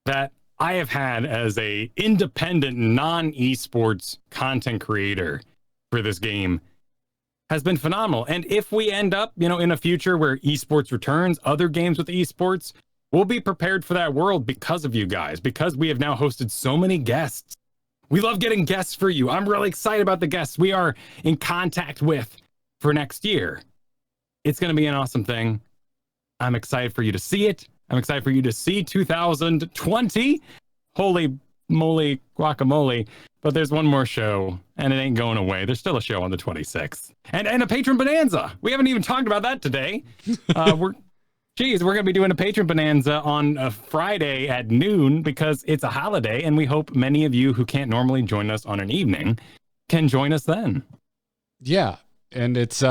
that I have had as a independent non-esports content creator for this game has been phenomenal. And if we end up, in a future where esports returns, other games with esports, we'll be prepared for that world because of you guys, because we have now hosted so many guests. We love getting guests for you. I'm really excited about the guests we are in contact with for next year. It's going to be an awesome thing. I'm excited for you to see it. I'm excited for you to see 2020. Holy moly guacamole. But there's one more show, and it ain't going away. There's still a show on the 26th. And a patron bonanza. We haven't even talked about that today. We're going to be doing a patron bonanza on a Friday at noon because it's a holiday, and we hope many of you who can't normally join us on an evening can join us then. Yeah, and it's the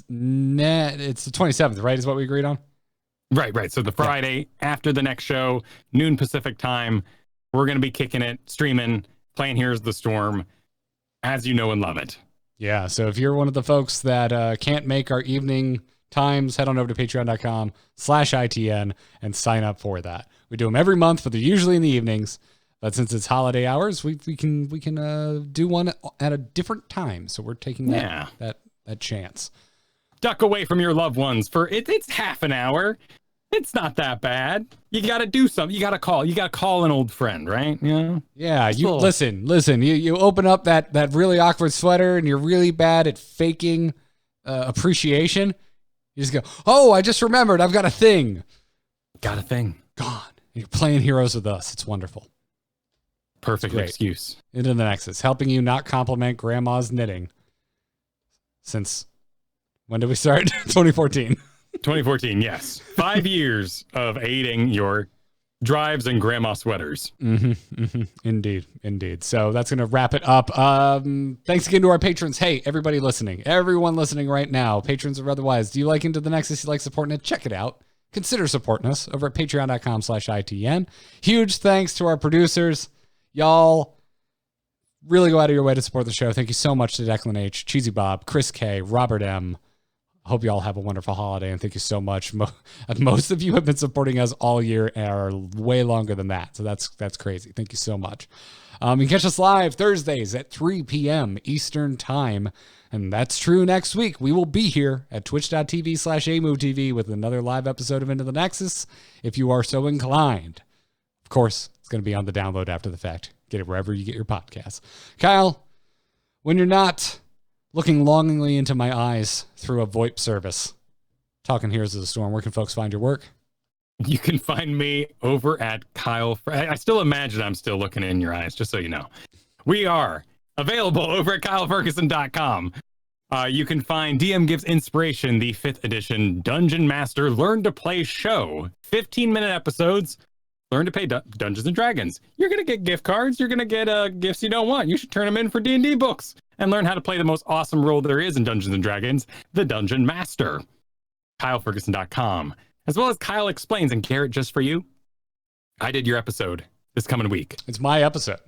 27th, right, is what we agreed on? Right. So the Friday after the next show, noon Pacific time, we're going to be kicking it, streaming, playing Here's the Storm, as you know and love it. Yeah, so if you're one of the folks that can't make our evening times, head on over to patreon.com/ITN and sign up for that. We do them every month, but they're usually in the evenings. But since it's holiday hours, we can do one at a different time. So we're taking that chance. Duck away from your loved ones for it's half an hour. It's not that bad. You got to do something. You got to call. You got to call an old friend, right? Yeah. You listen. You open up that really awkward sweater, and you're really bad at faking appreciation. You just go, oh, I just remembered. I've got a thing. Got a thing. Gone. You're playing Heroes with us. It's wonderful. Perfect Great. excuse. Into the Nexus, helping you not compliment grandma's knitting. Since when did we start? 2014. 2014, yes. 5 years of aiding your drives and grandma sweaters. Indeed. So that's going to wrap it up. Thanks again to our patrons. Hey, everybody listening, everyone listening right now, patrons or otherwise, do you like Into the Nexus? You like supporting it? Check it out. Consider supporting us over at patreon.com/ITN. Huge thanks to our producers. Y'all really go out of your way to support the show. Thank you so much to Declan H, Cheesy Bob, Chris K, Robert M. Hope you all have a wonderful holiday, and thank you so much. Most of you have been supporting us all year and are way longer than that, so that's crazy. Thank you so much. You can catch us live Thursdays at 3 p.m. Eastern Time, and that's true next week. We will be here at twitch.tv/AMoveTV with another live episode of Into the Nexus, if you are so inclined. Of course, it's going to be on the download after the fact. Get it wherever you get your podcasts. Kyle, when you're not looking longingly into my eyes through a VoIP service, talking Heroes of the Storm, where can folks find your work? You can find me over at Kyle. I still imagine I'm still looking in your eyes, just so you know. We are available over at KyleFergusson.com. You can find DM Gives Inspiration, the 5th edition Dungeon Master Learn to Play show. 15-minute episodes. Learn to play Dungeons and Dragons. You're going to get gift cards. You're going to get gifts you don't want. You should turn them in for D&D books and learn how to play the most awesome role there is in Dungeons and Dragons, the Dungeon Master. KyleFergusson.com. As well as Kyle Explains. And Garrett, just for you, I did your episode this coming week. It's my episode.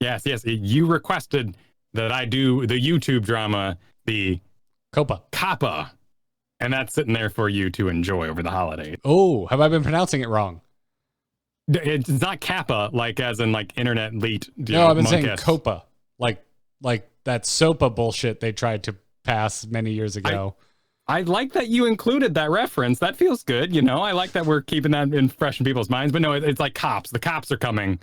Yes. You requested that I do the YouTube drama, the Kappa. And that's sitting there for you to enjoy over the holidays. Oh, have I been pronouncing it wrong? It's not Kappa, like as in like internet elite. No, I've been saying Copa, like that SOPA bullshit they tried to pass many years ago. I like that you included that reference. That feels good. You know, I like that we're keeping that fresh in people's minds. But no, it's like cops. The cops are coming.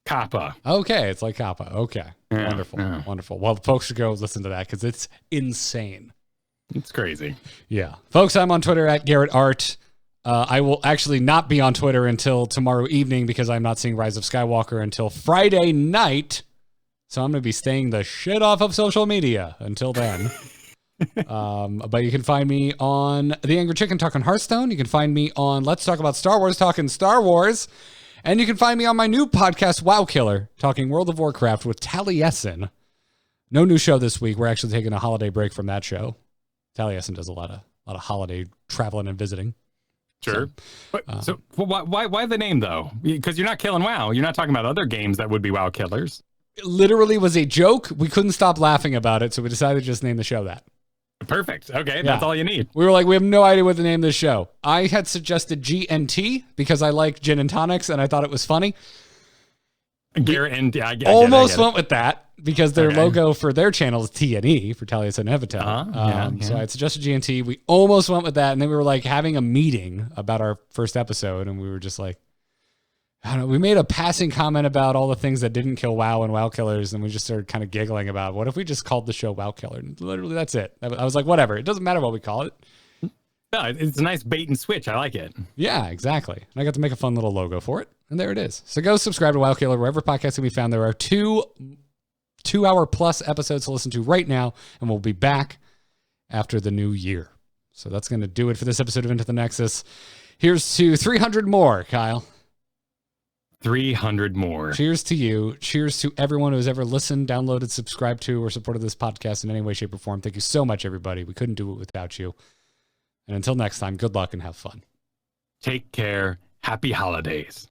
Kappa. Okay, it's like Kappa. Okay, Yeah, wonderful. Well, folks should go listen to that because it's insane. It's crazy. Yeah, folks, I'm on Twitter at Garrett Art. I will actually not be on Twitter until tomorrow evening because I'm not seeing Rise of Skywalker until Friday night. So I'm going to be staying the shit off of social media until then. But you can find me on The Angry Chicken talking Hearthstone. You can find me on Let's Talk About Star Wars talking Star Wars. And you can find me on my new podcast, WoW Killer, talking World of Warcraft with Taliesin. No new show this week. We're actually taking a holiday break from that show. Taliesin does a lot of holiday traveling and visiting. Sure. So why the name, though? Because you're not killing WoW. You're not talking about other games that would be WoW killers. It literally was a joke. We couldn't stop laughing about it, so we decided to just name the show that. Perfect. Okay, that's all you need. We were like, we have no idea what to name this show. I had suggested GNT because I like gin and tonics, and I thought it was funny. Garrett and I almost went with that because their logo for their channel is T&E for Taliesin Nevitel. So I had suggested GNT. We almost went with that, and then we were like having a meeting about our first episode, and we were just like, I don't know. We made a passing comment about all the things that didn't kill WoW and WoW killers, and we just started kind of giggling about what if we just called the show WoW Killer? And literally, that's it. I was like, whatever. It doesn't matter what we call it. No, it's a nice bait and switch. I like it. Yeah, exactly. And I got to make a fun little logo for it. And there it is. So go subscribe to WoW Killer wherever podcasts can be found. There are 2-hour plus episodes to listen to right now, and we'll be back after the new year. So that's going to do it for this episode of Into the Nexus. Here's to 300 more, Kyle. 300 more. Cheers to you. Cheers to everyone who has ever listened, downloaded, subscribed to, or supported this podcast in any way, shape, or form. Thank you so much, everybody. We couldn't do it without you. And until next time, good luck and have fun. Take care. Happy holidays.